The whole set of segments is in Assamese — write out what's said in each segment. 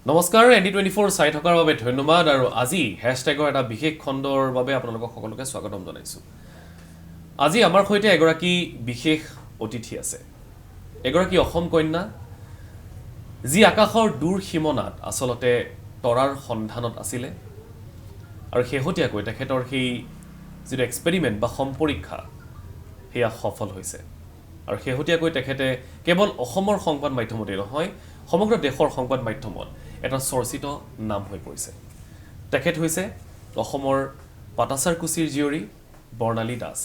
নমস্কাৰ ND24 চাই থকাৰ বাবে ধন্যবাদ আৰু আজি হ্যাশট্যাগৰ এটা বিশেষ খণ্ডৰ বাবে আপোনালোকক সকলোকে স্বাগতম জনাইছো। আজি আমাৰ সৈতে এগৰাকী বিশেষ অতিথি আছে। এগৰাকী অসম কন্যা যি আকাশৰ দূৰ সীমনাত আসলতে তৰাৰ সন্ধানত আছিলে আৰু শেহতীয়াকৈ তেখেতৰ সেই যিটো এক্সপেৰিমেন্ট বা সম্পৰীক্ষা হেয়া সফল হৈছে। আৰু শেহতীয়াকৈ তেখেতে কেৱল অসমৰ সংবাদ মাধ্যমতে নহয় সমগ্ৰ দেশৰ সংবাদ মাধ্যমত এটা চৰ্চিত নাম হৈ পৰিছে। তেখেত হৈছে অসমৰ পাটাচাৰকুছিৰ জীয়ৰী বৰ্ণালী দাস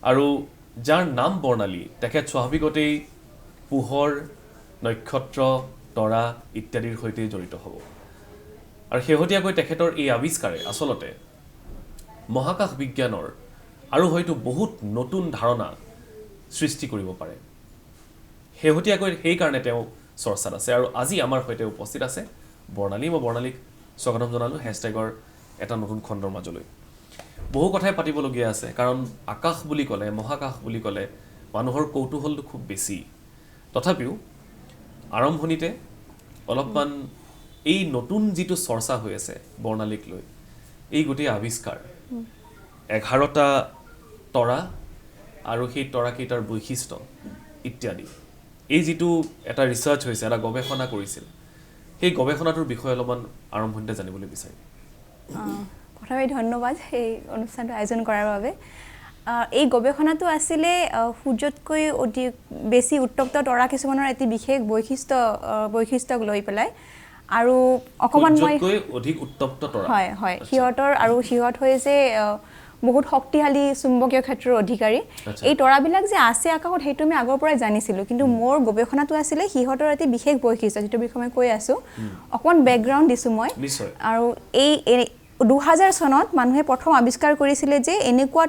আৰু যাৰ নাম বৰ্ণালী তেখেত স্বাভাৱিকতেই পোহৰ নক্ষত্ৰ তৰা ইত্যাদিৰ সৈতে জড়িত হ'ব। আৰু শেহতীয়াকৈ তেখেতৰ এই আৱিষ্কাৰে আসলতে মহাকাশ বিজ্ঞানৰ আৰু হয়তো বহুত নতুন ধাৰণা সৃষ্টি কৰিব পাৰে। শেহতীয়াকৈ সেই কাৰণে তেওঁ চৰ্চাত আছে আৰু আজি আমাৰ সৈতে উপস্থিত আছে বৰ্ণালী। মই বৰ্ণালীক স্বাগতম জনালোঁ হ্যাশট্যাগৰ এটা নতুন খণ্ডৰ মাজলৈ। বহু কথাই পাতিবলগীয়া আছে কাৰণ আকাশ বুলি ক'লে মহাকাশ বুলি ক'লে মানুহৰ কৌতূহলটো খুব বেছি। তথাপিও আৰম্ভণিতে অলপমান এই নতুন যিটো চৰ্চা হৈ আছে বৰ্ণালীক লৈ এই গোটেই আৱিষ্কাৰ 11টা তৰা আৰু সেই তৰাকেইটাৰ বৈশিষ্ট্য ইত্যাদি এই যিটো এটা ৰিসাৰ্চ হৈছে এটা গৱেষণা কৰিছিল সেই গৱেষণাটোৰ বিষয়ে অলপমান আৰম্ভণিতে জানিবলৈ বিচাৰিম। প্ৰথমে ধন্যবাদ এই অনুষ্ঠানটো আয়োজন কৰাৰ বাবে। এই গৱেষণাটো আছিলে সূৰ্যতকৈ অতি বেছি উত্তপ্ত তৰা কিছুমানৰ এটি বিশেষ বৈশিষ্ট্যক লৈ পেলাই আৰু অকমান মই অধিক উত্তপ্ত তৰা হয় সিহঁতৰ আৰু সিহঁত হৈছে বহুত শক্তিশালী চুম্বকীয় ক্ষেত্ৰৰ অধিকাৰী। এই তৰাবিলাক যে আছে আকাশত সেইটো আমি আগৰ পৰাই জানিছিলোঁ, কিন্তু মোৰ গৱেষণাটো আছিলে সিহঁতৰ এটি বিশেষ বৈশিষ্ট্য যিটো বিষয়ে মই কৈ আছোঁ। অকণমান বেকগ্ৰাউণ্ড দিছোঁ মই। আৰু এই 2000 চনত মানুহে প্ৰথম আৱিষ্কাৰ কৰিছিলে যে এনেকুৱা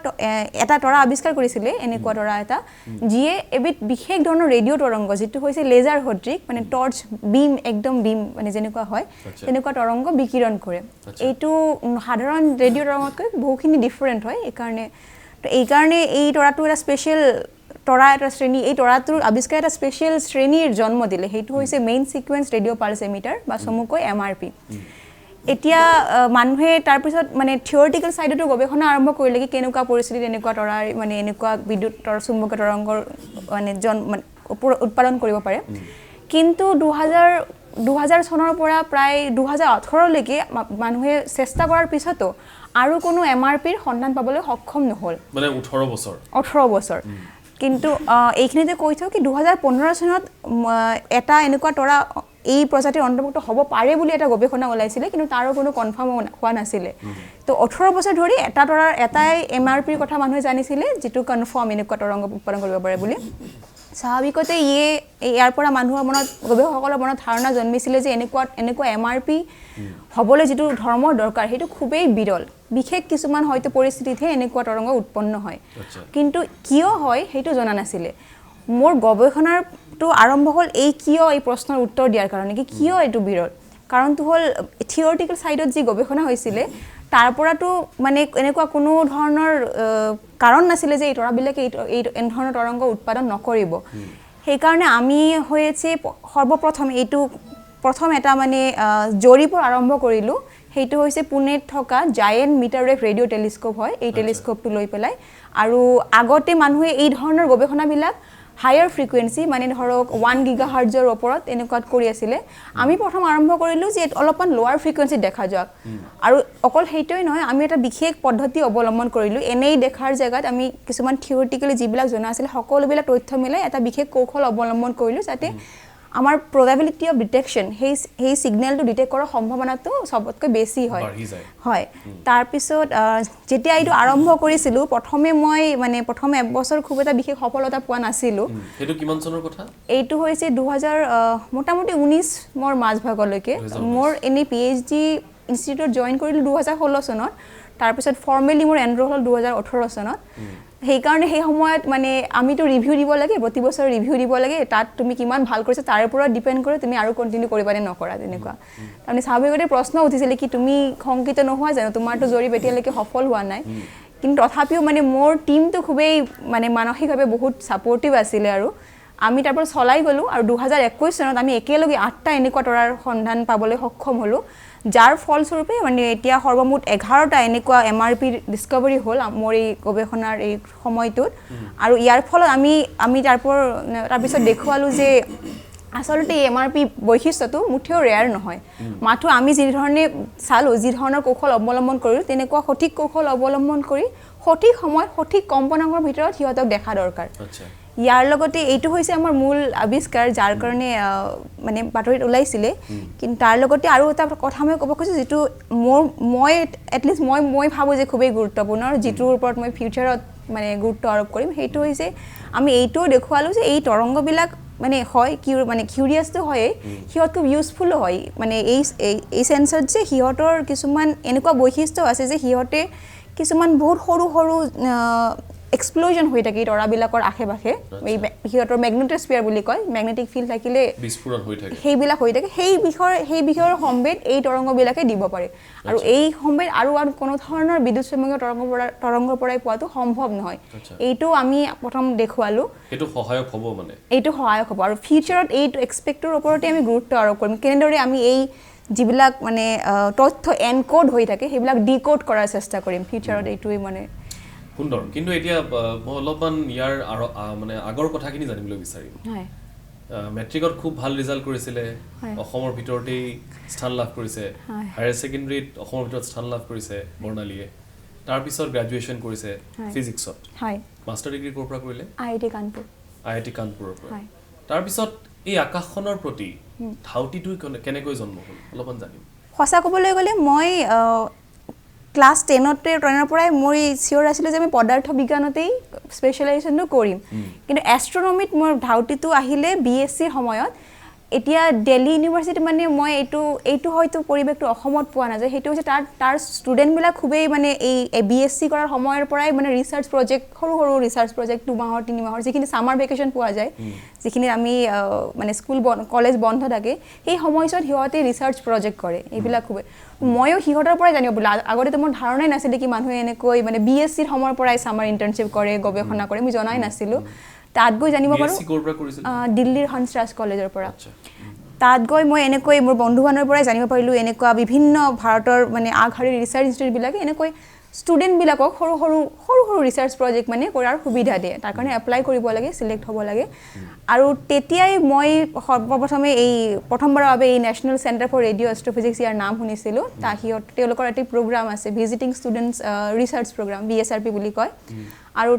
এটা তৰা আৱিষ্কাৰ কৰিছিলে এনেকুৱা তৰা এটা যিয়ে এবিধ বিশেষ ধৰণৰ ৰেডিঅ' তৰংগ যিটো হৈছে লেজাৰ সদৃশ মানে টৰ্চ বিম একদম বিম মানে যেনেকুৱা হয় তেনেকুৱা তৰংগ বিকিৰণ কৰে। এইটো সাধাৰণ ৰেডিঅ' তৰংগতকৈ বহুখিনি ডিফাৰেণ্ট হয়। এইকাৰণে এই তৰাটো এটা স্পেচিয়েল তৰা এটা শ্ৰেণী, এই তৰাটোৰ আৱিষ্কাৰ এটা স্পেচিয়েল শ্ৰেণীৰ জন্ম দিলে। সেইটো হৈছে main sequence radio' pulse ammeter বা চমুকৈ MRP। এতিয়া মানুহে তাৰপিছত মানে থিয়ৰিটিকেল ছাইডতো গৱেষণা আৰম্ভ কৰিলে কি কেনেকুৱা পৰিস্থিতিত এনেকুৱা তৰাৰ মানে এনেকুৱা বিদ্যুৎ চুম্বকীয় তৰংগৰ মানে উৎপাদন কৰিব পাৰে। কিন্তু 2000 চনৰ পৰা প্ৰায় 2018লৈকে মানুহে চেষ্টা কৰাৰ পিছতো আৰু কোনো MRPৰ সন্ধান পাবলৈ সক্ষম নহ'ল। মানে 18 বছৰ। কিন্তু এইখিনিতে কৈ থওঁ কি 2015 চনত এটা এনেকুৱা তৰা এই প্ৰজাতিৰ অন্তৰ্ভুক্ত হ'ব পাৰে বুলি এটা গৱেষণা ওলাইছিলে, কিন্তু তাৰো কোনো কনফাৰ্ম হোৱা নাছিলে। তো 18 বছৰ ধৰি এটা তৰাৰ এটাই MRPৰ কথা মানুহে জানিছিলে যিটো কনফাৰ্ম এনেকুৱা তৰংগ উৎপাদন কৰিব পাৰে বুলি। স্বাভাৱিকতে ইয়াৰ পৰা মানুহৰ মনত গৱেষকসকলৰ মনত ধাৰণা জন্মিছিলে যে এনেকুৱা MRP হ'বলৈ যিটো ধৰ্মৰ দৰকাৰ সেইটো খুবেই বিৰল। বিশেষ কিছুমান হয়তো পৰিস্থিতিতহে এনেকুৱা তৰংগ উৎপন্ন হয়, কিন্তু কিয় হয় সেইটো জনা নাছিলে। মোৰ গৱেষণাটো আৰম্ভ হ'ল এই প্ৰশ্নৰ উত্তৰ দিয়াৰ কাৰণে কি কিয় এইটো বিৰল। কাৰণটো হ'ল থিয়ৰিটিকেল ছাইডত যি গৱেষণা হৈছিলে তাৰ পৰাতো মানে এনেকুৱা কোনো ধৰণৰ কাৰণ নাছিলে যে এই তৰাবিলাকে এই এনেধৰণৰ তৰংগ উৎপাদন নকৰিব। সেইকাৰণে আমি হৈছে প্ৰথম এটা মানে জৰীপৰ আৰম্ভ কৰিলোঁ। সেইটো হৈছে পুনেত থকা giant metre wave radio' telescope হয়। এই টেলিস্কোপটো লৈ পেলাই আৰু আগতে মানুহে এই ধৰণৰ গৱেষণাবিলাক হায়াৰ ফ্ৰিকুৱেঞ্চি মানে ধৰক 1 GHz ওপৰত এনেকুৱাত কৰি আছিলে। আমি প্ৰথম আৰম্ভ কৰিলোঁ যে অলপমান লোৱাৰ ফ্ৰিকুৱেঞ্চিত দেখা যাওক। আৰু অকল সেইটোৱেই নহয়, আমি এটা বিশেষ পদ্ধতি অৱলম্বন কৰিলোঁ। এনেই দেখাৰ জেগাত আমি কিছুমান থিয়ৰিটিকেলি যিবিলাক জনা আছিলে সকলোবিলাক তথ্য মিলাই এটা বিশেষ কৌশল অৱলম্বন কৰিলোঁ যাতে আমাৰ প্ৰবেবিলিটি অফ ডিটেকশ্যন সেই ছিগনেলটো ডিটেক্ট কৰাৰ সম্ভাৱনাটো চবতকৈ বেছি হয়। তাৰপিছত যেতিয়া এইটো আৰম্ভ কৰিছিলোঁ প্ৰথম এবছৰ খুব এটা বিশেষ সফলতা পোৱা নাছিলোঁ। সেইটো কিমান চনৰ কথা? এইটো হৈছে 2000 মোটামুটি 19 মোৰ মাজভাগলৈকে। মোৰ এনেই PhD ইনষ্টিটিউটত জইন কৰিলোঁ 2016 চনত। তাৰপিছত ফৰ্মেলি মোৰ এনৰোল হ'ল 2018 চনত। সেইকাৰণে সেই সময়ত মানে আমিতো ৰিভিউ দিব লাগে, প্ৰতি বছৰ ৰিভিউ দিব লাগে। তাত তুমি কিমান ভাল কৰিছা তাৰ ওপৰত ডিপেণ্ড কৰে তুমি আৰু কণ্টিনিউ কৰিবা নে নকৰা তেনেকুৱা। তাৰমানে স্বাভাৱিকতে প্ৰশ্ন উঠিছিলে কি তুমি শংকিত নোহোৱা জানো, তোমাৰতো জৰীপ এতিয়ালৈকে সফল হোৱা নাই। কিন্তু তথাপিও মানে মোৰ টিমটো খুবেই মানে মানসিকভাৱে বহুত ছাপৰ্টিভ আছিলে আৰু আমি তাৰ পৰা চলাই গ'লোঁ আৰু 2021 চনত আমি একেলগে 8টা এনেকুৱা তৰাৰ সন্ধান পাবলৈ সক্ষম হ'লোঁ, যাৰ ফলস্বৰূপে মানে এতিয়া সৰ্বমুঠ 11টা এনেকুৱা MRP ডিস্কভাৰী হ'ল মোৰ এই গৱেষণাৰ এই সময়টোত। আৰু ইয়াৰ ফলত আমি তাৰপিছত দেখুৱালোঁ যে আচলতে এই MRP বৈশিষ্ট্যটো মুঠেও ৰেয়াৰ নহয়, মাথো আমি যি ধৰণে চালোঁ, যি ধৰণৰ কৌশল অৱলম্বন কৰিলোঁ, তেনেকুৱা সঠিক কৌশল অৱলম্বন কৰি সঠিক সময়ত সঠিক কম্পনাঙ্কৰ ভিতৰত সিহঁতক দেখা দৰকাৰ। ইয়াৰ লগতে এইটো হৈছে আমাৰ মূল আৱিষ্কাৰ, যাৰ কাৰণে মানে বাতৰিত ওলাইছিলে। কিন্তু তাৰ লগতে আৰু এটা কথা মই ক'ব খুজিছোঁ, যিটো মই এটলিষ্ট মই ভাবোঁ যে খুবেই গুৰুত্বপূৰ্ণ আৰু যিটোৰ ওপৰত মই ফিউচাৰত মানে গুৰুত্ব আৰোপ কৰিম, সেইটো হৈছে আমি এইটোও দেখুৱালোঁ যে এই তৰংগবিলাক মানে হয় মানে কিউৰিয়াছটো হয়েই, সিহঁত খুব ইউজফুলো হয়। মানে এই চেন্সত যে সিহঁতৰ কিছুমান এনেকুৱা বৈশিষ্ট্য আছে যে সিহঁতে কিছুমান বহুত সৰু সৰু এক্সপ্ল'জন হৈ থাকে তৰাবিলাকৰ আশে পাশে, এই সিহঁতৰ মেগনেটোস্ফিয়াৰ বুলি কয়, মেগনেটিক ফিল্ড থাকিলে বিস্ফোৰণ হৈ থাকে, সেইবিলাক হৈ থাকে। সেই বিষয়ৰ সম্বেদ এই তৰংগবিলাকে দিব পাৰে। আৰু এই সম্বেদ আৰু কোনো ধৰণৰ বিদ্যুৎ চুম্বকীয় তৰংগৰ পৰাই পোৱাটো সম্ভৱ নহয়। এইটো আমি প্ৰথম দেখুৱালোঁ, এইটো সহায়ক হ'ব মানে, এইটো সহায়ক হ'ব। আৰু ফিউচাৰত এইটো এক্সপেক্টৰ ওপৰতে আমি গুৰুত্ব আৰোপ কৰিম, কেনেদৰে আমি এই যিবিলাক মানে তথ্য এনক'ড হৈ থাকে সেইবিলাক ডিক'ড কৰাৰ চেষ্টা কৰিম ফিউচাৰত। এইটোৱে মানে সুন্দৰ। কিন্তু এতিয়া মই অলপমান ইয়াৰ মানে আগৰ কথাখিনি জানিবলৈ বিচাৰিম। মেট্ৰিকত খুব ভাল ৰিজাল্ট কৰিছিলে, অসমৰ ভিতৰতেই স্থান লাভ কৰিছে, হায়াৰ ছেকেণ্ডেৰীত অসমৰ ভিতৰত স্থান লাভ কৰিছে বৰ্ণালীয়ে, তাৰপিছত গ্ৰেজুৱেশ্যন কৰিছে ফিজিক্সত। মাষ্টাৰ ডিগ্ৰী ক'ৰ পৰা কৰিলে? IIT কানপুৰৰ পৰা। তাৰপিছত এই আকাশখনৰ প্ৰতি ধাউতিটো কেনেকৈ জন্ম হ'ল অলপমান জানিম। সঁচা ক'বলৈ গ'লে মই ক্লাছ 10ৰ পৰাই মই চিয়'ৰ আছিলোঁ যে মই পদাৰ্থ বিজ্ঞানতেই স্পেচিয়েলাইজেশ্যনটো কৰিম। কিন্তু এষ্ট্ৰনমিত মোৰ ধাউতিটো আহিলে BSc সময়ত। এতিয়া দিল্লী ইউনিভাৰ্চিটি মানে মই এইটো হয়তো পৰিৱেশটো অসমত পোৱা নাযায়, সেইটো হৈছে তাৰ ষ্টুডেণ্টবিলাক খুবেই মানে এই BSc কৰাৰ সময়ৰ পৰাই মানে ৰিচাৰ্চ প্ৰজেক্ট, সৰু সৰু ৰিচাৰ্চ প্ৰজেক্ট 2 মাহৰ 3 মাহৰ যিখিনি ছামাৰ ভেকেশ্যন পোৱা যায়, যিখিনি আমি মানে কলেজ বন্ধ থাকে, সেই সময়ছোৱাত সিহঁতে ৰিচাৰ্চ প্ৰজেক্ট কৰে। এইবিলাক খুবেই ময়ো সিহঁতৰ পৰাই জানিব পাৰিলোঁ। আগতেতো মোৰ ধাৰণাই নাছিলে কি মানুহে এনেকৈ মানে BScৰ সময়ৰ পৰাই ছামাৰ ইণ্টাৰ্ণশ্বিপ কৰে, গৱেষণা কৰে, মই জনাই নাছিলোঁ। তাত গৈ জানিব পাৰোঁ, দিল্লীৰ হংসৰাজ কলেজৰ পৰা। তাত গৈ মই এনেকৈ মোৰ বন্ধু বান্ধৱৰ পৰাই জানিব পাৰিলোঁ এনেকুৱা বিভিন্ন ভাৰতৰ মানে আগশাৰীৰ ৰিচাৰ্চ ইনষ্টিটিউটবিলাকে এনেকৈ ষ্টুডেণ্টবিলাকক সৰু সৰু ৰিচাৰ্চ প্ৰজেক্ট মানে কৰাৰ সুবিধা দিয়ে। তাৰ কাৰণে এপ্লাই কৰিব লাগে, চিলেক্ট হ'ব লাগে। আৰু তেতিয়াই মই সৰ্বপ্ৰথমে প্ৰথমবাৰৰ বাবে এই national centre for radio' astrophysics ইয়াৰ নাম শুনিছিলোঁ। তেওঁলোকৰ এটা প্ৰগ্ৰাম আছে, visiting students research programme, VSRP বুলি কয়। আৰু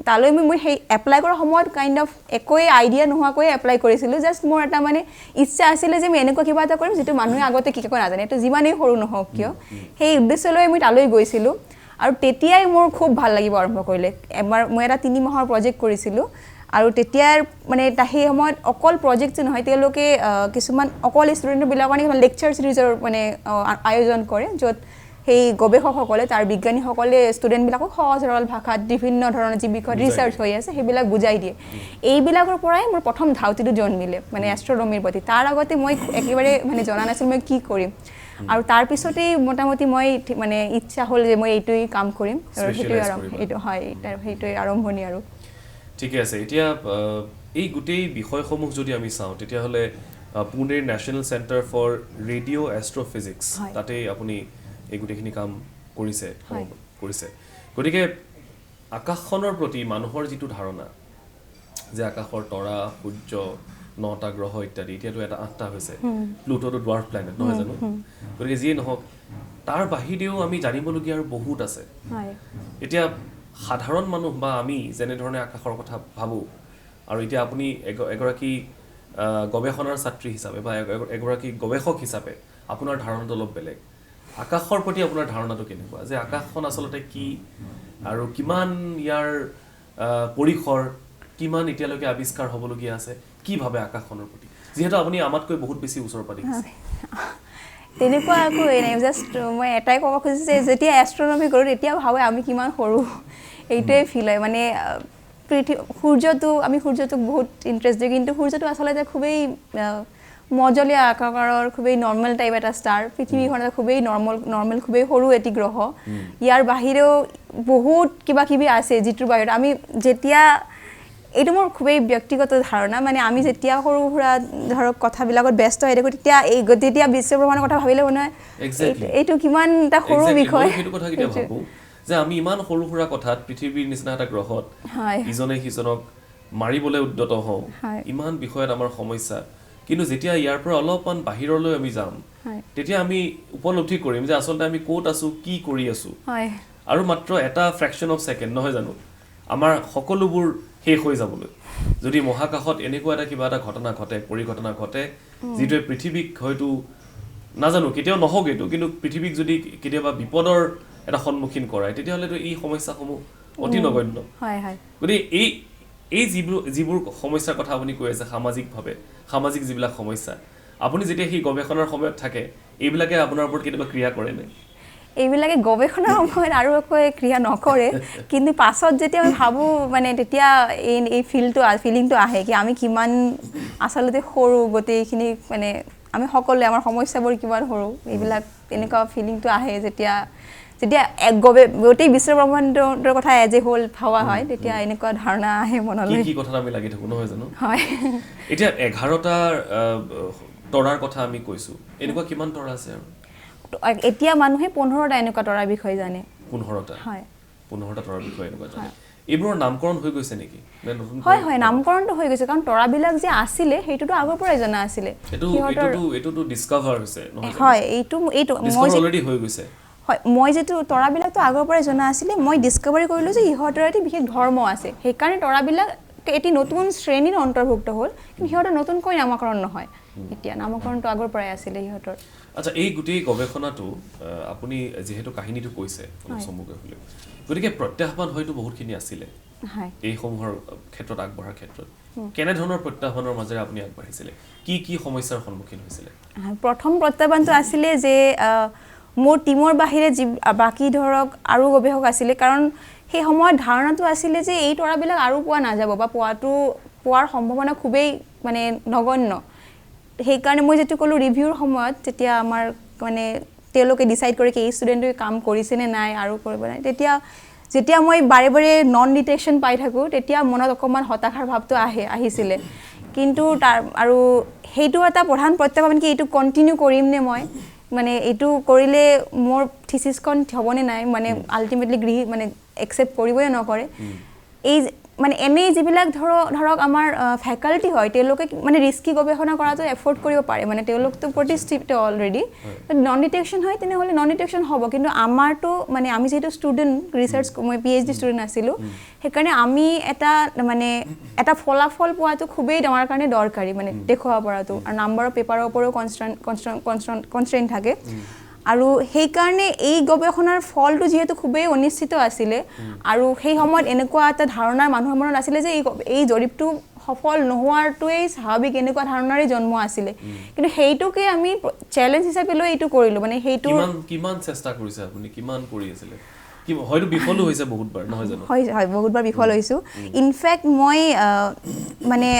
তালৈ মই সেই এপ্লাই কৰাৰ সময়ত কাইণ্ড অফ একোৱে আইডিয়া নোহোৱাকৈ এপ্লাই কৰিছিলোঁ। জাষ্ট মোৰ এটা মানে ইচ্ছা আছিলে যে মই এনেকুৱা কিবা এটা কৰিম যিটো মানুহে আগতে কি নাজানে, এইটো যিমানেই সৰু নহওক কিয়। সেই উদ্দেশ্য লৈ মই তালৈ গৈছিলোঁ। আৰু তেতিয়াই মোৰ খুব ভাল লাগিব আৰম্ভ কৰিলে। এবাৰ মই এটা 3 মাহৰ প্ৰজেক্ট কৰিছিলোঁ। আৰু তেতিয়াৰ মানে সেই সময়ত অকল প্ৰজেক্ট যে নহয়, তেওঁলোকে কিছুমান অকল ষ্টুডেণ্টবিলাকৰ কাৰণে লেকচাৰ চিৰিজৰ মানে আয়োজন কৰে, য'ত সেই গৱেষকসকলে, তাৰ বিজ্ঞানীসকলে ষ্টুডেণ্টবিলাকক সহজ সৰল ভাষাত বিভিন্ন ধৰণৰ যি বিষয়ত ৰিচাৰ্চ হৈ আছে সেইবিলাক বুজাই দিয়ে। এইবিলাকৰ পৰাই মোৰ প্ৰথম ধাউতিটো জন্মিলে মানে এষ্ট্ৰনমিৰ প্ৰতি। তাৰ আগতে মই একেবাৰে মানে জনা নাছিলোঁ মই কি কৰিম। আৰু তাৰপিছতেই মোটামুটি মই মানে ইচ্ছা হ'ল যে মই এইটোৱেই কাম কৰিম, আৰু সেইটোৱে আৰম্ভণি আৰু। ঠিকে আছে। এতিয়া এই গোটেই বিষয়সমূহ যদি আমি চাওঁ, তেতিয়াহ'লে পুনেৰ নেশ্যনেল চেণ্টাৰ ফৰ ৰেডিঅ' এষ্ট্ৰফিজিক্স, তাতেই আপুনি এই গোটেইখিনি কাম কৰিছে। গতিকে আকাশখনৰ প্ৰতি মানুহৰ যিটো ধাৰণা যে আকাশৰ তৰা, সূৰ্য, 9টা গ্ৰহ ইত্যাদি, এতিয়াতো এটা 8টা হৈছে, প্লুটোটো ডুৱাৰ্ফ প্লেনেট নহয় জানো? গতিকে যিয়ে নহওক, তাৰ বাহিৰেও আমি জানিবলগীয়া আৰু বহুত আছে। এতিয়া সাধাৰণ মানুহ বা আমি যেনেধৰণে আকাশৰ কথা ভাবোঁ, আৰু এতিয়া আপুনি এগৰাকী গৱেষণাৰ ছাত্ৰী হিচাপে বা এগৰাকী গৱেষক হিচাপে আপোনাৰ ধাৰণাটো অলপ বেলেগ। আকাশৰ প্ৰতি আপোনাৰ ধাৰণাটো কেনেকুৱা, যে আকাশখন আচলতে কি আৰু কিমান ইয়াৰ পৰিসৰ, কিমান এতিয়ালৈকে আৱিষ্কাৰ হ'বলগীয়া আছে, কি ভাবে আকাশখনৰ প্ৰতি, যিহেতু আপুনি আমাতকৈ বহুত বেছি ওচৰৰ পৰা দেখিছে? তেনেকুৱা একো নাই, জাষ্ট মই এটাই ক'ব খুজিছোঁ যে যেতিয়া এষ্ট্ৰনমি কৰোঁ তেতিয়া ভাবোঁ আমি কিমান সৰু, এইটোৱে ফিল হয়। মানে আমি সূৰ্যটোক বহুত ইণ্টাৰেষ্ট দিওঁ, কিন্তু সূৰ্যটো আচলতে খুবেই মজলীয়া আকাৰৰ, খুবেই নৰ্মেল টাইপ এটা ষ্টাৰ। পৃথিৱীখন এটা খুবেই নৰ্মেল খুবেই সৰু এটি গ্ৰহ। ইয়াৰ বাহিৰেও বহুত কিবা কিবি আছে যিটোৰ বাহিৰত আমি যেতিয়া এইটো মোৰ খুবেই ব্যক্তিগত ধাৰণা মানে আমি যেতিয়া সৰু সুৰা ধৰক কথাবিলাকত ব্যস্ত হৈ থাকোঁ তেতিয়া বিশ্বব্ৰহ্মাণ্ডৰ কথা ভাবিলে মনে হয় এইটো কিমান এটা সৰু বিষয় সেইটো কথা কেতিয়া ভাবোঁ যে আমি ইমান সৰু সুৰা কথাত পৃথিৱীৰ নিচিনা এটা গ্ৰহত ইজনে সিজনক মাৰিবলৈ উদ্যত হওঁ ইমান বিষয়ত আমাৰ সমস্যা কিন্তু যেতিয়া ইয়াৰ পৰা অলপমান বাহিৰলৈ আমি যাম তেতিয়া আমি উপলব্ধি কৰিম যে আচলতে আমি ক'ত আছোঁ কি কৰি আছোঁ আৰু মাত্ৰ এটা ফ্ৰেকশ্যন অফ ছেকেণ্ড নহয় জানো আমাৰ সকলোবোৰ শেষ হৈ যাবলৈ যদি মহাকাশত এনেকুৱা এটা কিবা এটা ঘটনা ঘটে পৰিঘটনা ঘটে যিটোৱে পৃথিৱীক হয়তো নাজানো কেতিয়াও নহওক এইটো কিন্তু পৃথিৱীক যদি কেতিয়াবা বিপদৰ এটা সন্মুখীন কৰায় তেতিয়াহ'লেতো এই সমস্যাসমূহ অতি নগণ্য গতিকে এই যিবোৰ সমস্যাৰ কথা আপুনি কৈ আছে সামাজিক যিবিলাক সমস্যা আপুনি যেতিয়া সেই গৱেষণাৰ সময়ত থাকে এইবিলাকে আপোনাৰ ওপৰত কেতিয়াবা ক্ৰিয়া কৰেনে এইবিলাকে গৱেষণাৰ সময়ত আৰু একো ক্ৰিয়া নকৰে কিন্তু পাছত যেতিয়া আমি ভাবোঁ মানে তেতিয়া এই ফিলিংটো আহে কি আমি কিমান আচলতে সৰু গোটেইখিনি মানে আমি সকলোৱে আমাৰ সমস্যাবোৰ কিমান সৰু এইবিলাক তেনেকুৱা ফিলিংটো আহে যেতিয়া গোটেই বিশ্বব্ৰহ্মাণ্ডৰ কথা এজ এ হোল ভাবা হয় তেতিয়া এনেকুৱা ধাৰণা আহে মনলৈ কি কথাত আমি লাগি থাকোঁ নহয় জানো হয় এতিয়া 11টা তৰাৰ কথা আমি কৈছোঁ এনেকুৱা কিমান তৰা আছে আৰু এতিয়া মানুহে 15টা এনেকুৱা তৰাৰ বিষয়ে জানে 15টা হয় 15টা তৰাৰ বিষয়ে এনেকুৱা জানে এইবোৰৰ নামকৰণ হৈ গৈছে নেকি হয় নামকৰণটো হৈ গৈছে কাৰণ তৰাবিলাক যে আছিলে সেইটোতো আগৰ পৰাই জনা আছিলে এইটোতো ডিস্কভাৰ হৈছে নহয় হয় এইটো মই অলৰেডি হৈ গৈছে হয় মই যেটো তৰাবিলাকতো আগৰ পৰাই জনা আছিলে মই ডিস্কভাৰী কৰিলোঁ যে ইহঁতৰ এটা বিশেষ ধৰ্ম আছে সেইকাৰণে তৰাবিলাক এটি নতুন শ্ৰেণীৰ অন্তৰ্ভুক্ত হ'ল কিন্তু সিহঁতৰ নতুনকৈ নামকৰণ নহয় এতিয়া নামকৰণটো আগৰ পৰাই আছিলে সিহঁতৰ আচ্ছা এই গোটেই গৱেষণাটো আপুনি যেহেতু কাহিনীটো কৈছে চমুকৈ হ'লেও গতিকে প্ৰত্যাহ্বান হয়তো বহুতখিনি আছিলে এইসমূহৰ ক্ষেত্ৰত আগবঢ়াৰ ক্ষেত্ৰত কেনেধৰণৰ প্ৰত্যাহ্বানৰ মাজেৰে আপুনি আগবাঢ়িছিলে কি সমস্যাৰ সন্মুখীন হৈছিলে প্ৰথম প্ৰত্যাহ্বানটো আছিলে যে মোৰ টিমৰ বাহিৰে বাকী ধৰক আৰু গৱেষক আছিলে কাৰণ সেই সময়ত ধাৰণাটো আছিলে যে এই তৰাবিলাক আৰু পোৱা নাযাব বা পোৱাৰ সম্ভাৱনা খুবেই মানে নগণ্য সেইকাৰণে মই যেটো ক'লোঁ ৰিভিউৰ সময়ত তেতিয়া আমাৰ মানে তেওঁলোকে ডিচাইড কৰে কি এই ষ্টুডেণ্টে কাম কৰিছেনে নাই আৰু কৰিব নাই যেতিয়া মই বাৰে বাৰে নন ডিটেকশ্যন পাই থাকোঁ তেতিয়া মনত অকণমান হতাশাৰ ভাৱটো আহিছিলে কিন্তু আৰু সেইটো এটা প্ৰধান প্ৰত্যাহ্বান কি এইটো কণ্টিনিউ কৰিম নে মই মানে এইটো কৰিলে মোৰ থিচিছখন হ'বনে নাই মানে আল্টিমেটলি মানে একচেপ্ট কৰিবই নকৰে এই মানে এনেই যিবিলাক ধৰক আমাৰ ফেকাল্টি হয় তেওঁলোকে মানে ৰিস্কি গৱেষণা কৰাটো এফৰ্ড কৰিব পাৰে মানে তেওঁলোকতো প্ৰতিষ্ঠিত অলৰেডি নন ডিটেকশ্যন হয় তেনেহ'লে নন ডিটেকশ্যন হ'ব কিন্তু আমাৰতো মানে আমি যিহেতু ষ্টুডেণ্ট ৰিচাৰ্চ মই PhD ষ্টুডেণ্ট আছিলোঁ সেইকাৰণে আমি এটা ফলাফল পোৱাটো খুবেই আমাৰ কাৰণে দৰকাৰী মানে দেখুৱাব পৰাটো আৰু নাম্বাৰ অফ পেপাৰৰ ওপৰতো কনষ্ট্ৰেইন থাকে আৰু সেইকাৰণে এই গৱেষণাৰ ফলটো যিহেতু খুবেই অনিশ্চিত আছিলে আৰু সেই সময়ত এনেকুৱা এটা ধাৰণাৰ মানুহৰ মনত আছিলে যে এই জৰীপটো সফল নোহোৱাটোৱেই স্বাভাৱিক এনেকুৱা ধাৰণাৰে জন্ম আছিলে কিন্তু সেইটোকে আমি চেলেঞ্জ হিচাপে লৈ এইটো কৰিলোঁ মানে সেইটো কিমান চেষ্টা কৰিছে আপুনি কিমান কৰি আছিলে হয়তো বিফলো হৈছে বহুতবাৰ নহয় জানো হয় বহুতবাৰ বিফল হৈছোঁ ইনফেক্ট মই মানে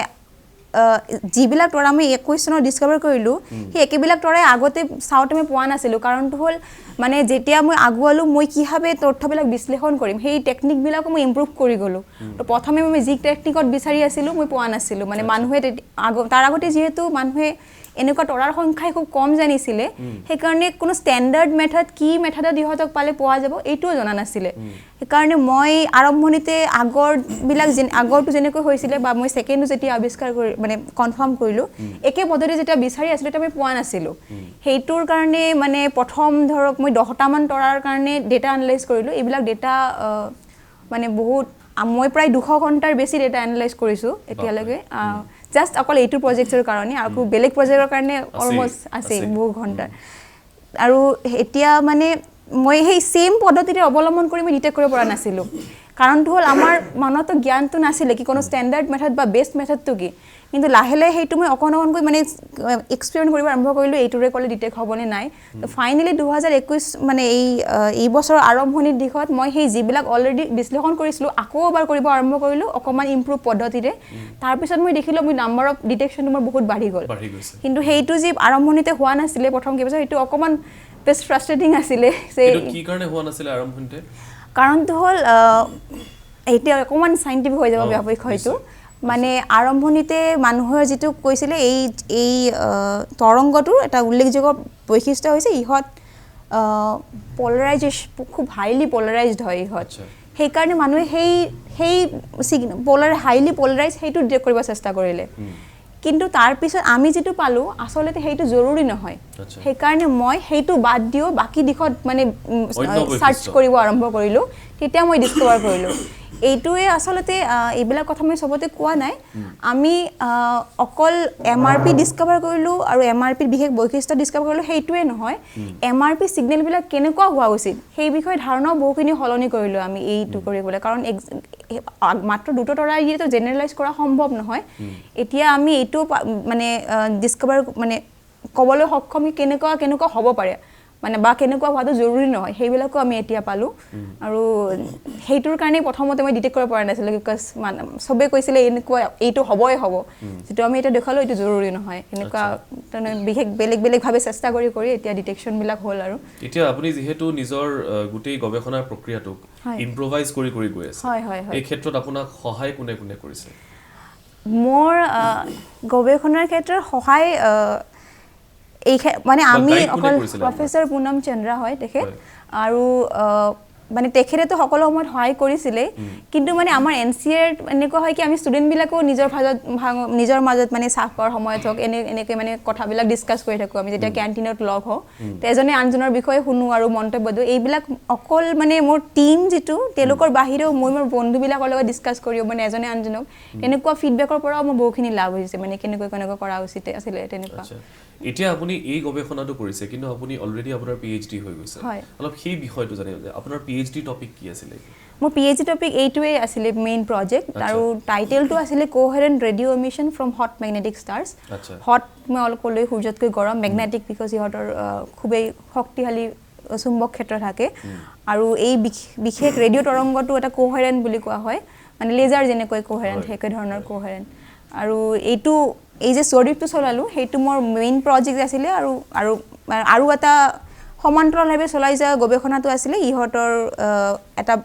যিবিলাক তৰা আমি 21 চনত ডিস্কভাৰ কৰিলোঁ সেই একেবিলাক তৰাই আগতে চাওঁতে মই পোৱা নাছিলোঁ কাৰণটো হ'ল মানে যেতিয়া মই আগুৱালোঁ মই কিভাৱে তথ্যবিলাক বিশ্লেষণ কৰিম সেই টেকনিকবিলাকো মই ইম্প্ৰুভ কৰি গ'লোঁ তো প্ৰথমে মই যি টেকনিকত বিচাৰি আছিলোঁ মই পোৱা নাছিলোঁ মানে মানুহে তাৰ আগতে যিহেতু মানুহে এনেকুৱা তৰাৰ সংখ্যাই খুব কম জানিছিলে সেইকাৰণে কোনো ষ্টেণ্ডাৰ্ড মেথড কি মেথডত ইহঁতক পালে পোৱা যাব এইটোও জনা নাছিলে সেইকাৰণে মই আৰম্ভণিতে আগৰটো যেনেকৈ হৈছিলে বা মই ছেকেণ্ডটো যেতিয়া আৱিষ্কাৰ কৰি মানে কনফাৰ্ম কৰিলোঁ একে পদ্ধতি যেতিয়া বিচাৰি আছিলোঁ তেতিয়া মই পোৱা নাছিলোঁ সেইটোৰ কাৰণে মানে প্ৰথম ধৰক মই 10টামান তৰাৰ কাৰণে ডেটা এনালাইজ কৰিলোঁ এইবিলাক ডেটা মানে বহুত মই প্ৰায় 200 ঘণ্টাৰ বেছি ডেটা এনালাইজ কৰিছোঁ এতিয়ালৈকে জাষ্ট অকল এইটো প্ৰজেক্টৰ কাৰণে আৰু বেলেগ প্ৰজেক্টৰ কাৰণে অলমষ্ট আছে বহু ঘণ্টা আৰু এতিয়া মানে মই সেই সেম পদ্ধতিৰে অৱলম্বন কৰি মই ডিটেক্ট কৰিব পৰা নাছিলোঁ কাৰণটো হ'ল আমাৰ মনতো জ্ঞানটো নাছিলে কি কোনো ষ্টেণ্ডাৰ্ড মেথড বা বেষ্ট মেথডটো কি কিন্তু লাহে লাহে সেইটো মই অকণকৈ মানে এক্সপেৰিমেণ্ট কৰিব আৰম্ভ কৰিলোঁ এইটোৰে ক'লে ডিটেক্ট হ'বনে নাই তো ফাইনেলি 2021 মানে এই বছৰৰ আৰম্ভণিৰ দিশত মই সেই যিবিলাক অলৰেডি বিশ্লেষণ কৰিছিলোঁ আকৌ এবাৰ কৰিব আৰম্ভ কৰিলোঁ অকণমান ইম্প্ৰুভ পদ্ধতিৰে তাৰপিছত মই দেখিলোঁ মোৰ নাম্বাৰ অফ ডিটেকশ্যন মোৰ বহুত বাঢ়ি গ'ল কিন্তু সেইটো যি আৰম্ভণিতে হোৱা নাছিলে প্ৰথম কেইবছৰ সেইটো অকণমান বেছ ফ্ৰাষ্ট্ৰেটিং আছিলে যে কি কাৰণে হোৱা নাছিলে আৰম্ভণিতে কাৰণটো হ'ল এতিয়া অকণমান চাইণ্টিফিক হৈ যাব ব্যাপক হয়তো মানে আৰম্ভণিতে মানুহৰ যিটো কৈছিলে এই তৰংগটোৰ এটা উল্লেখযোগ্য বৈশিষ্ট্য হৈছে ইহঁত পলাৰাইজেশ্যন খুব হাইলি পলাৰাইজড হয় ইহঁত সেইকাৰণে মানুহে সেই হাইলি পলাৰাইজ সেইটো ডিটেক্ট কৰিব চেষ্টা কৰিলে কিন্তু তাৰপিছত আমি যিটো পালোঁ আচলতে সেইটো জৰুৰী নহয় সেইকাৰণে মই সেইটো বাদ দিও বাকী দিশত মানে সাৰ্চ কৰিব আৰম্ভ কৰিলোঁ তেতিয়া মই ডিস্কভাৰ কৰিলোঁ এইটোৱে আচলতে এইবিলাক কথা মই সবতে কোৱা নাই আমি অকল এমআৰপি ডিস্কভাৰ কৰিলোঁ আৰু এমআৰপিৰ বিশেষ বৈশিষ্ট্য ডিস্কভাৰ কৰিলোঁ সেইটোৱে নহয় এমআৰপি সিগনেলবিলাক কেনেকুৱা হোৱা উচিত সেই বিষয়ে ধাৰণাও বহুখিনি সলনি কৰিলোঁ আমি এইটো কৰিবলৈ কাৰণ মাত্ৰ দুটা তৰা ইয়েতো জেনেৰেলাইজ কৰা সম্ভৱ নহয় এতিয়া আমি এইটো মানে ডিস্কভাৰ মানে ক'বলৈ সক্ষম কেনেকুৱা হ'ব পাৰে মানে বা কেনেকুৱা হোৱাটো জৰুৰী নহয় সেইবিলাকো আমি এতিয়া পালোঁ আৰু সেইটোৰ কাৰণে প্ৰথমতে মই ডিটেক্ট কৰিব পৰা নাছিলোঁ বিকজ চবেই কৈছিলে এনেকুৱা এইটো হ'বই হ'ব যিটো আমি এতিয়া দেখালোঁ এইটো জৰুৰী নহয় এনেকুৱা বিশেষ বেলেগভাৱে চেষ্টা কৰি এতিয়া ডিটেকশ্যনবিলাক হ'ল আৰু এতিয়া আপুনি যিহেতু নিজৰ গোটেই গৱেষণাৰ প্ৰক্ৰিয়াটোক ইম্প্ৰভাইজ কৰি গৈ আছে এই ক্ষেত্ৰত আপোনাক সহায় কোনে কৰিছে মোৰ গৱেষণাৰ ক্ষেত্ৰত সহায় এই মানে আমি অকল প্ৰফেসৰ পুনম চন্দ্ৰা হয় তেখেত আৰু মানে তেখেতেতো সকলো সময়ত সহায় কৰিছিলে কিন্তু মানে আমাৰ এনচিআৰ এনেকুৱা হয় কি আমি ষ্টুডেণ্টবিলাকো নিজৰ মাজত মানে চাহ খোৱাৰ সময়ত হওক এনেকৈ মানে কথাবিলাক ডিছকাছ কৰি থাকোঁ আমি যেতিয়া কেণ্টিনত লগ হওঁ এজনে আনজনৰ বিষয়ে শুনো আৰু মন্তব্য দিওঁ এইবিলাক অকল মানে মোৰ টীম যিটো তেওঁলোকৰ বাহিৰেও মই মোৰ বন্ধুবিলাকৰ লগত ডিছকাছ কৰিও মানে এজনে আনজনক এনেকুৱা ফিডবেকৰ পৰাও মোৰ বহুখিনি লাভ হৈছে মানে কেনেকৈ কৰা উচিত আছিলে তেনেকুৱা এতিয়া আপুনি এই গৱেষণাটো কৰিছে কিন্তু আপুনি অলৰেডি আপোনাৰ পিএইচডি হৈ গৈছে অলপ সেই বিষয়টো জানিব যে আপোনাৰ পিএইচডি টপিক কি আছিলে মোৰ পিএইচডি টপিক এইটোৱে আছিলে মেইন প্ৰজেক্ট আৰু টাইটেলটো আছিলে coherent radio' emission from hot magnetic stars hot মই অলপ ক'লৈ সূৰ্যতকৈ গৰম মেগনেটিক বিকজ সিহঁতৰ খুবেই শক্তিশালী চুম্বক ক্ষেত্ৰ থাকে আৰু এই বিশেষ ৰেডিঅ' তৰংগটো এটা কোহেৰেণ্ট বুলি কোৱা হয় মানে লেজাৰ যেনেকৈ কোহেৰেণ্ট সেই ধৰণৰ কোহেৰেণ্ট আৰু এইটো এই যে ষ্টৰীটো চলালোঁ সেইটো মোৰ মেইন প্ৰজেক্ট আছিলে আৰু এটা সমান্তৰালভাৱে চলাই যোৱা গৱেষণাটো আছিলে ইহঁতৰ এটা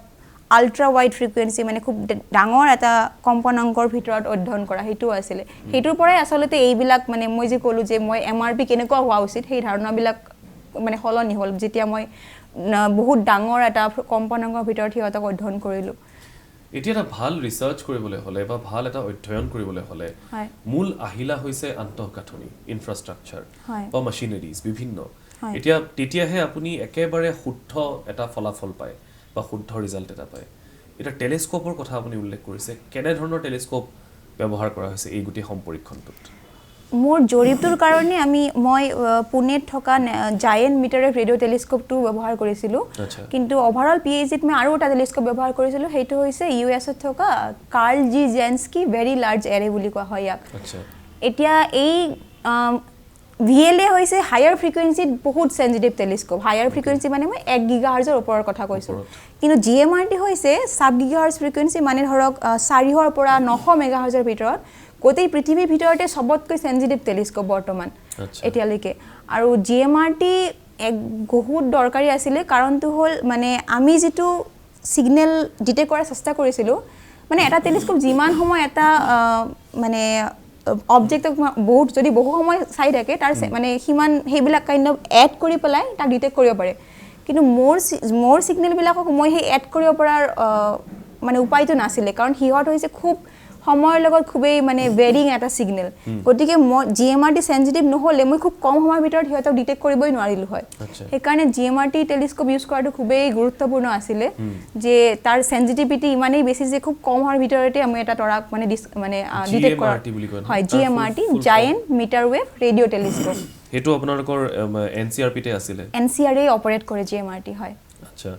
আল্ট্ৰা ৱাইড ফ্ৰিকুৱেঞ্চি মানে খুব ডাঙৰ এটা কম্পনাংকৰ ভিতৰত অধ্যয়ন কৰা সেইটোও আছিলে সেইটোৰ পৰাই আচলতে এইবিলাক মানে মই যে ক'লোঁ যে মই এমআৰপি কেনেকুৱা হোৱা উচিত সেই ধাৰণাবিলাক মানে সলনি হ'ল যেতিয়া মই বহুত ডাঙৰ এটা কম্পনাংকৰ ভিতৰত সিহঁতক অধ্যয়ন কৰিলোঁ এতিয়া এটা ভাল ৰিসাৰ্চ কৰিবলৈ হলে বা ভাল এটা অধ্যয়ন কৰিবলৈ হলে মূল আহিলা হৈছে আন্তঃগাঁথনি ইনফ্ৰাষ্ট্ৰাকচাৰ বা মেচিনাৰিজ বিভিন্ন এতিয়া তেতিয়াহে আপুনি একেবাৰে শুদ্ধ এটা ফলাফল পায় বা শুদ্ধ ৰিজাল্ট এটা পায় এটা টেলিস্কোপৰ কথা আপুনি উল্লেখ কৰিছে কেনে ধৰণৰ টেলিস্কোপ ব্যৱহাৰ কৰা হৈছে এই গোটেই সম্পৰীক্ষণটোত মোৰ জৰীপটোৰ কাৰণে মই পুনেত থকা জায়েণ্ট মিটাৰৱেভ ৰেডিঅ' টেলিস্কোপটো ব্যৱহাৰ কৰিছিলোঁ কিন্তু অভাৰঅল পিএইচডিত মই আৰু এটা টেলিস্কোপ ব্যৱহাৰ কৰিছিলোঁ সেইটো হৈছে ইউএছত থকা কাৰ্ল জি জেনস্কি ভেৰি লাৰ্জ এৰে বুলি কোৱা হয় ইয়াক এতিয়া এই VLA হৈছে হায়াৰ ফ্ৰিকুৱেঞ্চিত বহুত চেঞ্চিটিভ টেলিস্কোপ হায়াৰ ফ্ৰিকুৱেঞ্চি মানে মই 1 গিগাহাৰ্জৰ ওপৰৰ কথা কৈছোঁ কিন্তু GMRT হৈছে সাব গিগাহাৰ্জ ফ্ৰিকুৱেঞ্চি মানে ধৰক 400ৰ পৰা 900 মেগাহাৰ্জৰ ভিতৰত গোটেই পৃথিৱীৰ ভিতৰতে সবতকৈ চেঞ্চিটিভ টেলিস্কোপ বৰ্তমান এতিয়ালৈকে আৰু GMRT এক বহুত দৰকাৰী আছিলে কাৰণটো হ'ল মানে আমি যিটো সিগনেল ডিটেক্ট কৰাৰ চেষ্টা কৰিছিলোঁ মানে এটা টেলিস্কোপ যিমান সময় এটা মানে অবজেক্টক বহুত যদি বহু সময় চাই থাকে তাৰ মানে সিমান সেইবিলাক কাইণ্ড অফ এড কৰি পেলাই তাক ডিটেক্ট কৰিব পাৰে কিন্তু মোৰ সিগনেলবিলাকক মই সেই এড কৰিব পৰাৰ মানে উপায়টো নাছিলে কাৰণ সিহঁত হৈছে খুব সময়ৰ লগত খুবেই মানে ভেৰিং এটা সিগনেল গতিকে GMRT সেনজিটিভ নহ'লে মই খুব কম সময়ৰ ভিতৰত সিহঁতক ডিটেক্ট কৰিবই নোৱাৰিলোঁ হয় সেইকাৰণে GMRT টেলিস্কোপ ইউজ কৰাটো খুবেই গুৰুত্বপূৰ্ণ আছিলে যে তাৰ সেনজিটিভিটি ইমানেই বেছি যে খুব কম সময়ৰ ভিতৰতে আমি এটা তৰাক মানে ডিটেক্ট কৰা হয় GMRT giant metrewave radio' telescope হেতু আপোনালোকৰ NCRP তে আছিল NCRA অপাৰেট কৰে GMRT হয় আচ্ছা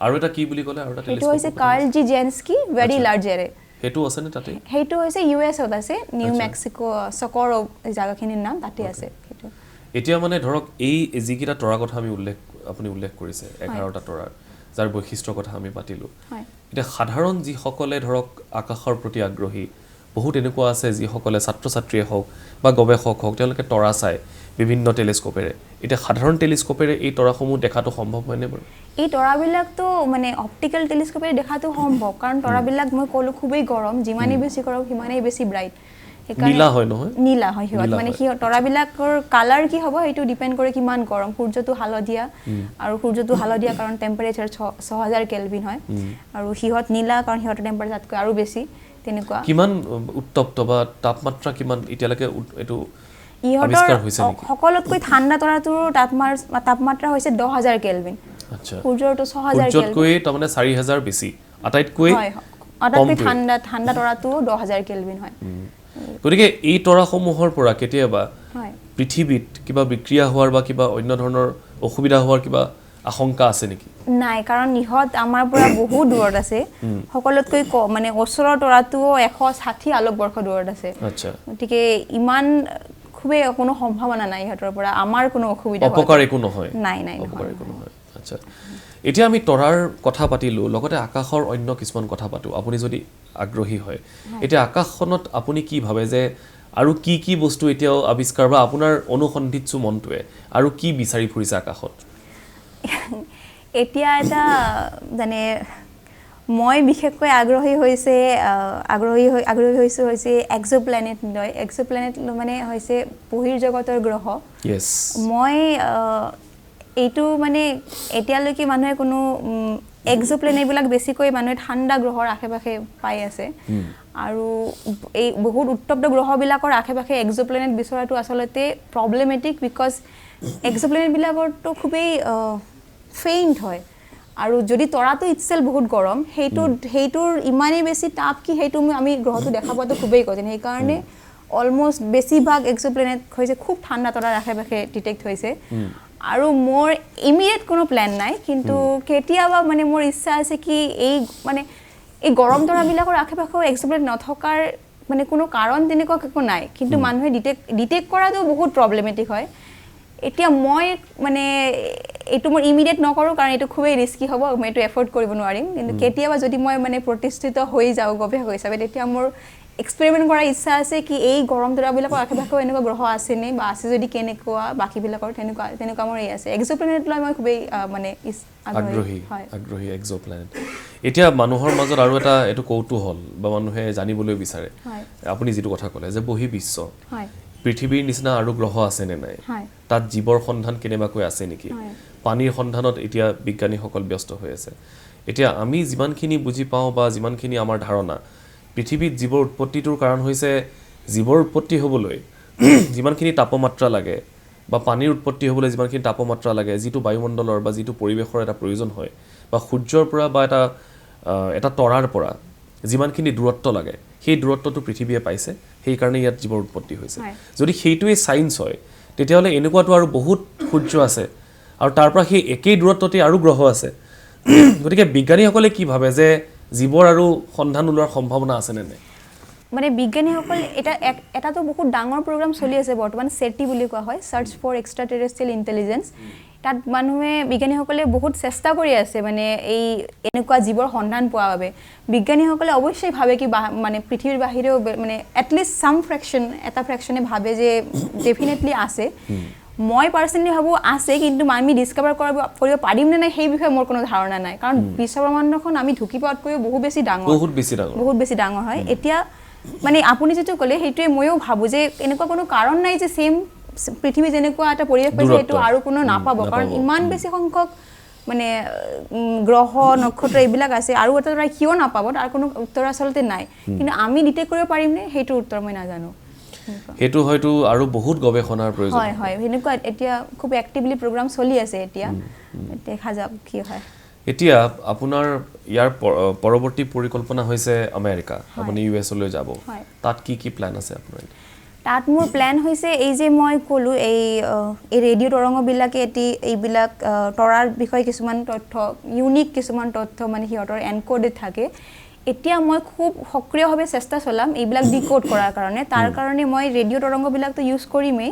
আৰু এটা কি বুলি ক'লে আৰু এটা টেলিস্কোপ হেতু হৈছে কাৰ্ল জি জেনস্কি ভেৰি লাৰ্জ এৰে হেতু আছে নে তাতে হেতু হৈছে ইউএছত আছে নিউ মেক্সিকো সকৰ জায়গাখিনিৰ নাম তাতে আছে হেতু এতিয়া মানে ধৰক এই যিকিটা তৰা কথা আপুনি উল্লেখ কৰিছে 11টা তৰা যাৰ বৈশিষ্ট্যৰ কথা আমি পাতিলোঁ এতিয়া সাধাৰণ যিসকলে ধৰক আকাশৰ প্ৰতি আগ্ৰহী বহুত এনেকুৱা আছে যিসকলে ছাত্ৰ ছাত্ৰীয়ে হওক বা গৱেষক হওক তেওঁলোকে তৰা চায় বিভিন্ন টেলিস্কোপেৰে এতিয়া সাধাৰণ টেলিস্কোপেৰে এই তৰাসমূহ দেখাটো সম্ভৱ হয়নে বাৰু এই তৰাবিলাকতো মানে অপটিকেল টেলিস্কোপেৰে দেখাটো সম্ভৱ কাৰণ তৰাবিলাক মই ক'লো খুবেই গৰম যিমানেই বেছি গৰম সিমানেই বেছি ব্ৰাইট নীলা হয় নহয় নীলা হয় সিহঁত মানে সিহঁত তৰাবিলাকৰ কালাৰ কি হ'ব সেইটো ডিপেণ্ড কৰে কিমান গৰম সূৰ্যটো হালধীয়া আৰু সূৰ্যটো হালধীয়া কাৰণ টেম্পাৰেচাৰ 6000 কেলভিন হয় আৰু সিহঁত নীলা কাৰণ সিহঁতৰ টেম্পাৰেচাৰতকৈ আৰু বেছি তেনেকুৱা কিমান উত্তপ্ত বা তাপমাত্ৰা কিমান এতিয়ালৈকে এইটো ইহঁতৰ সকলোতকৈ ঠাণ্ডা তৰাটোৰ তাপমাত্ৰা হৈছে 10000 কেলভিন আচ্ছা সূৰ্যৰটো 6000 কেলভিন সূৰ্যতকৈ তাৰমানে 4000 বেছি আটাইতকৈ ঠাণ্ডা তৰাটো 10000 কেলভিন হয় গতিকে এই তৰাসমূহৰ পৰা কেতিয়াবা পৃথিৱীত কিবা বিক্ৰিয়া হোৱাৰ বা কিবা অন্য ধৰণৰ অসুবিধা হোৱাৰ কিবা আশংকা আছে নেকি নাই কাৰণ ইহঁত আমাৰ পৰা বহুত দূৰত আছে সকলোতকৈ মানে ওচৰৰ তৰাটো 160 আলোক বৰ্ষ দূৰত আছে আচ্ছা গতিকে ইমান খুবেই কোনো সম্ভাৱনা নাই ইহঁতৰ পৰা আমাৰ কোনো অসুবিধা অপকাৰ একো নহয় নাই নাই অপকাৰ একো নহয় আচ্ছা এতিয়া আমি তৰাৰ কথা পাতিলো লগতে আকাশৰ অন্য কিছুমান কথা পাতো আপুনি যদি আগ্ৰহী হয় এতিয়া আকাশখনত আপুনি কি ভাবে যে আৰু কি কি বস্তু এতিয়াও আৱিষ্কাৰ বা আপোনাৰ অনুসন্ধিৎসু মনটোৱে আৰু কি বিচাৰি ফুৰিছে আকাশত এতিয়া এটা মানে মই বিশেষকৈ আগ্ৰহী হৈছে এক্সোপ্লেনেট লয় এক্সোপ্লেনেট মানে হৈছে বহিৰ্জগতৰ গ্ৰহ মই এইটো মানে এতিয়ালৈকে মানুহে কোনো এক্সোপ্লেনেটবিলাক বেছিকৈ মানুহে ঠাণ্ডা গ্ৰহৰ আশে-পাশে পাই আছে আৰু এই বহুত উত্তপ্ত গ্ৰহবিলাকৰ আশে-পাশে এক্সোপ্লেনেট বিচৰাটো আচলতে প্ৰব্লেমেটিক বিকজ এক্সোপ্লেনেটবিলাকৰতো খুবেই ফেইণ্ট হয় আৰু যদি তৰাটো ইটসেল্ফ বহুত গৰম সেইটোৰ ইমানেই বেছি তাপ কি সেইটো আমি গ্ৰহটো দেখা পোৱাটো খুবেই কঠিন সেইকাৰণে অলমোষ্ট বেছিভাগ এক্সোপ্লেনেট হৈছে খুব ঠাণ্ডা তৰাৰ আশে-পাশে ডিটেক্ট হৈছে আৰু মোৰ ইমিডিয়েট কোনো প্ল্যান নাই কিন্তু কেতিয়াবা মানে মোৰ ইচ্ছা আছে কি এই গৰম তৰাবিলাকৰ আশে-পাশে এক্সোপ্লেনেট নথকাৰ মানে কোনো কাৰণ তেনেকুৱা একো নাই কিন্তু মানুহে ডিটেক্ট কৰাটো বহুত প্ৰব্লেমেটিক হয় এতিয়া মই মানে এইটো মোৰ ইমিডিয়েট নকৰোঁ কাৰণ এইটো খুবেই ৰিস্কি হ'ব মই এইটো এফৰ্ড কৰিব নোৱাৰিম কিন্তু কেতিয়াবা যদি মই মানে প্ৰতিষ্ঠিত হৈ যাওঁ গৱেষক হিচাপে তেতিয়া মোৰ এক্সপেৰিমেণ্ট কৰাৰ ইচ্ছা আছে কি এই গৰম তৰাবিলাকৰ আশে-পাশে এনেকুৱা গ্ৰহ আছেনে বা আছে যদি কেনেকুৱা বাকীবিলাকৰ তেনেকুৱা মোৰ আছে এক্সোপ্লেনেট লৈ মই খুবেই মানে আগ্ৰহী এক্সোপ্লেনেট এতিয়া মানুহৰ মাজত আৰু এটা এইটো কৌতূহল বা মানুহে জানিবলৈ বিচাৰে আপুনি যিটো কথা ক'লে যে বহিৰ্বিশ্ব পৃথিৱীৰ নিচিনা আৰু গ্ৰহ আছে নে নাই তাত জীৱৰ সন্ধান কেনেবাকৈ আছে নেকি পানীৰ সন্ধানত এতিয়া বিজ্ঞানীসকল ব্যস্ত হৈ আছে এতিয়া আমি যিমানখিনি বুজি পাওঁ বা যিমানখিনি আমাৰ ধাৰণা পৃথিৱীত জীৱৰ উৎপত্তিটোৰ কাৰণ হৈছে জীৱৰ উৎপত্তি হ'বলৈ যিমানখিনি তাপমাত্ৰা লাগে বা পানীৰ উৎপত্তি হ'বলৈ যিমানখিনি তাপমাত্ৰা লাগে যিটো বায়ুমণ্ডলৰ বা যিটো পৰিৱেশৰ এটা প্ৰয়োজন হয় বা সূৰ্যৰ পৰা বা এটা তৰাৰ পৰা যিমানখিনি দূৰত্ব লাগে সেই দূৰত্বটো পৃথিৱীয়ে পাইছে সেইকাৰণে ইয়াত জীৱৰ উৎপত্তি হৈছে যদি সেইটোৱে সায়েন্স হয় তেতিয়াহ'লে এনেকুৱাটো আৰু বহুত সূৰ্য আছে আৰু তাৰ পৰা সেই একেই দূৰত্বতে আৰু গ্ৰহ আছে গতিকে বিজ্ঞানীসকলে কি ভাবে যে জীৱৰ আৰু সন্ধান ওলোৱাৰ সম্ভাৱনা আছে নে নাই মানে বিজ্ঞানীসকল এটাতো বহুত ডাঙৰ প্ৰগ্ৰাম চলি আছে বৰ্তমান SETI বুলি কোৱা হয় search for extraterrestrial intelligence তাত বিজ্ঞানীসকলে বহুত চেষ্টা কৰি আছে মানে এই এনেকুৱা জীৱৰ সন্ধান পোৱাৰ বাবে বিজ্ঞানীসকলে অৱশ্যই ভাবে কি মানে পৃথিৱীৰ বাহিৰেও মানে এটলিষ্ট সাম এটা ফ্ৰেকশ্যনে ভাবে যে ডেফিনেটলি আছে মই পাৰ্চনেলি ভাবোঁ আছে কিন্তু আমি ডিছকভাৰ কৰিব পাৰিম নে নাই সেই বিষয়ে মোৰ কোনো ধাৰণা নাই কাৰণ বিশ্বব্ৰহ্মাণ্ডখন আমি ঢুকি পোৱাতকৈ বহুত বেছি ডাঙৰ হয় এতিয়া মানে আপুনি যিটো ক'লে সেইটোৱে ময়ো ভাবোঁ যে এনেকুৱা কোনো কাৰণ নাই যে ছেইম পৃথিৱী যেনেকুৱা এটা পৰিৱেশ পাইছে সেইটো আৰু কোনো নাপাব কাৰণ ইমান বেছি সংখ্যক মানে গ্ৰহ নক্ষত্ৰ এইবিলাক আছে আৰু এটা কিয় নাপাব তাৰ কোনো উত্তৰ আচলতে নাই কিন্তু আমি ডিটেক্ট কৰিব পাৰিমনে সেইটো উত্তৰ মই নাজানো হেতু হয়তো আৰু বহুত গৱেষণাৰ প্ৰয়োজন হয় হেনেকুৱা এতিয়া খুব এক্টিভলি প্ৰগ্ৰাম চলি আছে এতিয়া দেখা যাওক কি হয় এতিয়া আপোনাৰ ইয়াৰ পৰৱৰ্তী পৰিকল্পনা হৈছে আমেৰিকা আপুনি US লৈ যাব তাত কি প্ল্যান আছে আপোনাৰ তাত মোৰ প্ল্যান হৈছে এই যে মই ক'লো এই ৰেডিঅ' তৰংগবিলাকে এইবিলাক তৰাৰ বিষয়ে কিছুমান তথ্য ইউনিক কিছুমান তথ্য মানে সিহঁতৰ এনকোডেড থাকে এতিয়া মই খুব সক্ৰিয়ভাৱে চেষ্টা চলাম এইবিলাক ডিকোড কৰাৰ কাৰণে তাৰ কাৰণে মই ৰেডিঅ' তৰংগবিলাকতো ইউজ কৰিমেই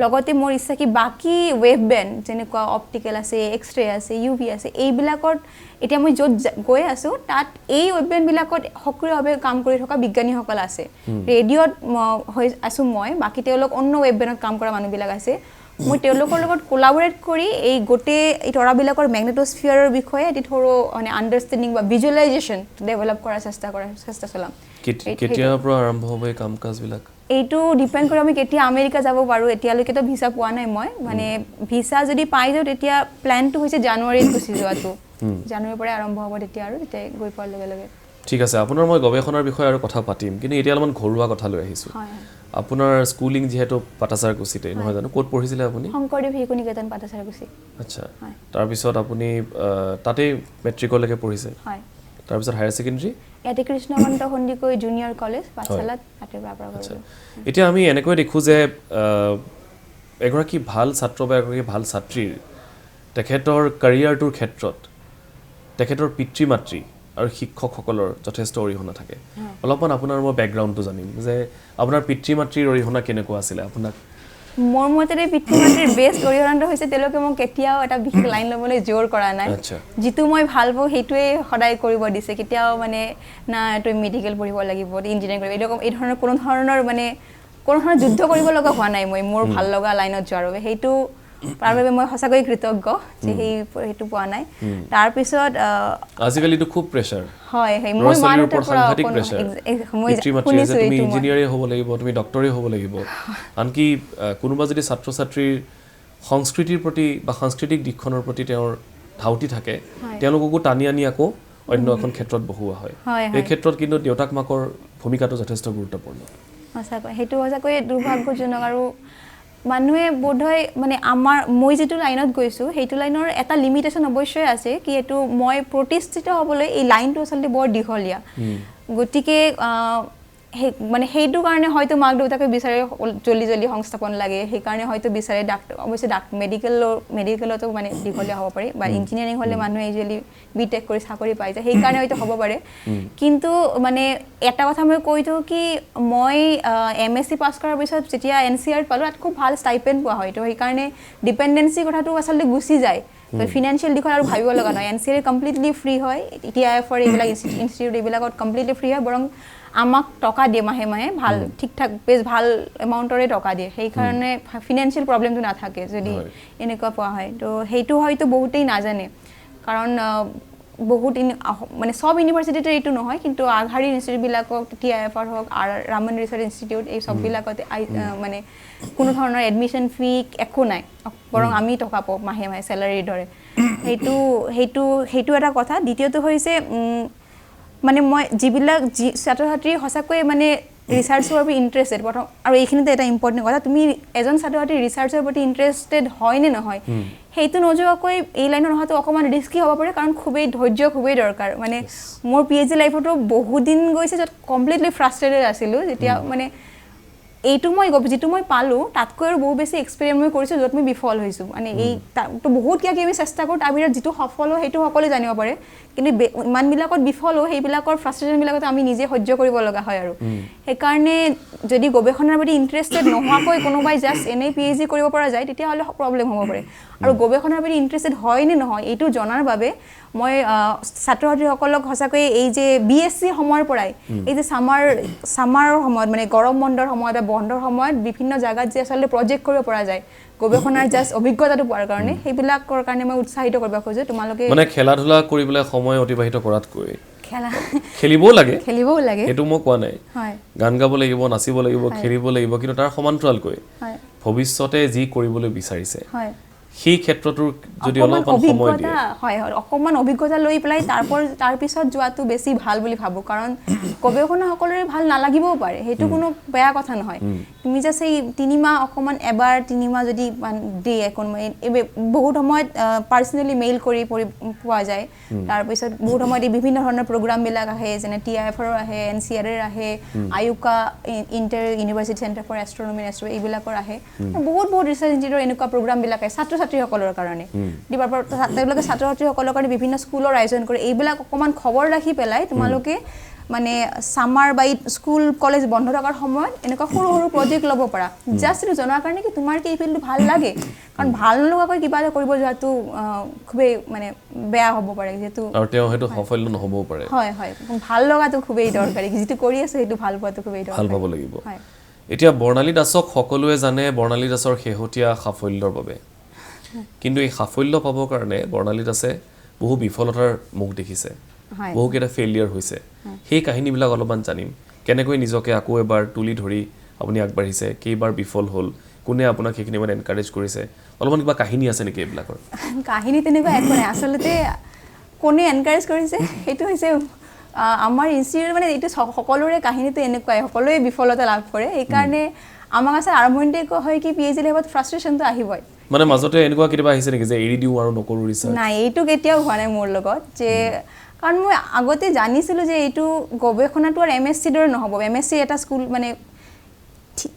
লগতে মোৰ ইচ্ছা কি বাকী ৱেভ বেণ্ড যেনেকুৱা অপটিকেল আছে এক্সৰে আছে ইউভি আছে এইবিলাকত এতিয়া মই য'ত গৈ আছোঁ তাত এই ৱেভ বেণ্ডবিলাকত সক্ৰিয়ভাৱে কাম কৰি থকা বিজ্ঞানীসকল আছে ৰেডিঅ'ত হৈ আছোঁ মই বাকী তেওঁলোক অন্য ৱেভ বেণ্ডত কাম কৰা মানুহবিলাক আছে মই তেওঁলোকৰ লগত কোলাবৰেট কৰি এই গোটেই এই তৰাবিলাকৰ মেগনেটোস্ফিয়াৰৰ বিষয়ে এটি থৰো মানে আণ্ডাৰষ্টেণ্ডিং বা ভিজুৱেলাইজেশ্যন ডেভেলপ কৰাৰ চেষ্টা চলাম কেতিয়াৰ পৰা আৰম্ভ হ'ব এই কাম কাজবিলাক এইটো ডিপেণ্ড কৰে আমি কেতিয়া আমেৰিকা যাব পাৰোঁ এতিয়ালৈকেতো ভিছা পোৱা নাই মই মানে ভিছা যদি পাই যাওঁ তেতিয়া প্লেনটো হৈছে জানুৱাৰীত গুচি যোৱাটো জানুৱাৰীৰ পৰাই আৰম্ভ হ'ব তেতিয়া আৰু তেতিয়া গৈ পোৱাৰ লগে লগে ঠিক আছে আপোনাৰ মই গৱেষণাৰ বিষয়ে আৰু কথা পাতিম কিন্তু এতিয়া অলপমান ঘৰুৱা কথা লৈ আহিছোঁ আপোনাৰ স্কুলিং যিহেতু পাটাচাৰকুছিতে নহয় জানো ক'ত পঢ়িছিলে আপুনি শংকৰদেৱ শিশু নিকেতন পাটাচাৰকুছি আচ্ছা তাৰপিছত আপুনি তাতেই মেট্ৰিকলৈকে পঢ়িছে হয় তাৰপিছত হায়াৰ ছেকেণ্ডেৰী ইয়াতে কৃষ্ণকান্ত সন্দিকৈ জুনিয়ৰ কলেজ পাঠশালাত তাতে পৰা কৰিলোঁ এতিয়া আমি এনেকৈ দেখোঁ যে এগৰাকী ভাল ছাত্ৰ বা এগৰাকী ভাল ছাত্ৰীৰ তেখেতৰ কেৰিয়াৰটোৰ ক্ষেত্ৰত তেখেতৰ পিতৃ মাতৃ আৰু শিক্ষকসকলৰ যথেষ্ট অৰিহণা থাকে অলপমান আপোনাৰ মই বেকগ্ৰাউণ্ডটো জানিম যে আপোনাৰ পিতৃ মাতৃৰ অৰিহণা কেনেকুৱা আছিলে আপোনাক মোৰ মতে পিতৃ মাতৃৰ বেষ্ট অৰিহণাটো হৈছে তেওঁলোকে মোক কেতিয়াও এটা বিশেষ লাইন ল'বলৈ জোৰ কৰা নাই যিটো মই ভাল পাওঁ সেইটোৱে সদায় কৰিব দিছে কেতিয়াও মানে না তুমি মেডিকেল পঢ়িব লাগিব ইঞ্জিনিয়াৰিং কৰিব এই ধৰণৰ কোনো ধৰণৰ যুদ্ধ কৰিব লগা হোৱা নাই মই মোৰ ভাল লগা লাইনত যোৱাৰ বাবে সেইটো তাৰ বাবে মই সঁচাকৈ কৃতজ্ঞ যে সেইটো পোৱা নাই তাৰপিছত আজিকালিতো খুব প্ৰেছাৰ হয় মই ওপৰত সাংঘাতিক প্ৰেছাৰ তুমি ইঞ্জিনিয়াৰে হ'ব লাগিব তুমি ডক্টৰে হ'ব লাগিব আনকি কোনোবা যদি ছাত্ৰ ছাত্ৰীৰ সংস্কৃতিৰ প্ৰতি বা সাংস্কৃতিক দিশখনৰ প্ৰতি তেওঁৰ ধাউতি থাকে তেওঁলোককো টানি আনি আকৌ অন্য এখন ক্ষেত্ৰত বহুৱা হয় এই ক্ষেত্ৰত কিন্তু দেউতাক মাকৰ ভূমিকাটো যথেষ্ট গুৰুত্বপূৰ্ণ সঁচাকৈ সেইটো সঁচাকৈ দুৰ্ভাগ্যজনক আৰু মানুহে বোধহয় মানে মই যিটো লাইনত গৈছোঁ সেইটো লাইনৰ এটা লিমিটেশ্যন অৱশ্যই আছে কি এইটো মই প্ৰতিষ্ঠিত হ'বলৈ এই লাইনটো আচলতে বৰ দীঘলীয়া গতিকে মানে সেইটো কাৰণে হয়তো মাক দেউতাকে বিচাৰে জল্দি সংস্থাপন লাগে সেইকাৰণে হয়তো বিচাৰে ডাক্তৰ অৱশ্যে মেডিকেলতো মানে দীঘলীয়া হ'ব পাৰে বা ইঞ্জিনিয়াৰিং হ'লে মানুহে ইউজুৱেলি বিটেক কৰি চাকৰি পাই যায় সেইকাৰণে হয়তো হ'ব পাৰে কিন্তু মানে এটা কথা মই কৈ দিওঁ কি মই MSc পাছ কৰাৰ পিছত যেতিয়া NCR পালোঁ তাত খুব ভাল ষ্টাইপেণ্ড পোৱা হয় তো সেইকাৰণে ডিপেণ্ডেঞ্চি কথাটো আচলতে গুচি যায় ফিনান্সিয়েল দিশত আৰু ভাবিব লগা নহয় NCR কমপ্লিটলি ফ্ৰী হয় TIFৰ এইবিলাক ইনষ্টিটিউট এইবিলাকত কমপ্লিটলি ফ্ৰী হয় বৰং আমাক টকা দিয়ে মাহে মাহে ভাল ঠিক ঠাক বেছ ভাল এমাউণ্টৰে টকা দিয়ে সেইকাৰণে ফিনান্সিয়েল প্ৰব্লেমটো নাথাকে যদি এনেকুৱা পোৱা হয় তো সেইটো হয়তো বহুতেই নাজানে কাৰণ বহুত মানে সব ইউনিভাৰ্চিটিতে এইটো নহয় কিন্তু আগশাৰীৰ ইনষ্টিটিউটবিলাকক TIFৰ হওক ৰামন ৰিচাৰ্চ ইনষ্টিটিউট এই সববিলাকতে মানে কোনো ধৰণৰ এডমিশ্যন ফি একো নাই বৰং আমি টকা পাওঁ মাহে মাহে চেলাৰীৰ দৰে সেইটো এটা কথা দ্বিতীয়টো হৈছে মানে মই যিবিলাক ছাত্ৰ ছাত্ৰী সঁচাকৈ মানে ৰিচাৰ্চৰ প্ৰতি ইণ্টাৰেষ্টেড প্ৰথম আৰু এইখিনিতে এটা ইম্পৰ্টেণ্ট কথা তুমি এজন ছাত্ৰ ছাত্ৰী ৰিচাৰ্চৰ প্ৰতি ইণ্টাৰেষ্টেড হয় নে নহয় সেইটো নোযোৱাকৈ এই লাইনত অহাটো অকণমান ৰিস্কি হ'ব পাৰে কাৰণ ধৈৰ্য খুবেই দৰকাৰ মানে মোৰ PhD লাইফতো বহুত দিন গৈছে য'ত কমপ্লিটলি ফ্ৰাষ্ট্ৰেটেড আছিলোঁ যেতিয়া মানে এইটো যিটো মই পালোঁ তাতকৈ আৰু বহু বেছি এক্সপেৰিমেণ্ট মই কৰিছোঁ য'ত মই বিফল হৈছোঁ মানে তো বহুত কিবা আমি চেষ্টা কৰোঁ তাৰ ভিতৰত যিটো সফল হয় সেইটো সকলোৱে জানিব পাৰে কিন্তু ইমানবিলাকত বিফল হয় সেইবিলাকৰ ফ্ৰাষ্ট্ৰেশ্যনবিলাকত আমি নিজে সহ্য কৰিব লগা হয় আৰু সেইকাৰণে যদি গৱেষণাৰ প্ৰতি ইণ্টাৰেষ্টেড নোহোৱাকৈ কোনোবাই জাষ্ট এনেই PhD কৰিব পৰা যায় তেতিয়াহ'লে প্ৰব্লেম হ'ব পাৰে আৰু গৱেষণাৰ প্ৰতি ইণ্টাৰেষ্টেড হয় নে নহয় এইটো জনাৰ বাবে মই ছাত্ৰ ছাত্ৰীসকলক সঁচাকৈ এই যে BSc সময়ৰ পৰাই এই যে ছামাৰৰ সময়ত মানে গৰম বন্ধৰ সময়ত বা বন্ধৰ সময়ত বিভিন্ন জাগাত যে আচলতে প্ৰজেক্ট কৰিব পৰা যায় গৱেষণাৰ জাষ্ট অভিজ্ঞতাটো পোৱাৰ কাৰণে সেইবিলাকৰ কাৰণে মই উৎসাহিত কৰিব খোজো তোমালোকে মানে খেলা ধূলা কৰিবলৈ সময় অতিবাহিত কৰাতকৈ খেলিবও লাগে সেইটো মই কোৱা নাই গান গাব লাগিব নাচিব লাগিব খেলিব লাগিব কিন্তু তাৰ সমান্তৰালকৈ ভৱিষ্যতে যি কৰিবলৈ বিচাৰিছে সেই ক্ষেত্ৰটোৰ যদি অলপমান সময় দিয়ে হয় অকণমান অভিজ্ঞতা লৈ পেলাই তাৰ পিছত যোৱাটো বেছি ভাল বুলি ভাবোঁ কাৰণ গৱেষণা সকলোৰে ভাল নালাগিবও পাৰে সেইটো কোনো বেয়া কথা নহয় তুমি যে সেই 3 মাহ অকণমান এবাৰ 3 মাহ যদি দিয়ে কোনোবাই বহুত সময়ত পাৰ্চনেলি মেইল কৰি পোৱা যায় তাৰপিছত বহুত সময়ত বিভিন্ন ধৰণৰ প্ৰগ্ৰামবিলাক আহে যেনে TIFৰ আহে NCRৰ আহে IUCAA inter university centre for astronomy এইবিলাকৰ আহে বহুত ৰিচাৰ্চ ইনষ্টিটিউটৰ এনেকুৱা প্ৰগ্ৰামবিলাক আহে ছাত্ৰ-ছাত্ৰীসকলৰ কাৰণে তেওঁলোকে ছাত্ৰ-ছাত্ৰীসকলৰ কাৰণে বিভিন্ন স্কুলৰ আয়োজন কৰে এইবিলাক অকণমান খবৰ ৰাখি পেলাই তোমালোকে মানে সামাৰ বাই স্কুল কলেজ বন্ধ থকাৰ সময়ত এনেকুৱা সৰু সৰু প্ৰজেক্ট ল'ব পাৰা জাষ্ট এইটো জনাৰ কাৰণে কি তোমাৰ কি এই ফিল্ডটো ভাল লাগে কাৰণ ভাল নলগাকৈ কিবা এটা কৰিব যোৱাটো খুবেই মানে বেয়া হ'ব পাৰে যেহেতু আৰু তেওঁ হয়তো সফল নহবও পাৰে হয় হয় ভাল লগাটো খুবেই দৰকাৰী যিটো কৰি আছে সেইটো ভাল পোৱাটো খুবেই দৰকাৰী ভাল পাব লাগিব হয় এতিয়া বৰ্ণালী দাসক সকলোৱে জানে বৰ্ণালী দাসৰ শেহতীয়া সাফল্যৰ বাবে কিন্তু এই সাফল্য পাবৰ কাৰণে বৰ্ণালী দাসে বহু বিফলতাৰ মুখ দেখিছে বহু কেইটা ফেইলিয়াৰ হৈছে সেই কাহিনীবিলাক অলপমান জানিম কেনেকৈ নিজকে আকৌ এবাৰ তুলি ধৰি আপুনি আগবাঢ়িছে কেইবাৰ বিফল হ'ল কোনে আপোনাক সেইখিনি মানে এনকাৰেজ কৰিছে অলপমান কিবা কাহিনী আছে নেকি এইবিলাকৰ কাহিনী তেনেকুৱা একো নাই আচলতে কোনে এনকাৰেজ কৰিছে সেইটো হৈছে আমাৰ ইনষ্টিটিউট মানে এইটো সকলোৰে কাহিনীটো এনেকুৱাই সকলোৱে বিফলতা লাভ কৰে এইকাৰণে আমাক আছে আৰম্ভণিতে হয় কি পিএইচডি লেভেলত ফ্ৰাষ্ট্ৰেশ্যনটো আহিবই মানে মাজতে এনেকুৱা কিবা আহিছে নেকি যে এৰি দিওঁ আৰু নকৰোঁ ৰিচাৰ্চ নাই এইটো কেতিয়াও হোৱা নাই মোৰ লগত যে কাৰণ মই আগতে জানিছিলোঁ যে এইটো গৱেষণাটো আৰু MSc দৰে নহ'ব MSc এটা স্কুল মানে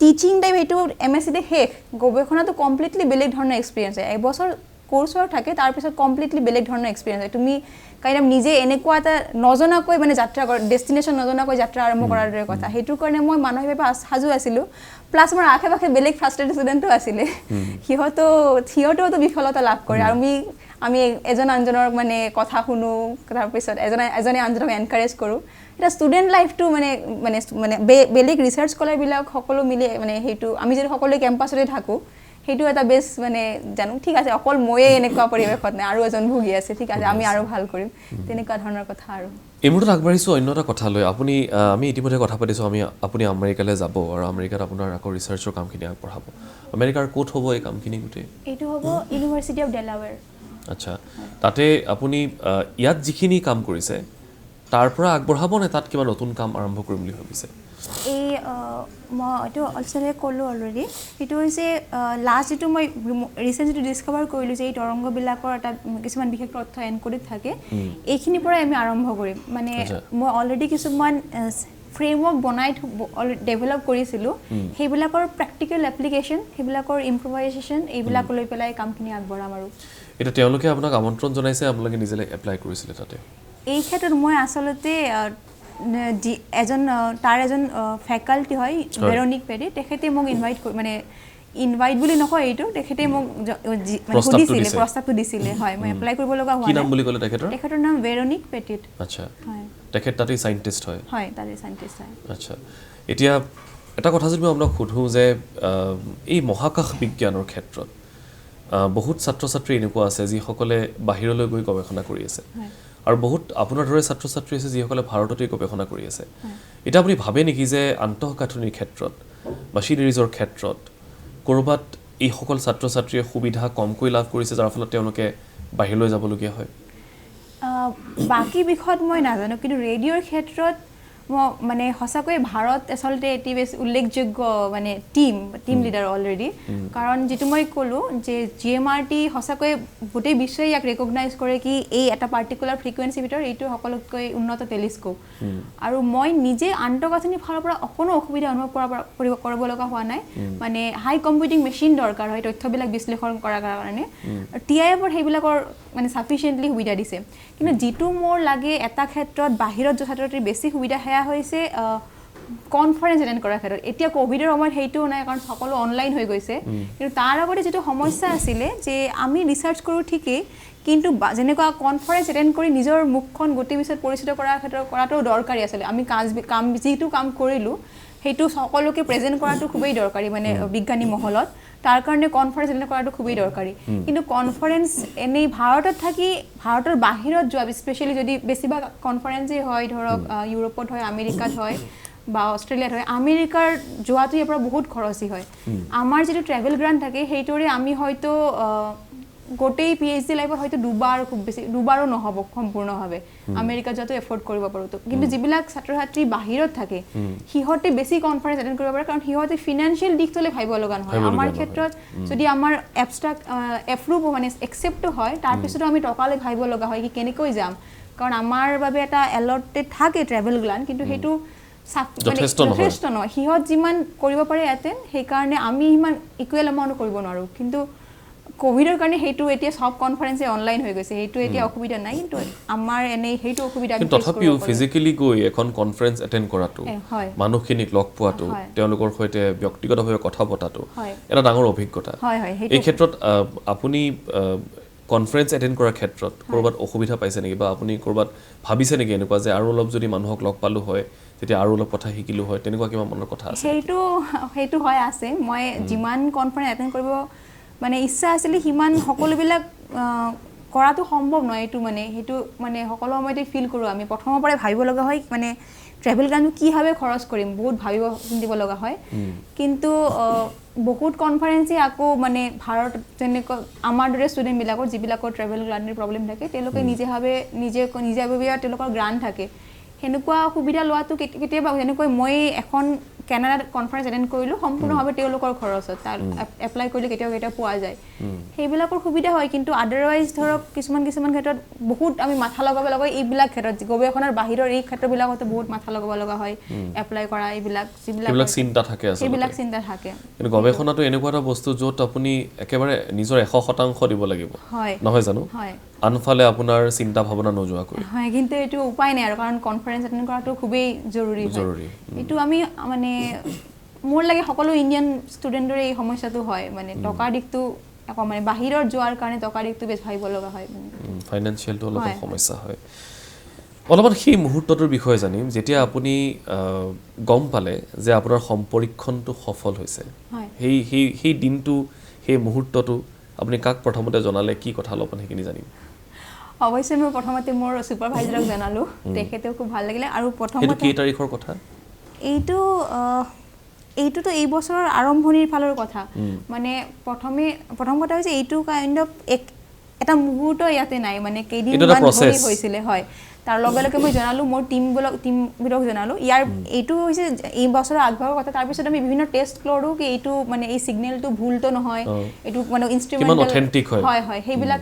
টিচিং টাইপ এইটো MScতে শেষ গৱেষণাটো কমপ্লিটলি বেলেগ ধৰণৰ এক্সপিৰিয়েঞ্চ হয় এবছৰ কোৰ্চৰ থাকে তাৰপিছত কমপ্লিটলি বেলেগ ধৰণৰ এক্সপিৰিয়েঞ্চ হয় তুমি কাইণ্ডম নিজে এনেকুৱা এটা নজনাকৈ মানে যাত্ৰা ডেষ্টিনেশ্যন নজনাকৈ যাত্ৰা আৰম্ভ কৰাৰ দৰে কথা সেইটোৰ কাৰণে মই মানসিকভাৱে সাজু আছিলোঁ প্লাছ মোৰ আশে পাশে বেলেগ ফ্ৰাষ্ট্ৰেটেড ষ্টুডেণ্টো আছিলে সিহঁতেওতো বিফলতা লাভ কৰে আৰু আমি এজন আনজনৰ মানে কথা শুনো তাৰপিছত এজনে আনজনক এনকাৰেজ কৰোঁ এটা ষ্টুডেণ্ট লাইফটো মানে মানে মানে বেলেগ ৰিচাৰ্চ স্কলাৰবিলাক সকলো মিলি মানে সেইটো আমি যদি সকলোৱে কেম্পাছতে থাকোঁ সেইটো এটা বেছ মানে জানো ঠিক আছে অকল ময়ে এনেকুৱা পৰিৱেশত নাই আৰু এজন ভুগি আছে ঠিক আছে আমি আৰু ভাল কৰিম তেনেকুৱা ধৰণৰ কথা আৰু এই মুহূৰ্তত আগবাঢ়িছোঁ অন্য এটা কথা লৈ আপুনি আমি ইতিমধ্যে কথা পাতিছোঁ আপুনি আমেৰিকালৈ যাব আৰু আমেৰিকাত আপোনাৰ আকৌ ৰিচাৰ্চৰ কামখিনি আগবঢ়াব আমেৰিকাৰ ক'ত হ'ব এই কামখিনি গোটেই এইটো হ'ব ইউনিভাৰ্চিটি অফ ডেলাৱেৰ আচ্ছা তাতে আপুনি ইয়াত যিখিনি কাম কৰিছে তাৰ পৰা আগবঢ়াব নে তাত কিবা নতুন কাম আৰম্ভ কৰিম বুলি ভাবিছে এই মই এইটো অলৰেডি ক'লোঁ অলৰেডি সেইটো হৈছে লাষ্ট যিটো মই ৰিচেণ্ট যিটো ডিছকভাৰ কৰিলোঁ যে এই তৰংগবিলাকৰ এটা কিছুমান বিশেষ তথ্য এনকোডেড থাকে এইখিনিৰ পৰাই আমি আৰম্ভ কৰিম মানে মই অলৰেডি কিছুমান ফ্ৰেমৱৰ্ক বনাই ডেভেলপ কৰিছিলোঁ সেইবিলাকৰ প্ৰেক্টিকেল এপ্লিকেশ্যন সেইবিলাকৰ ইম্প্ৰভাইজেশ্যন এইবিলাক লৈ পেলাই কামখিনি আগবঢ়াম আৰু এতিয়া তেওঁলোকে আপোনাক আমন্ত্ৰণ জনাইছে আপোনালোকে নিজে এপ্লাই কৰিছিলে তাতে এই ক্ষেত্ৰত মই আচলতে এজন ফেকাল্টি হয় ভেৰনিক পেৰি তেখেতে মোক ইনভাইট বুলি নকয় এইটো তেখেতে মোক সুধিছিলে প্ৰস্তাৱটো দিছিলে হয় মই এপ্লাই কৰিব লগা হোৱা কি নাম বুলি ক'লে তেখেতৰ নাম ভেৰনিক পেটিট আচ্ছা হয় তেখেত তাতে সাইন্টিষ্ট হয় হয় তাতে সাইন্টিষ্ট হয় আচ্ছা এতিয়া এটা কথা যদি মই আপোনাক সোধোঁ যে এই মহাকাশ বিজ্ঞানৰ ক্ষেত্ৰত বহুত ছাত্ৰ ছাত্ৰী এনেকুৱা আছে যিসকলে বাহিৰলৈ গৈ গৱেষণা কৰি আছে আৰু বহুত আপোনাৰ দৰে ছাত্ৰ ছাত্ৰী আছে যিসকলে ভাৰততেই গৱেষণা কৰি আছে এটা আপুনি ভাবে নেকি যে আন্তঃগাঁথনিৰ ক্ষেত্ৰত মেচিনাৰিজৰ ক্ষেত্ৰত ক'ৰবাত এইসকল ছাত্ৰ ছাত্ৰীয়ে সুবিধা কমকৈ লাভ কৰিছে যাৰ ফলত তেওঁলোকে বাহিৰলৈ যাবলগীয়া হয় বাকী বিষয়ত মই নাজানো কিন্তু ৰেডিঅ'ৰ ক্ষেত্ৰত মানে সঁচাকৈ ভাৰত আচলতে এটি বেছি উল্লেখযোগ্য মানে টিম লিডাৰ অলৰেডি কাৰণ যিটো মই ক'লোঁ যে GMRT সঁচাকৈ গোটেই বিশ্বই ইয়াক ৰেকগনাইজ কৰে কি এই এটা পাৰ্টিকুলাৰ ফ্ৰিকুৱেঞ্চিৰ ভিতৰত এইটো সকলোতকৈ উন্নত টেলিস্কোপ আৰু মই নিজে আন্তঃগাঁথনিৰ ফালৰ পৰা অকণো অসুবিধা অনুভৱ কৰিব লগা হোৱা নাই মানে হাই কম্পিউটিং মেচিন দৰকাৰ হয় তথ্যবিলাক বিশ্লেষণ কৰাৰ কাৰণে TIFৰ সেইবিলাকৰ মানে সাফিচিয়েণ্টলি সুবিধা দিছে কিন্তু যিটো মোৰ লাগে এটা ক্ষেত্ৰত বাহিৰত ছাত্ৰ ছাত্ৰীৰ বেছি সুবিধা সেয়া হৈছে কনফাৰেঞ্চ এটেণ্ড কৰাৰ ক্ষেত্ৰত এতিয়া ক'ভিডৰ সময়ত সেইটোও নাই কাৰণ সকলো অনলাইন হৈ গৈছে কিন্তু তাৰ আগতে যিটো সমস্যা আছিলে যে আমি ৰিচাৰ্চ কৰোঁ ঠিকেই কিন্তু যেনেকুৱা কনফাৰেঞ্চ এটেণ্ড কৰি নিজৰ মুখখন গোটেই পিছত পৰিচিত কৰাৰ ক্ষেত্ৰত কৰাটো দৰকাৰী আছিলে আমি যিটো কাম কৰিলোঁ সেইটো সকলোকে প্ৰেজেণ্ট কৰাটো খুবেই দৰকাৰী মানে বিজ্ঞানী মহলত তাৰ কাৰণে কনফাৰেঞ্চ এটেণ্ড কৰাটো খুবেই দৰকাৰী কিন্তু কনফাৰেঞ্চ এনেই ভাৰতত থাকি ভাৰতৰ বাহিৰত যোৱা স্পেচিয়েলি যদি বেছিভাগ কনফাৰেঞ্চেই হয় ধৰক ইউৰোপত হয় আমেৰিকাত হয় বা অষ্ট্ৰেলিয়াত হয় আমেৰিকাৰ যোৱাটো ইয়াৰ পৰা বহুত খৰচী হয় আমাৰ যিটো ট্ৰেভেল গ্ৰাণ্ট থাকে সেইটোৰে আমি হয়তো গোটেই PhD লাইফত হয়তো খুব বেছি দুবাৰো নহ'ব সম্পূৰ্ণভাৱে আমেৰিকাত যোৱাটো এফৰ্ড কৰিব পাৰোঁ কিন্তু যিবিলাক ছাত্ৰ ছাত্ৰী বাহিৰত থাকে সিহঁতে বেছি কনফাৰেঞ্চ এটেণ্ড কৰিব পাৰে কাৰণ সিহঁতে ফিনান্সিয়েল দিশটোলৈ ভাবিব লগা নহয় আমাৰ ক্ষেত্ৰত যদি আমাৰ এবষ্ট্ৰাক্ট এপ্ৰুভ মানে একচেপ্টো হয় তাৰপিছতো আমি টকালৈ ভাবিব লগা হয় কি কেনেকৈ যাম কাৰণ আমাৰ বাবে এটা এলটেড থাকে ট্ৰেভেল গ্ৰাণ্ট কিন্তু সেইটো যথেষ্ট নহয় সিহঁত যিমান কৰিব পাৰে ইয়াতে সেইকাৰণে আমি সিমান ইকুৱেল এমাউণ্ট কৰিব নোৱাৰোঁ কিন্তু কোভিডৰ কাৰণে সেইটো এতিয়া সব কনফাৰেন্সে অনলাইন হৈ গৈছে সেইটো এতিয়া অসুবিধা নাই কিন্তু আমাৰ এনে সেইটো অসুবিধা কিন্তু তথাপিও ফিজিক্যালি গৈ এখন কনফাৰেন্স এটেন্ড কৰাটো মানুহখিনিক লগ পোৱাটো তেওঁলোকৰ সৈতে ব্যক্তিগতভাৱে কথা পতাটো এটা ডাঙৰ অভিজ্ঞতা এই ক্ষেত্ৰত আপুনি কনফাৰেন্স এটেন্ড কৰাৰ ক্ষেত্ৰত কৰবাত অসুবিধা পাইছে নেকি বা আপুনি কৰবাত ভাবিছে নেকি এনেকুৱা যে আৰু অলপ যদি মানুহক লগ পালো হয় তেতিয়া আৰু অলপ কথা শিকিলো হয় তেনেকুৱা কিবা মনৰ কথা আছে সেইটো হয় আছে মই যিমান কনফাৰেন্স এটেন্ড কৰিব মানে ইচ্ছা আছিল সিমান সকলোবিলাক কৰাটো সম্ভৱ নহয় এটো মানে হেতু মানে সকলো সময়তে ফিল কৰো আমি প্ৰথমৰ পৰাই ভাবিব লগা হয় মানে ট্ৰেভেল কাৰণে কি ভাবে খৰচ কৰিম বহুত ভাবিব চিন্তিব লগা হয় কিন্তু বহুত কনফাৰেন্সে আকৌ মানে ভাৰত যেনেকৈ আমাৰ দৰে ষ্টুডেন্ট বিলাকৰ যিবিলাকৰ ট্ৰেভেল গ্ৰান্টৰ প্ৰবলেম থাকে তেওঁলোকে নিজাভাৱে তেওঁলোকৰ গ্ৰান্ট থাকে হেনেকুৱা সুবিধা লোৱাটো কেতিয়াবা যেনেকৈ মই এখন কানাডাত কনফাৰেন্স এটেন্ড কৰিলো সম্পূৰ্ণভাৱে তেওঁলোকৰ খৰচত এপ্লাই কৰিলে কেতিয়া পোৱা যায় সেইবিলাকৰ সুবিধা হয় কিন্তু আদাৰৱাইজ ধৰক কিছুমান ক্ষেত্ৰত বহুত আমি মাথা লগাব লগা এইবিলাক ক্ষেত্ৰত গৱেষণাৰ বাহিৰৰ এই ক্ষেত্ৰবিলাকতে বহুত মাথা লগাব লগা হয় এপ্লাই কৰা এইবিলাক যিবিলাক চিন্তা থাকে আছে সেইবিলাক চিন্তা থাকে কিন্তু গৱেষণাটো এনেকুৱা এটা বস্তু য'ত আপুনি একেবাৰে নিজৰ 100% দিব লাগিব নহয় জানো আনফালে আপোনাৰ চিন্তা ভাৱনা নোযোৱাকৈ হয় কিন্তু এটো উপায় নাই আৰু কাৰণ কনফাৰেন্স এটেন্ড কৰাটো খুবেই জৰুৰী এটো আমি মানে মোৰ লাগে সকলো ইন্ডিয়ান ষ্টুডেন্টৰ এই সমস্যাটো হয় মানে টকাৰ দিকটো মানে বাহিৰত যোৱাৰ কাৰণে টকাৰ দিকটো বেছ ভাবিব লগা হয় ফাইনান্সিয়ালটো অলপ সমস্যা হয় অলপমান সেই মুহূৰ্তটোৰ বিষয়ে জানিম যেতিয়া আপুনি গম পালে যে আপোনাৰ সম্পৰীক্ষণটো সফল হৈছে সেই দিনটো সেই মুহূৰ্তটো আপুনি কাক প্ৰথমতে জনালে কি কথা অলপমান সেইখিনি জানিম অৱশ্যে মই প্ৰথমতে মোৰ সুপাৰভাইজাৰক জনালো তেখেতেও খুব ভাল লাগিলে আৰু প্ৰথমতে কি তাৰিখৰ কথা এইটোতো এই বছৰৰ আৰম্ভণিৰ ফালৰ কথা মানে প্ৰথম কথা হৈছে এইটো কাইন্ড অফ এটা মুহূৰ্ত ইয়াতে নাই মানে কেইদিন মান ধৰি হৈছিলে হয় তাৰ লগে লগে মই জনালো মোৰ টিমবিলাক জনালো ইয়াৰ এইটো হৈছে এই বছৰৰ আগভাগৰ কথা তাৰ পিছত আমি বিভিন্ন টেষ্ট কৰোঁ কি এইটো মানে এই সিগনেলটো ভুলটো নহয় এইটো মানে ইনস্ট্ৰুমেন্টাল হয় সেইবিলাক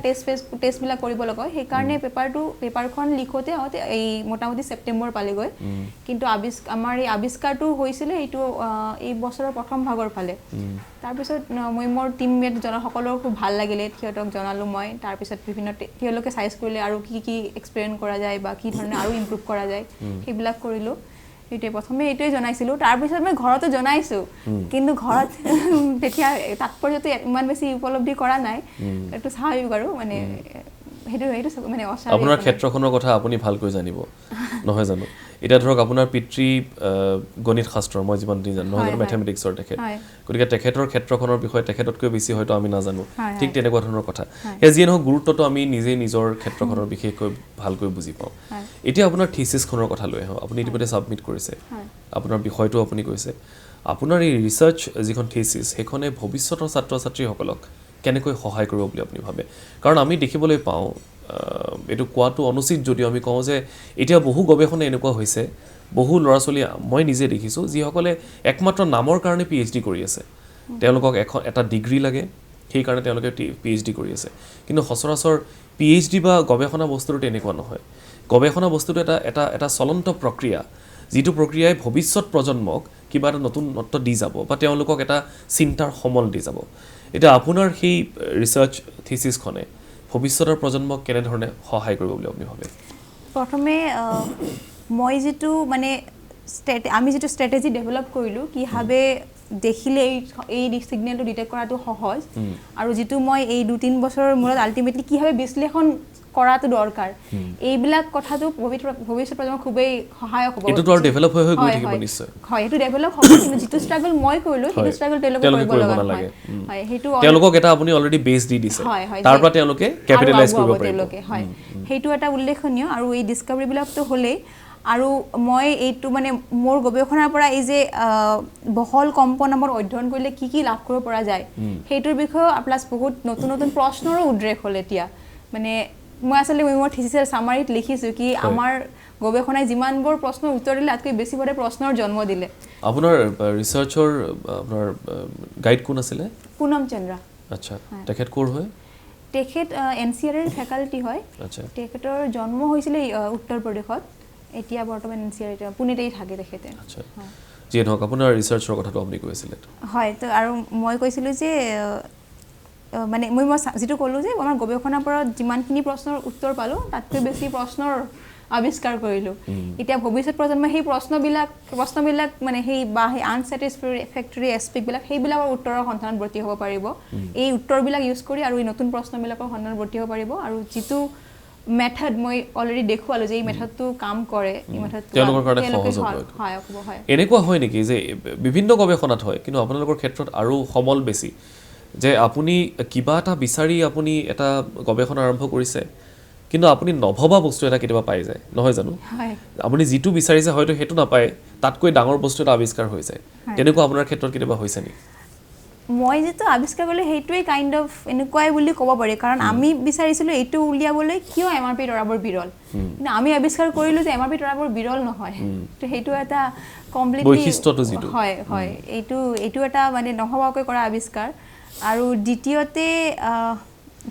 টেষ্টবিলাক কৰিব লগা হয় সেই কাৰণে পেপাৰখন লিখোতে এই মোটামুটি সেপ্টেম্বৰ পালেগৈ কিন্তু আমাৰ এই আৱিষ্কাৰটো হৈছিল এইটো এই বছৰৰ প্ৰথম ভাগৰ ফালে তাৰ পিছত মই মোৰ টিমমেট সকলৰ খুব ভাল লাগিলে সিহঁতক জনালো মই তাৰ পিছত বিভিন্ন তেওঁলোকে সাইজ কৰিলে আৰু কি এক্সপেৰিয়েন্স কৰা যায় বা কি ধৰণে আৰু ইমপ্ৰুভ কৰা যায় সেইবিলাক কৰিলো এইটোৱে প্ৰথমে এইটোৱে জনাইছিলো তাৰ পিছত মই ঘৰতো জনাইছো কিন্তু ঘৰত তেতিয়া তাৎপৰ্যটো ইমান বেছি উপলব্ধি কৰা নাই এইটো স্বাভাৱিক আৰু মানে হেতু মানে অস্বাভাৱিক আপোনাৰ ক্ষেত্ৰখনৰ কথা আপুনি ভালকৈ জানিব নহয় জানো এটা ধৰক আপোনাৰ পিতৃ গণিত শাস্ত্ৰ মই যিমান দিন জানো নহয় ম্যাথমেটিক্সৰ তেখেত গতিকে তেখেতৰ ক্ষেত্ৰখনৰ বিষয়ে তেখেততকৈ বেছি হয়তো আমি নাজানো ঠিক তেনেকুৱা ধৰণৰ কথা যিয়ে নহওক গুৰুত্বটো আমি নিজে নিজৰ ক্ষেত্ৰখনৰ বিশেষকৈ ভালকৈ বুজি পাওঁ এতিয়া আপোনাৰ থিচিছখনৰ কথা লৈ আহোঁ আপুনি ইতিমধ্যে সাবমিট কৰিছে আপোনাৰ বিষয়টো আপুনি কৈছে আপোনাৰ এই ৰিসাৰ্চ যিখন থিচিছ সেইখনে ভৱিষ্যতৰ ছাত্ৰ ছাত্ৰীসকলক কেনেকৈ সহায় কৰিব বুলি আপুনি ভাবে কাৰণ আমি দেখিবলৈ পাওঁ এটো কোৱাটো অনুচিত যদিও আমি কওঁ যে এতিয়া বহু গৱেষণা এনেকুৱা হৈছে বহু ল'ৰা ছোৱালী মই নিজে দেখিছো যিসকলে একমাত্ৰ নামৰ কাৰণে পিএইচডি কৰি আছে তেওঁলোকক এটা ডিগ্ৰী লাগে সেই কাৰণে তেওঁলোকে পিএইচডি কৰি আছে কিন্তু সচৰাচৰ পিএইচডি বা গৱেষণা বস্তুটো তেনেকুৱা নহয় গৱেষণা বস্তুটো এটা চলন্ত প্ৰক্ৰিয়া যিটো প্ৰক্ৰিয়াই ভৱিষ্যত প্ৰজন্মক কিবা এটা নতুনত্ব দি যাব বা তেওঁলোকক এটা চিন্তাৰ সমল দি যাব এটা আপোনাৰ সেই ৰিসাৰ্চ থিচিছখনে ভৱিষ্যতৰ প্ৰজন্মক কেনে ধৰণে সহায় কৰিব বুলি আপুনি ভাবে প্ৰথমে মই যেটো মানে আমি যেটো ষ্ট্ৰেটেজি ডেভেলপ কৰিলো কি ভাবে দেখিলে এই সিগনেলটো ডিটেক্ট কৰাটো সহজ আৰু যেটো মই এই 2-3 বছৰৰ মূৰত আলটিমেটলি কি ভাবে বিশ্লেষণ কৰাটো দৰকাৰ এইবিলাক কথাটো ভৱিষ্যত প্ৰজন্মৰ খুবেই সহায়ক হ'ব এটো তো ডেভেলপ হৈ গৈ থাকিব নিশ্চয় হয় এটো ডেভেলপ হ'ব কিন্তু যেটো স্ট্ৰাগল মই কৰিলো সেইটো স্ট্ৰাগল তেওঁলোকে কৰিব লাগে হয় হেতু তেওঁলোকক এটা আপুনি অলৰেডি বেছ দি দিছে তাৰ পৰা তেওঁলোকে ক্যাপিটালাইজ কৰিব পাৰিব হয় হেতু এটা উল্লেখনীয় আৰু এই ডিসকভাৰি বিলাকটো হলে আৰু মই এইটো মানে মোৰ গৱেষণাৰ পৰা এই যে বহল কম্পনামৰ অধ্যয়ন কৰিলে কি লাভ কৰিব পৰা যায় হেতুৰ বিষয়ে প্লাস বহুত নতুন প্ৰশ্নৰো উদ্ৰেক হল এতিয়া মানে মই আসলে মোৰ থিচিছৰ সামাৰিত লিখিছো কি আমাৰ গৱেষণাই যিমানবোৰ প্ৰশ্নৰ উত্তৰ দিলে আতকৈ বেছি বৰে প্ৰশ্নৰ জন্ম দিলে আপোনাৰ ৰিসাৰ্চৰ আপোনাৰ গাইড কোন আছিল পুনম চন্দ্ৰা আচ্ছা তেখেত কোৰ হয় তেখেত এনসিআৰ এৰ ফেকাল্টি হয় আচ্ছা তেখেতৰ জন্ম হৈছিল উত্তৰ প্ৰদেশত এতিয়া বৰ্তমান এনসিআৰ পুনেতেই থাকে তেখেতে আচ্ছা যে নহক আপোনাৰ ৰিসাৰ্চৰ কথাটো আপুনি কৈছিল হয় তো আৰু মই কৈছিলো যে মানে মই যিটো ক'লোঁ যে আমাৰ গৱেষণাৰ পৰা যিমানখিনি প্ৰশ্নৰ উত্তৰ পালোঁ তাতকৈ বেছি প্ৰশ্নৰ আৱিষ্কাৰ কৰিলোঁ এতিয়া ভৱিষ্যত প্ৰজন্মই সেই প্ৰশ্নবিলাক মানে সেই আনছেটিছফেক্টৰী এছপেক্টবিলাক সেইবিলাকৰ উত্তৰৰ সন্ধানত ব্ৰতী হ'ব পাৰিব এই উত্তৰবিলাক ইউজ কৰি আৰু এই নতুন প্ৰশ্নবিলাকৰ সন্ধানত ব্ৰতী হ'ব পাৰিব আৰু যিটো মেথড মই অলৰেডি দেখুৱালোঁ যে এই মেথডটো কাম কৰে এই মেথডটো তেওঁলোকৰ কাৰণে সহজ হ'ব এনেকুৱা হয় নেকি যে বিভিন্ন গৱেষণাত হয় কিন্তু আপোনালোকৰ ক্ষেত্ৰত আৰু সমল বেছি যে আপুনি কিবা এটা বিচাৰি আপুনি এটা গৱেষণা আৰম্ভ কৰিছে কিন্তু আপুনি নভবা বস্তু এটা কেতিয়াবা পাই যায় নহয় জানো আপুনি যিটো বিচাৰিছে হয়তো সেইটো নাপায় তাতকৈ ডাঙৰ বস্তু এটা আৱিষ্কাৰ হৈ যায় তেনেকুৱা আপোনাৰ ক্ষেত্ৰত কেতিয়াবা হৈছে নেকি মই যেটো আৱিষ্কাৰ কৰিলোঁ সেইটোৱে কাইণ্ড অফ এনেকুৱাই বুলি ক'ব পাৰি কাৰণ আমি বিচাৰিছিলোঁ এইটো উলিয়াবলৈ কিয় এমআৰপি তৰাবৰ বিৰল কিন্তু আমি আৱিষ্কাৰ কৰিলোঁ যে এমআৰপি তৰাবৰ বিৰল নহয় তো সেইটো এটা কমপ্লিটলি বৈশিষ্ট্যটো যিটো হয় হয় এইটো এটা মানে নহবাকৈ কৰা আৱিষ্কাৰ আৰু দ্বিতীয়তে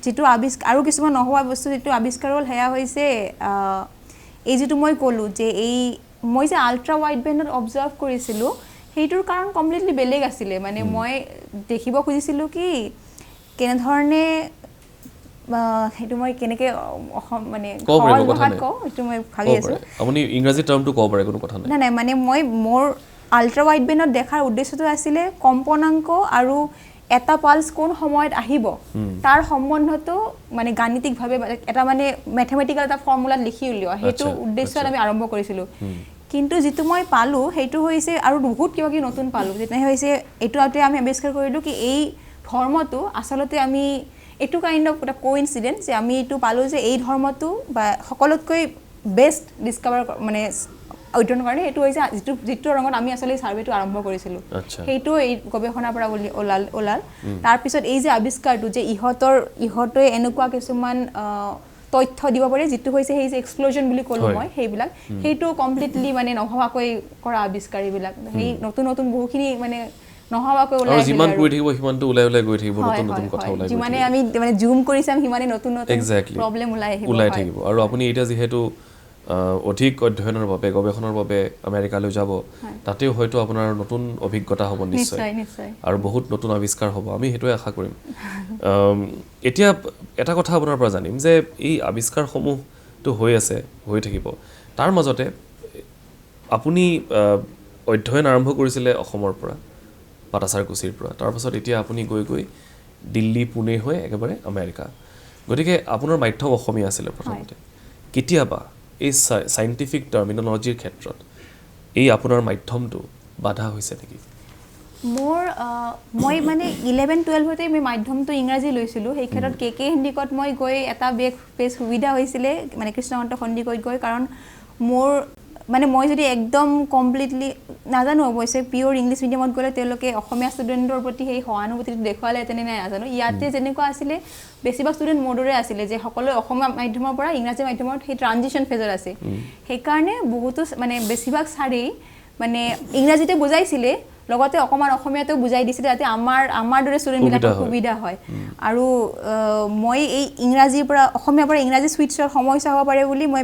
যেটো আৱিষ্কাৰ আৰু কিছুমান নহোৱা বস্তু যেটো আৱিষ্কাৰ হ'ল সেয়া হৈছে এই যেটো মই ক'লোঁ যে এই মই যে আল্ট্ৰা ৱাইড বেণ্ডত অবজাৰ্ভ কৰিছিলোঁ সেইটোৰ কাৰণ কমপ্লিটলি বেলেগ আছিলে মানে মই দেখিব খুজিছিলোঁ কি কেনেধৰণে সেইটো মই কেনেকৈ মানে সহজ ভাষাত কওঁ সেইটো মই ভাবি আছোঁ আপুনি ইংৰাজী টাৰ্মটো ক'ব পাৰে কোনো কথা নাই নাই মানে মই মোৰ আল্ট্ৰা ৱাইড বেণ্ডত দেখাৰ উদ্দেশ্যটো আছিলে কম্পনাংক আৰু এটা পালছ কোন সময়ত আহিব তাৰ সম্বন্ধটো মানে গাণিতিকভাৱে এটা মানে মেথমেটিকেল এটা ফৰ্মুলাত লিখি উলিওৱা সেইটো উদ্দেশ্যত আমি আৰম্ভ কৰিছিলোঁ কিন্তু যেটো মই পালোঁ সেইটো হৈছে আৰু বহুত কিবা কিবি নতুন পালোঁ যেনে হৈছে এইটো আমি আৱিষ্কাৰ কৰিলোঁ কি এই ধৰ্মটো আচলতে আমি এইটো কাইণ্ড অফ এটা কোইনচিডেন্স যে আমি এইটো পালোঁ যে এই ধৰ্মটো বা সকলোতকৈ বেষ্ট ডিস্কভাৰ মানে অধ্যয়ন কাৰণে এইটো হৈছে যিটো ৰঙত আমি আচলতে সাৰ্ভেটো আৰম্ভ কৰিছিলোঁ সেইটো এই গৱেষণাৰ পৰা ওলাল তাৰপিছত এই যে আৱিষ্কাৰটো যে ইহঁতে এনেকুৱা কিছুমান তথ্য দিব পাৰে যিটো হৈছে সেই যে এক্সপ্লোজন বুলি ক'লোঁ মই সেইবিলাক সেইটো কমপ্লিটলি মানে নহোৱাকৈ কৰা আৱিষ্কাৰ এইবিলাক সেই নতুন নতুন বহুখিনি মানে নহোৱাকৈ ওলাই আৰু যিমান কৰি থাকিব সিমানটো ওলাই গৈ থাকিব নতুন নতুন কথা ওলাই গৈ যিমানে আমি মানে জুম কৰি চাম সিমানে নতুন নতুন প্ৰব্লেম ওলাই থাকিব আৰু আপুনি এতিয়া যিহেতু অধিক অধ্যয়নৰ বাবে গৱেষণাৰ বাবে আমেৰিকালৈ যাব তাতেও হয়তো আপোনাৰ নতুন অভিজ্ঞতা হ'ব নিশ্চয় আৰু বহুত নতুন আৱিষ্কাৰ হ'ব আমি সেইটোৱে আশা কৰিম এতিয়া এটা কথা আপোনাৰ পৰা জানিম যে এই আৱিষ্কাৰসমূহটো হৈ থাকিব তাৰ মাজতে আপুনি অধ্যয়ন আৰম্ভ কৰিছিলে অসমৰ পৰা পাটাচাৰকুছিৰ পৰা তাৰপাছত এতিয়া আপুনি গৈ দিল্লী পুনে হৈ একেবাৰে আমেৰিকা গতিকে আপোনাৰ মাধ্যম অসমীয়া আছিলে প্ৰথমতে কেতিয়াবা এই সাইন্টিফিক টাৰ্মিনোলজিৰ ক্ষেত্ৰত এই আপোনাৰ মাধ্যমটো বাধা হৈছে নেকি মই মানে 11-12 মই মাধ্যমটো ইংৰাজী লৈছিলোঁ সেই ক্ষেত্ৰত কে সন্দিকত মই গৈ এটা বেছ সুবিধা হৈছিলে মানে কৃষ্ণকান্ত সন্দিকত গৈ কাৰণ মোৰ মানে মই যদি একদম কমপ্লিটলি নাজানো অৱশ্যে পিয়ৰ ইংলিছ মিডিয়ামত গ'লে তেওঁলোকে অসমীয়া ষ্টুডেণ্টৰ প্ৰতি সেই সহানুভূতিটো দেখুৱালে তেনে নাই নাজানো ইয়াতে যেনেকুৱা আছিলে বেছিভাগ ষ্টুডেণ্ট মোৰ দৰে আছিলে যে সকলোৱে অসমীয়া মাধ্যমৰ পৰা ইংৰাজী মাধ্যমত সেই ট্ৰানজিশ্যন ফেজত আছে সেইকাৰণে বহুতো মানে বেছিভাগ ছাৰেই মানে ইংৰাজীতে বুজাইছিলে লগতে অকমান অসমীয়াতেও বুজাই দিছিলে যাতে আমাৰ দৰে ষ্টুডেণ্টবিলাকৰ সুবিধা হয় আৰু মই এই ইংৰাজীৰ পৰা অসমীয়াৰ পৰা ইংৰাজী ছুইটছৰ সমস্যা হ'ব পাৰে বুলি মই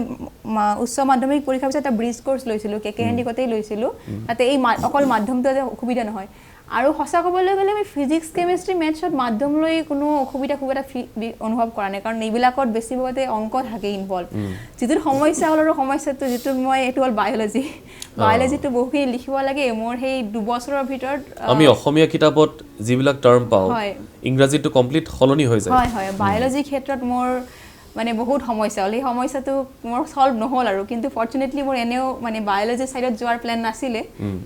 উচ্চ মাধ্যমিক পৰীক্ষাৰ পিছত এটা ব্ৰিজ কোৰ্চ লৈছিলোঁ কে হেণ্ডিকতেই লৈছিলোঁ তাতে এই অকল মাধ্যমটো যাতে অসুবিধা নহয় আৰু সঁচা ক'বলৈ গ'লে আমি ফিজিক্স কেমেষ্ট্ৰি মেথছত মাধ্যম লৈ কোনো অসুবিধা খুব এটা অনুভৱ কৰা নাই কাৰণ এইবিলাকত বেছিভাগতে অংক থাকে ইনভলভ যিটো সমস্যা হ'ল আৰু সমস্যাটো যিটো মই এইটো হ'ল বায়'লজিটো বহুখিনি লিখিব লাগে মোৰ সেই 2 বছৰৰ ভিতৰত আমি অসমীয়া কিতাপত যিবিলাক টাৰ্ম পাওঁ ইংৰাজীটো কমপ্লিট সলনি হৈ যায় হয় বায়'লজি ক্ষেত্ৰত মোৰ মানে বহুত সমস্যা হ'ল এই সমস্যাটো মোৰ সলভ নহ'ল আৰু কিন্তু ফৰ্চুনেটলি মোৰ এনেও মানে বায়'লজি সাইডত যোৱাৰ প্ল্যান নাছিলে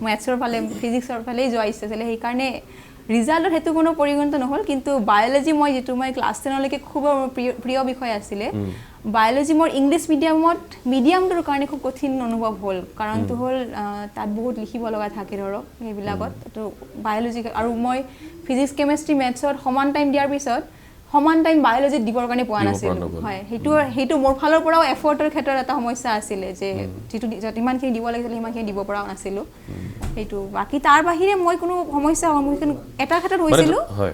মেথছৰ ফালে ফিজিক্সৰ ফালেই যোৱা ইচ্ছা আছিলে সেইকাৰণে ৰিজাল্টত সেইটো কোনো পৰিগণিত নহ'ল কিন্তু বায়'লজি মই যিটো মই ক্লাছ 10লৈকে খুব প্ৰিয় বিষয় আছিলে বায়'লজি মোৰ ইংলিছ মিডিয়ামটোৰ কাৰণে খুব কঠিন অনুভৱ হ'ল কাৰণটো হ'ল তাত বহুত লিখিব লগা থাকে ধৰক সেইবিলাকত তো বায়'লজি আৰু মই ফিজিক্স কেমেষ্ট্ৰি মেথছত সমান টাইম দিয়াৰ পিছত সমান টাইম বায়'লজিত দিবৰ কাৰণে পোৱা নাছিলোঁ হয় সেইটো মোৰ ফালৰ পৰাও এফৰ্টৰ ক্ষেত্ৰত এটা সমস্যা আছিলে যে যিটো যিমানখিনি দিব লাগিছিল সিমানখিনি দিব পৰাও নাছিলোঁ সেইটো বাকী তাৰ বাহিৰে মই কোনো সমস্যা সন্মুখীন এটা ক্ষেত্ৰত হৈছিলোঁ হয়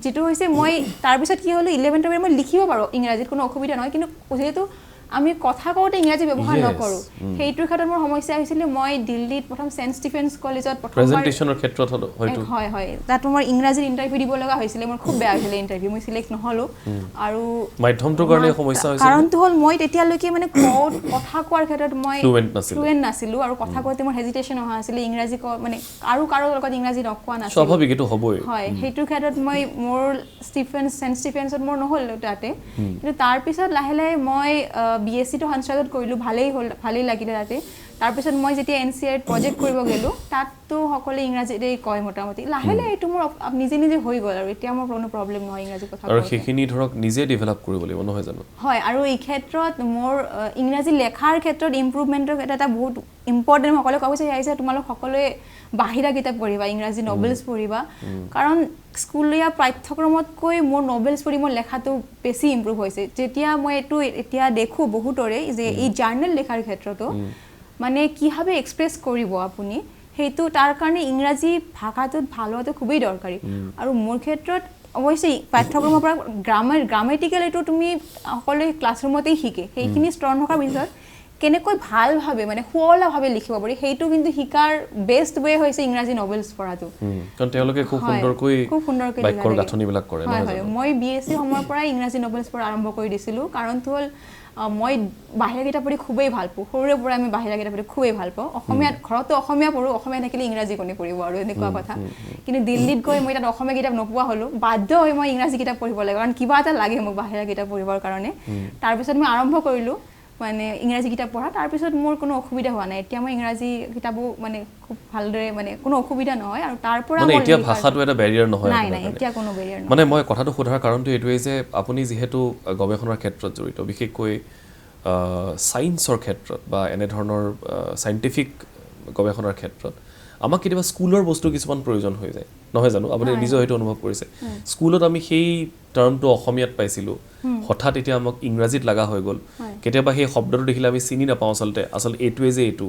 যিটো হৈছে মই তাৰপিছত কি হ'লোঁ 11th মই লিখিব পাৰোঁ ইংৰাজীত কোনো অসুবিধা নহয় কিন্তু যিহেতু আমি কথা কওঁতে ইংৰাজী ব্যৱহাৰ নকৰোঁ সেইটোৰ ক্ষেত্ৰত মোৰ সমস্যা হৈছিলে মই দিল্লীত প্ৰথম চেণ্ট ষ্টিফেন্স কলেজত প্ৰেজেন্টেচনৰ ক্ষেত্ৰত হয়তো হয় হয় তাত মোৰ ইংৰাজীত ইণ্টাৰভিউ দিব লগা হৈছিলে মোৰ খুব বেয়া হৈছিলে ইণ্টাৰভিউ মই সিলেক্ট নহ'লোঁ আৰু মাধ্যমটোৰ কাৰণে সমস্যা হৈছিল কাৰণটো হ'ল মই তেতিয়ালৈকে মানে কথা কোৱাৰ ক্ষেত্ৰত মই ফ্লুৱেণ্ট নাছিলোঁ আৰু কথা কওঁতে মোৰ হেজিটেশ্যন অহা আছিলে ইংৰাজী মানে আৰু কাৰো লগত ইংৰাজী নকোৱা নাছিলোঁ স্বাভাৱিক এইটো হ'বই হয় সেইটোৰ ক্ষেত্ৰত মই মোৰ চেণ্ট ষ্টিফেন্সত মোৰ নহ'ল তাতে কিন্তু তাৰপিছত লাহে লাহে মই BSc টো হানচাৰ্ডত কৰিলোঁ ভালেই লাগিলে তাতে তাৰপিছত মই যেতিয়া NCERT প্ৰজেক্ট কৰিব গ'লোঁ তাততো সকলোৱে ইংৰাজীতেই কয় মোটামুটি লাহে লাহে এইটো মোৰ নিজে হৈ গ'ল আৰু এতিয়া মোৰ কোনো প্ৰব্লেম নহয় ইংৰাজী কথা আৰু সেইখিনি ধৰক নিজে ডেভেলপ কৰিব লাগিব নহয় জানো হয় আৰু এই ক্ষেত্ৰত মোৰ ইংৰাজী লেখাৰ ক্ষেত্ৰত ইম্প্ৰুভমেণ্টৰ এটা বহুত ইম্পৰ্টেণ্ট সকলোৱে ক'ব বিচাৰিছে তোমালোক সকলোৱে বাহিৰা কিতাপ পঢ়িবা ইংৰাজী নভেলছ পঢ়িবা কাৰণ স্কুলীয়া পাঠ্যক্ৰমতকৈ মোৰ নভেলছ পঢ়ি মোৰ লেখাটো বেছি ইম্প্ৰুভ হৈছে যেতিয়া মই এইটো এতিয়া দেখোঁ বহুতৰে যে এই জাৰ্নেল লেখাৰ ক্ষেত্ৰতো মানে কিভাৱে এক্সপ্ৰেছ কৰিব আপুনি সেইটো তাৰ কাৰণে ইংৰাজী ভাষাটোত ভাল হোৱাটো খুবেই দৰকাৰী আৰু মোৰ ক্ষেত্ৰত অৱশ্যে পাঠ্যক্ৰমৰ পৰা গ্ৰামেটিকেল এইটো তুমি সকলোৱে ক্লাছৰুমতেই শিকে সেইখিনি ষ্ট্ৰং থকাৰ পিছত কেনেকৈ ভালভাৱে মানে সুৱলাভাৱে লিখিব পাৰি সেইটো কিন্তু শিকাৰ বেষ্ট ৱে হৈছে ইংৰাজী নভেলছ পঢ়াটো কাৰণ তেওঁলোকে খুব সুন্দৰকৈ বাক্যৰ গাঁথনিবিলাক কৰে হয় হয় মই BSc সময়ৰ পৰাই ইংৰাজী নভেলছ পঢ়া আৰম্ভ কৰি দিছিলোঁ কাৰণটো হ'ল মই বাহিৰা কিতাপ পঢ়ি খুবেই ভাল পাওঁ সৰুৰে পৰা আমি বাহিৰা কিতাপ পঢ়ি খুবেই ভাল পাওঁ অসমীয়াত ঘৰতো অসমীয়া পঢ়োঁ অসমীয়া থাকিলে ইংৰাজী কোনে পঢ়িব আৰু এনেকুৱা কথা কিন্তু দিল্লীত গৈ মই তাত অসমীয়া কিতাপ নোপোৱা হ'লোঁ বাধ্য হৈ মই ইংৰাজী কিতাপ পঢ়িব লাগে কাৰণ কিবা এটা লাগে মোক বাহিৰা কিতাপ পঢ়িবৰ কাৰণে তাৰপিছত মই আৰম্ভ কৰিলোঁ মানে ইংৰাজী কিতাপ পঢ়া তাৰপিছত মোৰ কোনো অসুবিধা হোৱা নাই এতিয়া মই ইংৰাজী কিতাপো মানে খুব ভালদৰে মানে কোনো অসুবিধা নহয় আৰু তাৰ পৰা মানে এতিয়া ভাষাটো এটা বেৰিয়াৰ নহয় নাই এতিয়া কোনো বেৰিয়াৰ নহয় মানে মই কথাটো সোধাৰ কাৰণটো এইটোৱেই যে আপুনি যিহেতু গৱেষণাৰ ক্ষেত্ৰত জড়িত বিশেষকৈ ছায়েন্সৰ ক্ষেত্ৰত বা এনেধৰণৰ চাইণ্টিফিক গৱেষণাৰ ক্ষেত্ৰত আমাক কেতিয়াবা স্কুলৰ বস্তু কিছুমান প্ৰয়োজন হৈ যায় নহয় জানো আপুনি নিজে হয়তো অনুভৱ কৰিছে স্কুলত আমি সেই টাৰ্মটো অসমীয়াত পাইছিলোঁ হঠাৎ এতিয়া আমাক ইংৰাজীত লগা হৈ গ'ল কেতিয়াবা সেই শব্দটো দেখিলে আমি চিনি নাপাওঁ আচলতে এইটোৱে যে এইটো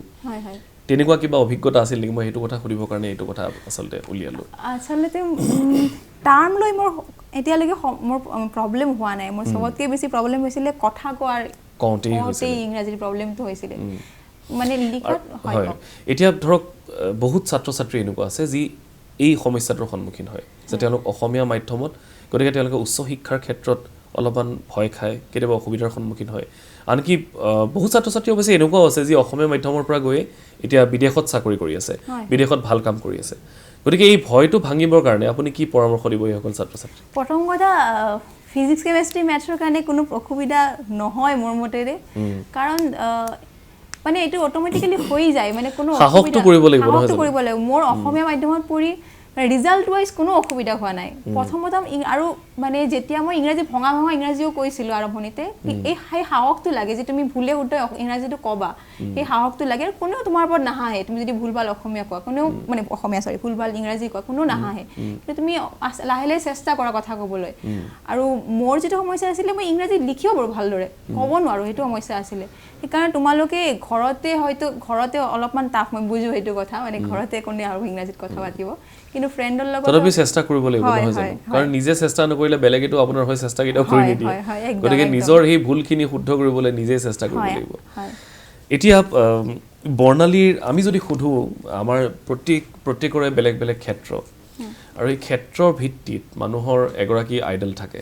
তেনেকুৱা কিবা অভিজ্ঞতা আছিল নেকি মই সেইটো কথা সুধিবৰ কাৰণে এইটো কথা আচলতে উলিয়ালোঁ আচলতে টাৰ্ম লৈ মোৰ এতিয়ালৈকে মোৰ প্ৰব্লেম হোৱা নাই মোৰ চবতকৈ বেছি প্ৰব্লেম হৈছিলে কথা কওঁতেই ইংৰাজীৰ প্ৰব্লেমটো হৈছিলে মানে লিখাত হয় এতিয়া ধৰক বহুত ছাত্ৰ ছাত্ৰী এনেকুৱা আছে যি এই সমস্যাটোৰ সন্মুখীন হয় যে তেওঁলোক অসমীয়া মাধ্যমত গতিকে তেওঁলোকে উচ্চ শিক্ষাৰ ক্ষেত্ৰত অলপমান ভয় খায় কেতিয়াবা অসুবিধাৰ সন্মুখীন হয় আনকি বহুত ছাত্ৰ ছাত্ৰী অৱশ্যে এনেকুৱাও আছে যি অসমীয়া মাধ্যমৰ পৰা গৈ এতিয়া বিদেশত চাকৰি কৰি আছে বিদেশত ভাল কাম কৰি আছে গতিকে এই ভয়টো ভাঙিবৰ কাৰণে আপুনি কি পৰামৰ্শ দিব এইসকল ছাত্ৰ ছাত্ৰী প্ৰথম কথা ফিজিক্স কেমেষ্ট্ৰি মেথছৰ কাৰণে কোনো অসুবিধা নহয় মোৰ মতেৰে কাৰণ মানে এইটো অট'মেটিকেলি হৈ যায় মানে কোনো সাহসটো কৰিব লাগিব মোৰ অসমীয়া মাধ্যমত পঢ়ি ৰিজাল্ট ৱাইজ কোনো অসুবিধা হোৱা নাই প্ৰথমত আৰু মানে যেতিয়া মই ইংৰাজী ভঙা ইংৰাজীও কৈছিলোঁ আৰম্ভণিতে সেই সাহসটো লাগে যে তুমি ভুলে শুদ্ধ ইংৰাজীটো ক'বা সেই সাহসটো লাগে আৰু কোনেও তোমাৰ ওপৰত নাহাঁহে তুমি যদি ভুলভাল অসমীয়া কোৱা কোনেও মানে ভুলভাল ইংৰাজী কোৱা কোনো নাহাঁহে কিন্তু তুমি লাহে লাহে চেষ্টা কৰা কথা ক'বলৈ আৰু মোৰ যিটো সমস্যা আছিলে মই ইংৰাজী লিখিব পাৰোঁ ভালদৰে ক'ব নোৱাৰোঁ সেইটো সমস্যা আছিলে সেইকাৰণে তোমালোকে ঘৰতে অলপমান টাফ মই বুজোঁ সেইটো কথা মানে ঘৰতে কোনে আৰু ইংৰাজীত কথা পাতিব কিন্তু ফ্ৰেণ্ডৰ লগত তথাপি চেষ্টা কৰিব লাগিব নহয় জানো কাৰণ নিজে চেষ্টা নকৰিলে বেলেগেতো আপোনাৰ হৈ চেষ্টা কেতিয়াও কৰি নিদিয়ে গতিকে নিজৰ সেই ভুলখিনি শুদ্ধ কৰিবলৈ নিজে চেষ্টা কৰিব লাগিব এতিয়া বৰ্ণালীৰ আমি যদি সুধোঁ আমাৰ প্ৰত্যেকৰে বেলেগ বেলেগ ক্ষেত্ৰ আৰু এই ক্ষেত্ৰৰ ভিত্তিত মানুহৰ এগৰাকী আইডল থাকে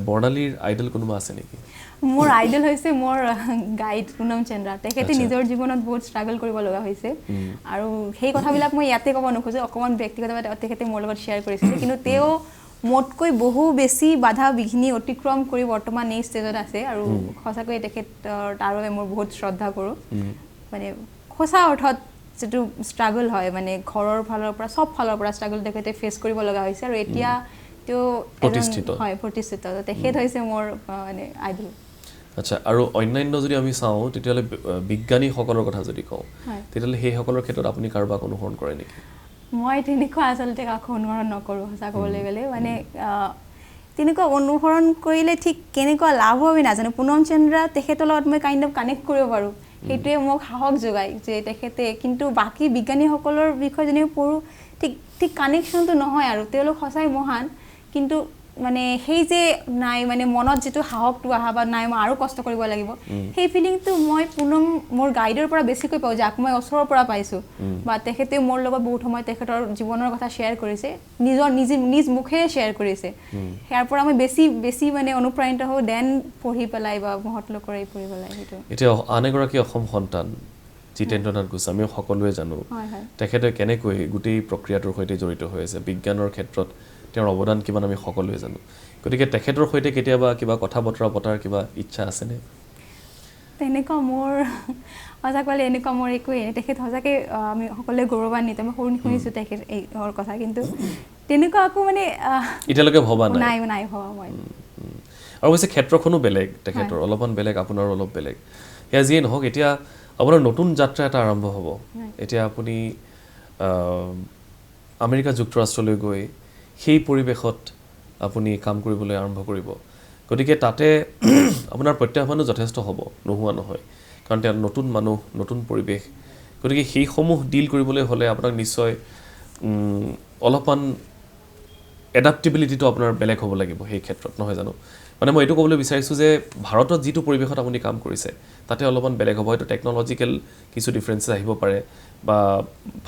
বৰ্ণালীৰ আইডল কোনোবা আছে নেকি মোৰ আইডল হৈছে মোৰ গাইড পুনম চন্দ্ৰা তেখেতে নিজৰ জীৱনত বহুত ষ্ট্ৰাগল কৰিব লগা হৈছে আৰু সেই কথাবিলাক মই ইয়াতে ক'ব নোখোজোঁ অকণমান ব্যক্তিগতভাৱে তেখেতে মোৰ লগত শ্বেয়াৰ কৰিছিলে কিন্তু তেওঁ মোতকৈ বহু বেছি বাধা বিঘিনি অতিক্ৰম কৰি বৰ্তমান এই ষ্টেজত আছে আৰু সঁচাকৈ তেখেতৰ তাৰ বাবে মোৰ বহুত শ্ৰদ্ধা কৰোঁ মানে সঁচা অৰ্থত যিটো ষ্ট্ৰাগল হয় মানে ঘৰৰ ফালৰ পৰা চব ফালৰ পৰা ষ্ট্ৰাগল তেখেতে ফেচ কৰিব লগা হৈছে আৰু এতিয়া তেওঁ প্ৰতিষ্ঠিত তেখেত হৈছে মোৰ মানে আইডল আচ্ছা আৰু অন্যান্য যদি আমি চাওঁ তেতিয়াহ'লে বিজ্ঞানীসকলৰ কথা যদি কওঁ তেতিয়াহ'লে সেইসকলৰ ক্ষেত্ৰত আপুনি কাৰোবাক অনুসৰণ কৰে নেকি মই তেনেকুৱা আচলতে কাকো অনুসৰণ নকৰোঁ সঁচা ক'বলৈ গ'লে মানে তেনেকুৱা অনুসৰণ কৰিলে ঠিক কেনেকুৱা লাভ হ'ব আমি নাজানো পুনম চন্দ্ৰা তেখেতৰ লগত মই কাইণ্ড অফ কানেক্ট কৰিব পাৰোঁ সেইটোৱে মোক সাহস যোগায় যে তেখেতে কিন্তু বাকী বিজ্ঞানীসকলৰ বিষয়ে যেনেকৈ পঢ়োঁ ঠিক কানেকশ্যনটো নহয় আৰু তেওঁলোক সঁচাই মহান কিন্তু মানে সেই যে নাই মানে মনত যেটো সাহকটো আহা বা নাই মই আৰু কষ্ট কৰিব লাগিব সেই ফিলিংটো মই পুনম মোৰ গাইডৰ পৰা বেছিকৈ পাওঁ যাক মই ওচৰৰ পৰা পাইছো বা তেখেতে মোৰ লগত বহুত সময় তেখেতৰ জীৱনৰ কথা শেয়াৰ কৰিছে নিজ মুখে শেয়াৰ কৰিছে ইয়াৰ পৰা মই বেছি মানে অনুপ্ৰাণিত হওঁ দেন পঢ়ি পেলাই বা মহৎলোকৰ এই পঢ়ি পেলাই সেইটো এতিয়া আনেগৰাকী অসম সন্তান জিতেন্দ্ৰনাথ গোস্বামী সকলোৱে জানো তেখেতে কেনেকৈ গোটেই প্ৰক্ৰিয়াটোৰ সৈতে জড়িত হৈ আছে বিজ্ঞানৰ ক্ষেত্ৰত তেওঁৰ অৱদান কিমান আমি সকলোৱে জানো গতিকে তেখেতৰ সৈতে কেতিয়াবা কিবা কথা বতৰা পতাৰ কিবা ইচ্ছা আছেনে তেনেকুৱা মোৰ সঁচাকৈ এনেকুৱা মোৰ একোৱেই নাই তেখেত সঁচাকৈ আমি সকলোৱে গৌৰৱান্বিত মই শুনিছোঁ তেখেত এই কথা কিন্তু তেনেকুৱা আকৌ মানে এতিয়ালৈকে ভবা নাই ভবা মই আৰু অৱশ্যে ক্ষেত্ৰখনো বেলেগ তেখেতৰ অলপমান বেলেগ আপোনাৰ অলপ বেলেগ সেয়া যিয়ে নহওক এতিয়া আপোনাৰ নতুন যাত্ৰা এটা আৰম্ভ হ'ব এতিয়া আপুনি আমেৰিকা যুক্তৰাষ্ট্ৰলৈ গৈ সেই পৰিৱেশত আপুনি কাম কৰিবলৈ আৰম্ভ কৰিব গতিকে তাতে আপোনাৰ প্ৰত্যাহ্বানো যথেষ্ট হ'ব নোহোৱা নহয় কাৰণ তেওঁ নতুন মানুহ নতুন পৰিৱেশ গতিকে সেইসমূহ ডিল কৰিবলৈ হ'লে আপোনাক নিশ্চয় অলপমান এডাপ্টেবিলিটিটো আপোনাৰ বেলেগ হ'ব লাগিব সেই ক্ষেত্ৰত নহয় জানো মানে মই এইটো ক'বলৈ বিচাৰিছোঁ যে ভাৰতত যিটো পৰিৱেশত আপুনি কাম কৰিছে তাতে অলপমান বেলেগ হ'ব হয়তো টেকন'লজিকেল কিছু ডিফাৰেঞ্চেছ আহিব পাৰে বা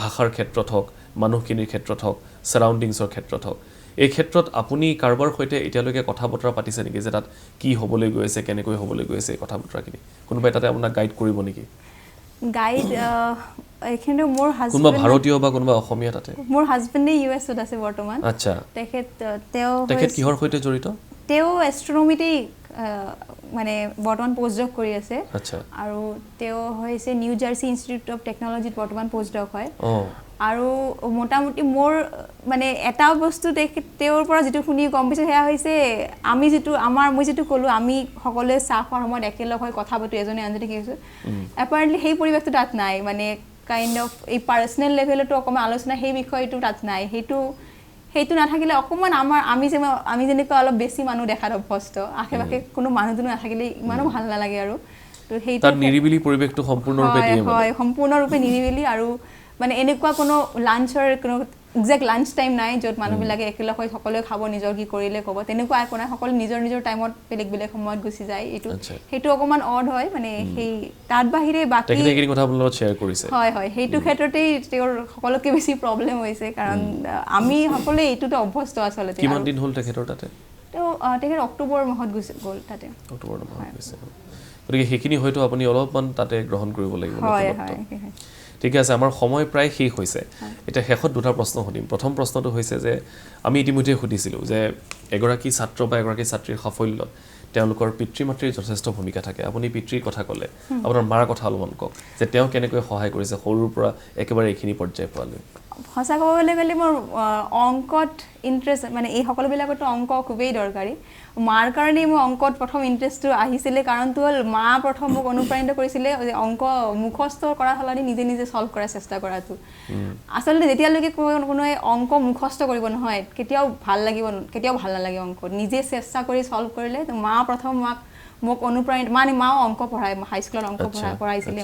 ভাষাৰ ক্ষেত্ৰত হওক মানুহখিনিৰ ক্ষেত্ৰত হওক ছাৰাউণ্ডিংছৰ ক্ষেত্ৰত হওক এই ক্ষেত্ৰত আপুনি কাৰোবাৰ সৈতে এতিয়ালৈকে কথা বতৰা পাতিছে নেকি যে তাত কি হ'বলৈ গৈ আছে কেনেকৈ হ'বলৈ গৈ আছে এই কথা বতৰাখিনি কোনোবাই তাতে আপোনাক গাইড কৰিব নেকি গাইড এইখিনি মোৰ হাজবেণ্ড কোনোবা ভাৰতীয় বা কোনোবা অসমীয়া তাতে মোৰ হাজবেণ্ডে ইউএছত আছে বৰ্তমান আচ্ছা তেখেত কিহৰ সৈতে জড়িত তেওঁ এষ্ট্ৰনমিতেই মানে বৰ্তমান পোষ্টডক কৰি আছে আচ্ছা আৰু তেওঁ হৈছে নিউ জাৰ্চি ইনষ্টিটিউট অফ টেকন'লজিত বৰ্তমান পোষ্টডক হয় আৰু মোটামুটি মোৰ মানে এটা বস্তু তেওঁৰ পৰা যিটো শুনি গম পাইছোঁ সেয়া হৈছে মই যিটো ক'লোঁ আমি সকলোৱে চাহ খোৱাৰ সময়ত একেলগ হৈ কথা পাতোঁ এজনে আনজনে কি কৈছোঁ এপাৰেণ্টলি সেই পৰিৱেশটো তাত নাই মানে কাইণ্ড অফ এই পাৰ্চনেল লেভেলতো অকণমান আলোচনা সেই বিষয়টো তাত নাই সেইটো নাথাকিলে অকণমান আমি যেনেকুৱা অলপ বেছি মানুহ দেখাত অভ্যস্ত আশে পাশে কোনো মানুহ দুনুহ নাথাকিলে ইমানো ভাল নালাগে আৰু তো সেইটো নিৰিবিলি পৰিৱেশটো সম্পূৰ্ণৰূপে দিয়ে হয় সম্পূৰ্ণৰূপে নিৰিবিলি আৰু মানে এনেকুৱা কোনো লাঞ্চৰ কোনো এক্সাক্ট লাঞ্চ টাইম নাই য'ত মানুহবিলাকে একেলগ হৈ সকলোৱে খাব নিজৰ কি কৰিলে ক'ব তেনেকুৱা একো নাই সকলো নিজৰ টাইমত বেলেগ সময়ত গুচি যায় সেইটো অকণমান অড হয় মানে সেই তাত বাহিৰে বাকী হয় সেইটো ক্ষেত্ৰতেই তেওঁৰ সকলোকে বেছি প্ৰব্লেম হৈছে কাৰণ আমি সকলোৱে এইটোতো অভ্যস্ত আচলতে কিমান দিন হ'ল তেখেতৰ তাতে তেখেত অক্টোবৰ মাহত গ'ল তাতে অক্টোবৰ মাহত গৈছে গতিকে সেইখিনি হয়তো আপুনি অলপমান তাতে গ্ৰহণ কৰিব লাগিব ঠিক আছে আমাৰ সময় প্ৰায় শেষ হৈছে এতিয়া শেষত দুটা প্ৰশ্ন সুধিম প্ৰথম প্ৰশ্নটো হৈছে যে আমি ইতিমধ্যে সুধিছিলোঁ যে এগৰাকী ছাত্ৰ বা এগৰাকী ছাত্ৰীৰ সাফল্যত তেওঁলোকৰ পিতৃ মাতৃৰ যথেষ্ট ভূমিকা থাকে আপুনি পিতৃৰ কথা ক'লে আপোনাৰ মাৰ কথা অলপমান কওক যে তেওঁ কেনেকৈ সহায় কৰিছে সৰুৰ পৰা একেবাৰে এইখিনি পৰ্যায় পোৱালৈ সঁচা ক'বলৈ গ'লে মোৰ অংকত ইণ্টাৰেষ্ট মানে এই সকলোবিলাকতো অংক খুবেই দৰকাৰী মাৰ কাৰণেই মোৰ অংকত প্ৰথম ইণ্টাৰেষ্টটো আহিছিলে কাৰণটো হ'ল মা প্ৰথম মোক অনুপ্ৰাণিত কৰিছিলে যে অংক মুখস্থ কৰাৰ সলনি নিজে সলভ কৰাৰ চেষ্টা কৰাটো আচলতে যেতিয়ালৈকে কোনোৱে অংক মুখস্থ কৰিব নহয় কেতিয়াও ভাল নালাগে অংক নিজে চেষ্টা কৰি সলভ কৰিলে মা প্ৰথম মোক অনুপ্ৰাণিত মানে মাও অংক পঢ়ায় হাইস্কুলত অংক পঢ়াইছিলে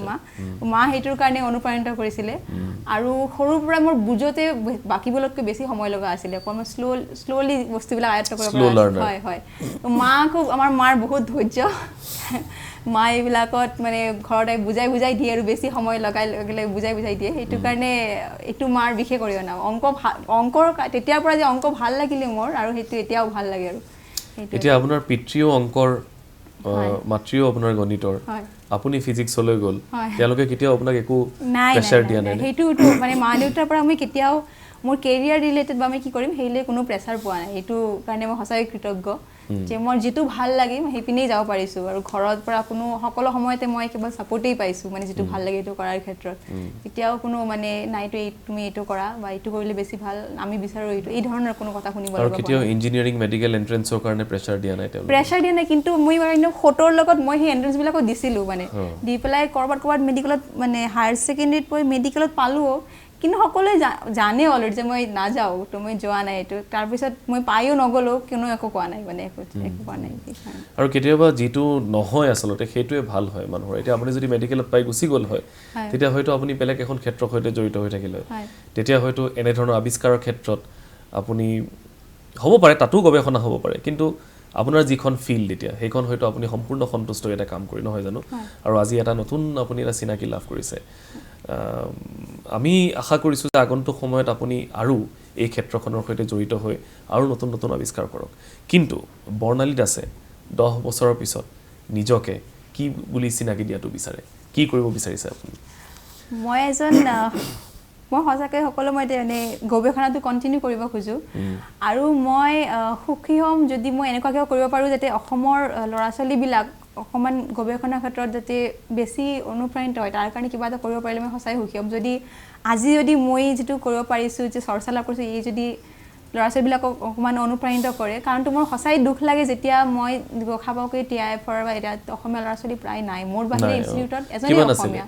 মা সেইটোৰ কাৰণে অনুপ্ৰাণিত কৰিছিলে আৰু সৰুৰ পৰা মোৰ বুজোতে বাকীবোৰতকৈ বেছি সময় লগা আছিলে অকণমান শ্ল'লি বস্তুবিলাক আয়ত্ব কৰিব পৰা হয় আমাৰ মাৰ বহুত ধৈৰ্য মা এইবিলাকত মানে ঘৰত বুজাই দিয়ে আৰু বেছি সময় লগাই বুজাই দিয়ে সেইটো কাৰণে এইটো মাৰ বিশেষ অৰিহণা অংকৰ তেতিয়াৰ পৰা যে অংক ভাল লাগিলে মোৰ আৰু সেইটো এতিয়াও ভাল লাগে আৰু এতিয়া আপোনাৰ পিতৃও অংকৰ মাতৃও আপোনাৰ গণিতৰ আপুনি ফিজিক্সলৈ গ'ল তেওঁলোকে কেতিয়াও আপোনাক একো প্ৰেছাৰ দিয়া নাই সেইটোতো মানে মা দেউতাৰ পৰা মই কেতিয়াও মোৰ কেৰিয়াৰ ৰিলেটেড বা আমি কি কৰিম সেইলৈ কোনো প্ৰেছাৰ পোৱা নাই এইটো কাৰণে মই সঁচাকৈ কৃতজ্ঞ যে মোৰ যিটো ভাল লাগে মই সেইপিনেই যাব পাৰিছোঁ আৰু ঘৰত পৰা সকলো সময়তে মই কেৱল ছাপোৰ্টেই পাইছোঁ মানে যিটো ভাল লাগে এইটো কৰাৰ ক্ষেত্ৰত এতিয়াও কোনো মানে নাইতো তুমি এইটো কৰা বা এইটো কৰিলে বেছি ভাল আমি বিচাৰোঁ এই ধৰণৰ কোনো কথা শুনিব আৰু কেতিয়াও ইঞ্জিনিয়াৰিং মেডিকেল এণ্ট্ৰেন্সৰ কাৰণে প্ৰেছাৰ দিয়া নাই কিন্তু মই ফটোৰ লগত মই সেই এণ্ট্ৰেন্সবিলাকো দিছিলোঁ মানে দি পেলাই ক'ৰবাত মেডিকেলত মানে হায়াৰ ছেকেণ্ডেৰীত পঢ়ি মেডিকেলত পালোঁ কিন্তু সকলোৱে জানে অলৰেডি যে মই নাযাওঁ তো মই যোৱা নাই এইটো তাৰপিছত মই পায়ো নগ'লোঁ কোনো একো কোৱা নাই মানে একো কোৱা নাই আৰু কেতিয়াবা যিটো নহয় আচলতে সেইটোৱে ভাল হয় মানুহৰ এতিয়া আপুনি যদি মেডিকেলত পাই গুচি গ'ল হয় তেতিয়া হয়তো আপুনি বেলেগ এখন ক্ষেত্ৰৰ সৈতে জড়িত হৈ থাকিলে তেতিয়া হয়তো এনেধৰণৰ আৱিষ্কাৰৰ ক্ষেত্ৰত আপুনি হ'ব পাৰে তাতো গৱেষণা হ'ব পাৰে কিন্তু আপোনাৰ যিখন ফিল্ড এতিয়া সেইখন হয়তো আপুনি সম্পূৰ্ণ সন্তুষ্ট এটা কাম কৰি নহয় জানো আৰু আজি এটা নতুন আপুনি এটা চিনাকি লাভ কৰিছে আমি আশা কৰিছোঁ যে আগন্তুক সময়ত আপুনি আৰু এই ক্ষেত্ৰখনৰ সৈতে জড়িত হৈ আৰু নতুন নতুন আৱিষ্কাৰ কৰক কিন্তু বৰ্ণালীত আছে 10 বছৰৰ পিছত নিজকে কি বুলি চিনাকি দিয়াটো বিচাৰে কি কৰিব বিচাৰিছে আপুনি মই এজন মই সঁচাকৈ সকলো মই মানে গৱেষণাটো কণ্টিনিউ কৰিব খোজো আৰু মই সুখী হ'ম যদি মই এনেকুৱা কিবা কৰিব পাৰোঁ যাতে অসমৰ ল'ৰা ছোৱালীবিলাক অকণমান গৱেষণাৰ ক্ষেত্ৰত যাতে বেছি অনুপ্ৰাণিত হয় তাৰ কাৰণে কিবা এটা কৰিব পাৰিলে মই সঁচাই সুখী হ'ম যদি মই যিটো কৰিব পাৰিছোঁ যে চৰ্চা লাভ কৰিছোঁ এই যদি ল'ৰা ছোৱালীবিলাকক অকণমান অনুপ্ৰাণিত কৰে কাৰণটো মোৰ সঁচাই দুখ লাগে যেতিয়া মই দেখা পাওঁ কি TIFৰ বা এতিয়া অসমীয়া ল'ৰা ছোৱালী প্ৰায় নাই মোৰ বাহিৰে ইনষ্টিটিউটত এজনেই অসমীয়া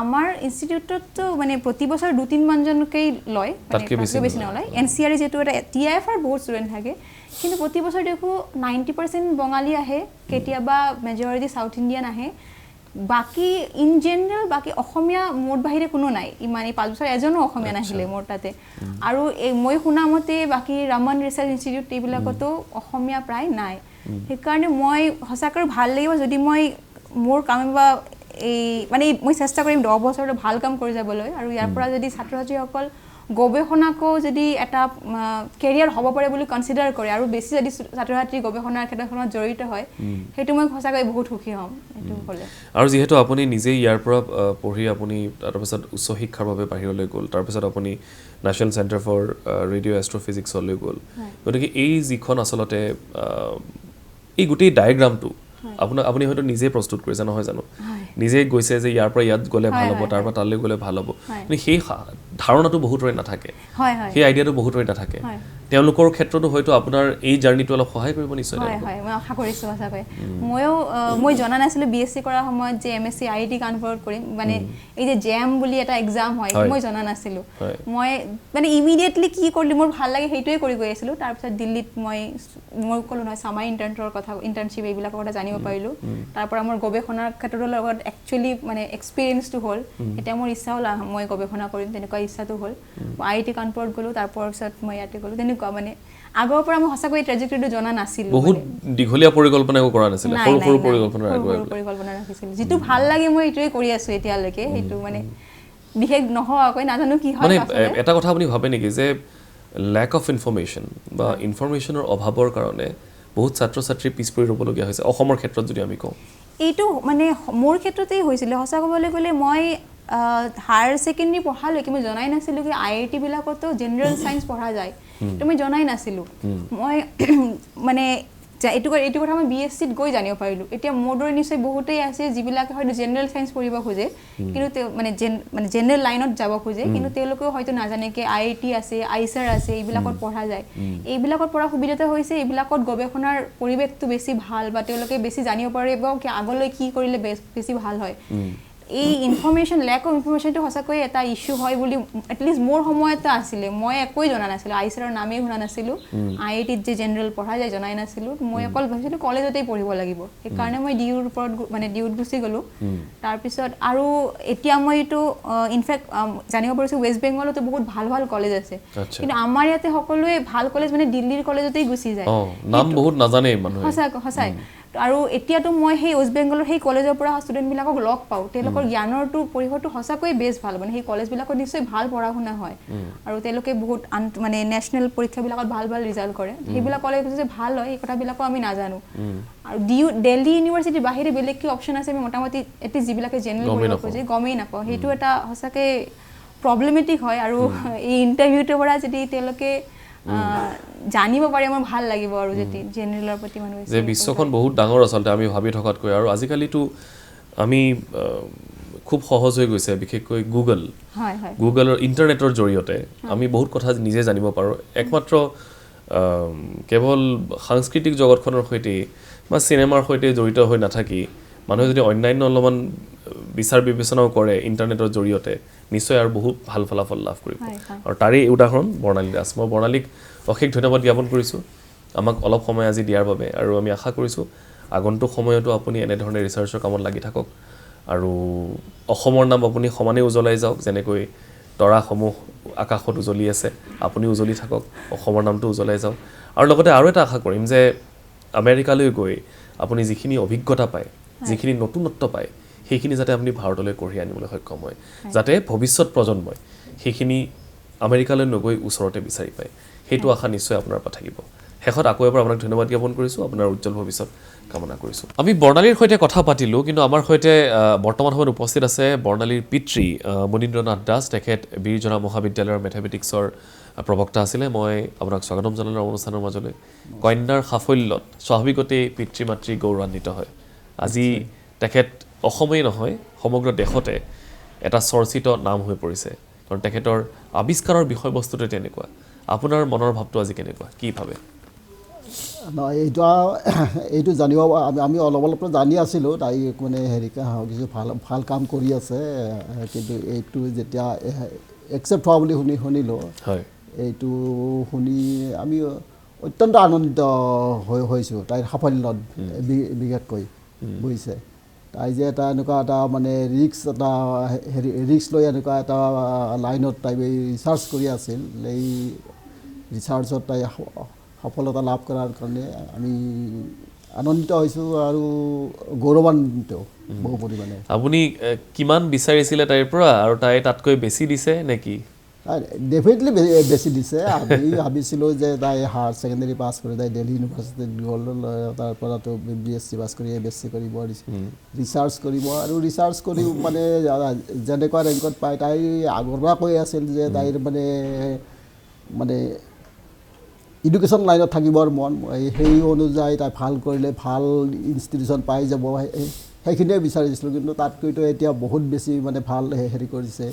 আমাৰ ইনষ্টিটিউটতো মানে প্ৰতি বছৰ 2-3 মানজনকেই লয় তাতকৈ বেছি নলয় NCR যেটো এটা TIFৰ বহুত ষ্টুডেণ্ট থাকে কিন্তু প্ৰতি বছৰ দেখো 90% বঙালী আহে কেতিয়াবা মেজৰিটি সাউথ ইণ্ডিয়ান আহে বাকি ইন জেনাৰেল বাকি অসমীয়া মোৰ বাহিৰে কোনো নাই ইমানে 5 বছৰ এজনো অসমীয়া নাহিলে মোৰ তাতে আৰু মই শুনা মতে বাকি ৰামন ৰিচাৰ্চ ইনষ্টিটিউট এইবিলাকতো অসমীয়া প্ৰায় নাই সেইকাৰণে মই সঁচাকৈ ভাল লাগিব যদি মই মোৰ কাম বা এই মানে মই চেষ্টা কৰিম 10 বছৰটো ভাল কাম কৰি যাবলৈ আৰু ইয়াৰ পৰা যদি ছাত্ৰ ছাত্ৰীসকল গৱেষণাকো যদি এটা কেৰিয়াৰ হ'ব পাৰে বুলি কনসিডাৰ কৰে আৰু বেছি যদি ছাত্ৰ ছাত্ৰী গৱেষণাৰ ক্ষেত্ৰখনত জড়িত হয় সেইটো মই সঁচাকৈ বহুত সুখী হ'ম এটো হ'লে আৰু যেহেতু আপুনি নিজে ইয়াৰ পৰা পঢ়ি আপুনি তাৰ পিছত উচ্চ শিক্ষাৰ বাবে বাহিৰলৈ গ'ল তাৰ পিছত আপুনি নেশ্যনেল চেণ্টাৰ ফৰ ৰেডিঅ' এষ্ট্ৰফিজিক্সলৈ গ'ল গতিকে এই যিখন আচলতে এই গোটেই ডায়াগ্ৰামটো আপুনি হয়তো নিজে প্ৰস্তুত কৰিছে নহয় জানো নিজে গৈছে যে ইয়াৰ পৰা ইয়াত গ'লে ভাল হ'ব তাৰ পৰা তালৈ গ'লে ভাল হ'ব কিন্তু সেই ধাৰণাটো বহুতৰে নাথাকে সেই আইডিয়াটো বহুতৰে নাথাকে তেওঁলোকৰ ক্ষেত্ৰতো হয়তো আপোনাৰ এই জাৰ্নিটো অলপ সহায় কৰিব নিশ্চয় হয় মই আশা কৰিছোঁ সঁচাকৈ মই জনা নাছিলোঁ BSc কৰাৰ সময়ত যে MSc IIT কনভাৰ্ট কৰিম মানে এই যে JAM বুলি এটা এক্সাম হয় মই জনা নাছিলোঁ মই মানে ইমিডিয়েটলি কি কৰিলোঁ মোৰ ভাল লাগে সেইটোৱে কৰি গৈ আছিলোঁ তাৰপিছত দিল্লীত মই ক'লো নহয় সামাৰ ইণ্টাৰ্ণশ্বিপ এইবিলাকৰ কথা জানিব পাৰিলোঁ তাৰ পৰা মোৰ গৱেষণাৰ ক্ষেত্ৰৰ লগত একচুৱেলি মানে এক্সপিৰিয়েঞ্চটো হ'ল এতিয়া মোৰ ইচ্ছা হ'ল মই গৱেষণা কৰিম তেনেকুৱা ইচ্ছাটো হ'ল IIT কনভাৰ্ট গ'লো তাৰপিছত মই ইয়াতে গ'লো তেনেকুৱা মানে আগৰ পৰা মই সঁচাকৈ ট্ৰেজেক্টৰীটো জনা নাছিলোঁ বহুত দীঘলীয়া পৰিকল্পনা কৰা নাছিল সৰু পৰিকল্পনা ৰাখিছিল যিটো ভাল লাগে মই এইটোৱে কৰি আছোঁ এতিয়ালৈকে সেইটো মানে বিশেষ নহয় নাজানো কি হয় মানে এটা কথা আপুনি ভাবে নেকি যে লেক অফ ইনফৰমেশ্যন বা ইনফৰমেশ্যনৰ অভাৱৰ কাৰণে বহুত ছাত্ৰ ছাত্ৰী পিছ পৰি ৰ'বলগীয়া হৈছে অসমৰ ক্ষেত্ৰত যদি আমি কওঁ এইটো মানে মোৰ ক্ষেত্ৰতেই হৈছিলে সঁচা ক'বলৈ গ'লে মই হায়াৰ ছেকেণ্ডেৰী পঢ়ালৈকে মই জনাই নাছিলোঁ কি IIT বিলাকতো জেনেৰেল চায়েন্স পঢ়া যায় তো মই জনাই নাছিলোঁ মই মানে এইটো কথা মই BScত গৈ জানিব পাৰিলোঁ এতিয়া মোৰ দৰে নিশ্চয় বহুতেই আছে যিবিলাকে হয়তো জেনেৰেল চায়েন্স পঢ়িব খোজে কিন্তু মানে জেনেৰেল লাইনত যাব খোজে কিন্তু তেওঁলোকেও হয়তো নাজানে কি IIT আছে IISER আছে এইবিলাকত পঢ়া যায় এইবিলাকত পঢ়া সুবিধাটো হৈছে এইবিলাকত গৱেষণাৰ পৰিৱেশটো বেছি ভাল বা তেওঁলোকে বেছি জানিব পাৰিব কি আগলৈ কি কৰিলে বেছি ভাল হয় এই ইনফৰমেশ্যন লেক অফ ইনফৰমেশ্যনটো সঁচাকৈ এটা ইছ্যু হয় বুলি এটলিষ্ট মোৰ সময়তে আছিলে মই একোৱেই জনা নাছিলোঁ IISERৰ নামেই শুনা নাছিলোঁ IITত যে জেনেৰেল পঢ়া যায় জনাই নাছিলোঁ মই অকল ভাবিছিলোঁ কলেজতেই পঢ়িব লাগিব সেইকাৰণে মই ডিউৰ ওপৰত মানে ডিউত গুচি গ'লোঁ তাৰপিছত আৰু এতিয়া মই এইটো ইনফেক্ট জানিব পাৰিছোঁ ৱেষ্ট বেংগলতো বহুত ভাল ভাল কলেজ আছে কিন্তু আমাৰ ইয়াতে সকলোৱে ভাল কলেজ মানে দিল্লীৰ কলেজতেই গুচি যায় নাম বহুত নাজানে মানুহে সঁচাই আৰু এতিয়াতো মই সেই ৱেষ্ট বেংগলৰ সেই কলেজৰ পৰা ষ্টুডেণ্টবিলাকক লগ পাওঁ তেওঁলোকৰ জ্ঞানৰটো পৰিসৰটো সঁচাকৈ বেছ ভাল মানে সেই কলেজবিলাকত নিশ্চয় ভাল পঢ়া শুনা হয় আৰু তেওঁলোকে বহুত মানে নেশ্যনেল পৰীক্ষাবিলাকত ভাল ৰিজাল্ট কৰে সেইবিলাক কলেজ যে ভাল হয় এই কথাবিলাকো আমি নাজানো আৰু দিল্লী ইউনিভাৰ্চিটিৰ বাহিৰে বেলেগ কি অপশ্যন আছে আমি মোটামুটি এটলিষ্ট যিবিলাকে জেনেৰেল পঢ়িব খোজে গমেই নাপাওঁ সেইটো এটা সঁচাকৈ প্ৰব্লেমেটিক হয় আৰু এই ইণ্টাৰভিউটোৰ পৰা যদি তেওঁলোকে জানিব পাৰে মোৰ ভাল লাগিব আৰু যদি জেনেৰেলৰ প্ৰতি মানুহ যে বিশ্বখন বহুত ডাঙৰ আচলতে আমি ভাবি থকাতকৈ আৰু আজিকালিতো আমি খুব সহজ হৈ গৈছে বিশেষকৈ গুগলৰ ইণ্টাৰনেটৰ জৰিয়তে আমি বহুত কথা নিজে জানিব পাৰোঁ একমাত্ৰ কেৱল সাংস্কৃতিক জগতখনৰ সৈতে বা চিনেমাৰ সৈতে জড়িত হৈ নাথাকি মানুহে যদি অন্যান্য অলপমান বিচাৰ বিবেচনাও কৰে ইণ্টাৰনেটৰ জৰিয়তে নিশ্চয় আৰু বহুত ভাল ফলাফল লাভ কৰিব আৰু তাৰে উদাহৰণ বৰ্ণালী দাস মই বৰ্ণালীক অশেষ ধন্যবাদ জ্ঞাপন কৰিছোঁ আমাক অলপ সময় আজি দিয়াৰ বাবে আৰু আমি আশা কৰিছোঁ আগন্তুক সময়তো আপুনি এনেধৰণে ৰিচাৰ্চৰ কামত লাগি থাকক আৰু অসমৰ নাম আপুনি সমানে উজ্বলাই যাওক যেনেকৈ তৰাসমূহ আকাশত উজলি আছে আপুনি উজলি থাকক অসমৰ নামটো উজলাই যাওক আৰু লগতে আৰু এটা আশা কৰিম যে আমেৰিকালৈ গৈ আপুনি যিখিনি অভিজ্ঞতা পায় যিখিনি নতুনত্ব পায় সেইখিনি যাতে আপুনি ভাৰতলৈ কঢ়িয়াই আনিবলৈ সক্ষম হয় যাতে ভৱিষ্যত প্ৰজন্মই সেইখিনি আমেৰিকালৈ নগৈ ওচৰতে বিচাৰি পায় সেইটো আশা নিশ্চয় আপোনাৰ পৰা থাকিব শেষত আকৌ এবাৰ আপোনাক ধন্যবাদ জ্ঞাপন কৰিছোঁ আপোনাৰ উজ্জ্বল ভৱিষ্যত কামনা কৰিছোঁ আমি বৰ্ণালীৰ সৈতে কথা পাতিলোঁ কিন্তু আমাৰ সৈতে বৰ্তমান সময়ত উপস্থিত আছে বৰ্ণালীৰ পিতৃ মনীন্দ্ৰনাথ দাস তেখেত বীৰজনা মহাবিদ্যালয়ৰ মেথমেটিক্সৰ প্ৰবক্তা আছিলে মই আপোনাক স্বাগতম জনালোঁ অনুষ্ঠানৰ মাজলৈ কন্যাৰ সাফল্যত স্বাভাৱিকতেই পিতৃ মাতৃ গৌৰৱান্বিত হয় আজি তেখেত অসমেই নহয় সমগ্ৰ দেশতে এটা চৰ্চিত নাম হৈ পৰিছে কাৰণ তেখেতৰ আৱিষ্কাৰৰ বিষয়বস্তুটো তেনেকুৱা আপোনাৰ মনৰ ভাৱটো আজি কেনেকুৱা কি ভাবে এইটো জানিব আমি অলপ জানি আছিলোঁ তাই মানে হেৰি কিছু ভাল কাম কৰি আছে কিন্তু এইটো যেতিয়া একচেপ্ট হোৱা বুলি শুনিলোঁ হয় এইটো শুনি আমি অত্যন্ত আনন্দিত হৈছোঁ তাইৰ সাফল্যত বিশেষকৈ বুজিছে তাই যে এটা এনেকুৱা এটা মানে ৰিক্স লৈ এনেকুৱা এটা লাইনত তাই ৰিচাৰ্চ কৰি আছিল এই ৰিচাৰ্চত তাই সফলতা লাভ কৰাৰ কাৰণে আমি আনন্দিত হৈছোঁ আৰু গৌৰৱান্বিত বহু পৰিমাণে আপুনি কিমান বিচাৰিছিলে তাইৰ পৰা আৰু তাই তাতকৈ বেছি দিছে নেকি ডেফিনেটলি বেছি দিছে আমি ভাবিছিলোঁ যে তাই হায়াৰ ছেকেণ্ডেৰী পাছ কৰি তাই দিল্লী ইউনিভাৰ্চিটিত গ'ল তাৰ পৰাতো BSc পাছ কৰি MSc কৰিব ৰিচাৰ্চ কৰিব আৰু ৰিচাৰ্চ কৰি মানে যেনেকুৱা ৰেংকত পায় তাই আগৰ পৰা কৈ আছিল যে তাইৰ মানে এডুকেশ্যন লাইনত থাকিবৰ মন সেই অনুযায়ী তাই ভাল কৰিলে ভাল ইনষ্টিটিউশ্যন পাই যাব সেইখিনিয়ে বিচাৰিছিলোঁ কিন্তু তাতকৈতো এতিয়া বহুত বেছি মানে ভাল হেৰি কৰিছে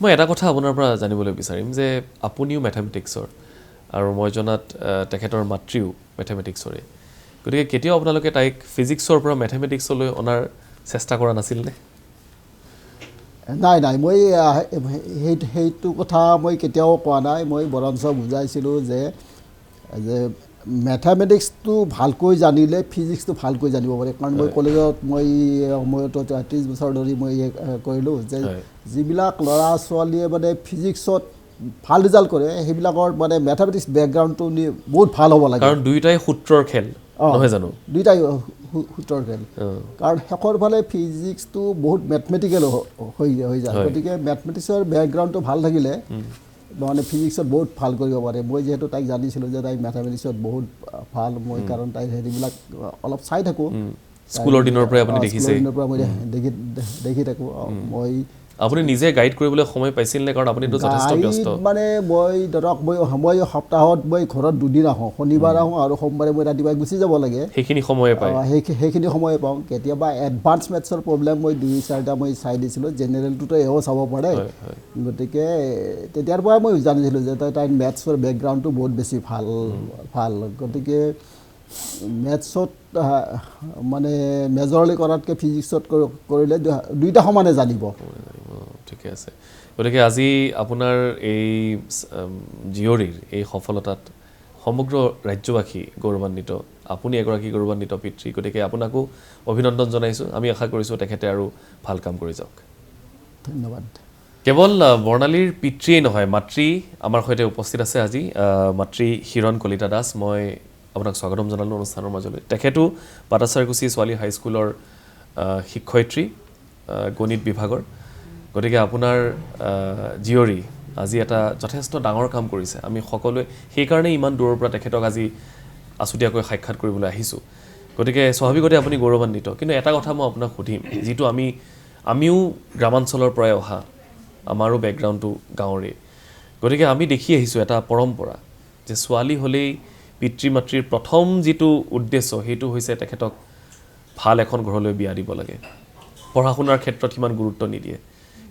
মই এটা কথা আপোনাৰ পৰা জানিবলৈ বিচাৰিম যে আপুনিও মেথমেটিক্সৰ আৰু মই জনাত তেখেতৰ মাতৃও মেথমেটিক্সৰে গতিকে কেতিয়াও আপোনালোকে তাইক ফিজিক্সৰ পৰা মেথমেটিক্সলৈ অনাৰ চেষ্টা কৰা নাছিলনে নাই মই সেইটো কথা মই কেতিয়াও কোৱা নাই মই বৰঞ্চ বুজাইছিলোঁ যে মেথমেটিক্সটো ভালকৈ জানিলে ফিজিক্সটো ভালকৈ জানিব পাৰে কাৰণ মই কলেজত মইতো 30 বছৰ ধৰি মই কৰিলোঁ যে যিবিলাক ল'ৰা ছোৱালীয়ে মানে ফিজিক্সত ভাল ৰিজাল্ট কৰে সেইবিলাকৰ মানে মেথমেটিক্স বেকগ্ৰাউণ্ডটো বহুত ভাল হ'ব লাগে কাৰণ দুয়োটাই সূত্ৰৰ খেল নহয় জানো দুয়োটাই সূত্ৰৰ খেল কাৰণ শেষৰ ফালে ফিজিক্সটো বহুত মেথমেটিকেল হৈ যায় গতিকে মেথমেটিক্সৰ বেকগ্ৰাউণ্ডটো ভাল থাকিলে মানে ফিজিক্সত বহুত ভাল কৰিব পাৰে মই যিহেতু তাইক জানিছিলোঁ যে তাই মেথমেটিক্সত বহুত ভাল মই কাৰণ তাইৰ হেৰিবিলাক অলপ চাই থাকোঁ স্কুলৰ দিনৰ পৰাই আপুনি দেখিছে দিনৰ পৰা মই দেখি থাকোঁ মই আপুনি নিজে গাইড কৰিবলৈ সময় পাইছিল নে কাৰণ আপুনিতো যথেষ্ট ব্যস্ত মানে মই ধৰক মই সপ্তাহত মই ঘৰত 2 দিন আহোঁ শনিবাৰ আহোঁ আৰু সোমবাৰে মই ৰাতিপুৱা গুচি যাব লাগে সেইখিনি সময়ে পায় সেইখিনি সময়ে পাওঁ কেতিয়াবা এডভান্স মেথছৰ প্ৰব্লেম মই 2-4টা মই চাই দিছিলোঁ জেনেৰেলটোতো এও চাব পাৰে গতিকে তেতিয়াৰ পৰা মই জানিছিলোঁ যে তাইৰ মেথছৰ বেকগ্ৰাউণ্ডটো বহুত বেছি ভাল গতিকে মেথছত মানে মেজৰলি কৰাতকৈ ফিজিক্সত কৰিলে দুইটা সমানে জানিব ঠিকে আছে গতিকে আজি আপোনাৰ এই জীয়ৰীৰ এই সফলতাত সমগ্ৰ ৰাজ্যবাসী গৌৰৱান্বিত আপুনি এগৰাকী গৌৰৱান্বিত পিতৃ গতিকে আপোনাকো অভিনন্দন জনাইছোঁ আমি আশা কৰিছোঁ তেখেতে আৰু ভাল কাম কৰি যাওক ধন্যবাদ কেৱল বৰ্ণালীৰ পিতৃয়েই নহয় মাতৃ আমাৰ সৈতে উপস্থিত আছে আজি মাতৃ হিৰণ কলিতা দাস মই আপোনাক স্বাগতম জনালোঁ অনুষ্ঠানৰ মাজলৈ তেখেতো পাটাচাৰকুছি ছোৱালী হাইস্কুলৰ শিক্ষয়িত্ৰী গণিত বিভাগৰ গতিকে আপোনাৰ জীয়ৰী আজি এটা যথেষ্ট ডাঙৰ কাম কৰিছে আমি সকলোৱে সেইকাৰণে ইমান দূৰৰ পৰা তেখেতক আজি আছুতীয়াকৈ সাক্ষাৎ কৰিবলৈ আহিছোঁ গতিকে স্বাভাৱিকতে আপুনি গৌৰৱান্বিত কিন্তু এটা কথা মই আপোনাক সুধিম যিটো আমিও গ্ৰামাঞ্চলৰ পৰাই অহা আমাৰো বেকগ্ৰাউণ্ডটো গাঁৱৰে গতিকে আমি দেখি আহিছোঁ এটা পৰম্পৰা যে ছোৱালী হ'লেই পিতৃ মাতৃৰ প্ৰথম যিটো উদ্দেশ্য সেইটো হৈছে তেখেতক ভাল এখন ঘৰলৈ বিয়া দিব লাগে পঢ়া শুনাৰ ক্ষেত্ৰত সিমান গুৰুত্ব নিদিয়ে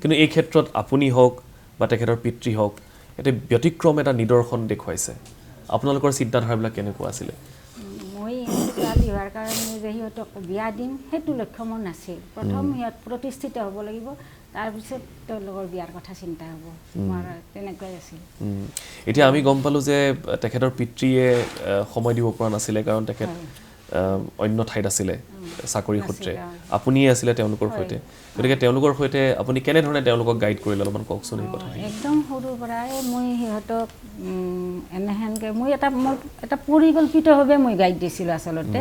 কিন্তু এই ক্ষেত্ৰত আপুনি হওক বা তেখেতৰ পিতৃ হওক এটা ব্যতিক্ৰম এটা নিদৰ্শন দেখুৱাইছে আপোনালোকৰ চিন্তাধাৰাবিলাক কেনেকুৱা আছিলে মই ছোৱালী হোৱাৰ কাৰণে যে সিহঁতক বিয়া দিম সেইটো লক্ষ্য মোৰ নাছিল প্ৰথম সিহঁত প্ৰতিষ্ঠিত হ'ব লাগিব তাৰপিছত তেওঁলোকৰ বিয়াৰ কথা চিন্তা হ'ব মোৰ তেনেকুৱাই আছিল এতিয়া আমি গম পালোঁ যে তেখেতৰ পিতৃয়ে সময় দিব পৰা নাছিলে কাৰণ তেখেত অন্য ঠাইত আছিলে চাকৰি সূত্ৰে আপুনিয়ে আছিলে তেওঁলোকৰ সৈতে গতিকে তেওঁলোকৰ সৈতে আপুনি কেনেধৰণে তেওঁলোকক গাইড কৰিলে অলপমান কওকচোন এই কথা একদম সৰুৰ পৰাই মই সিহঁতক এনেহেনকৈ মই এটা পৰিকল্পিতভাৱে মই গাইড দিছিলোঁ আচলতে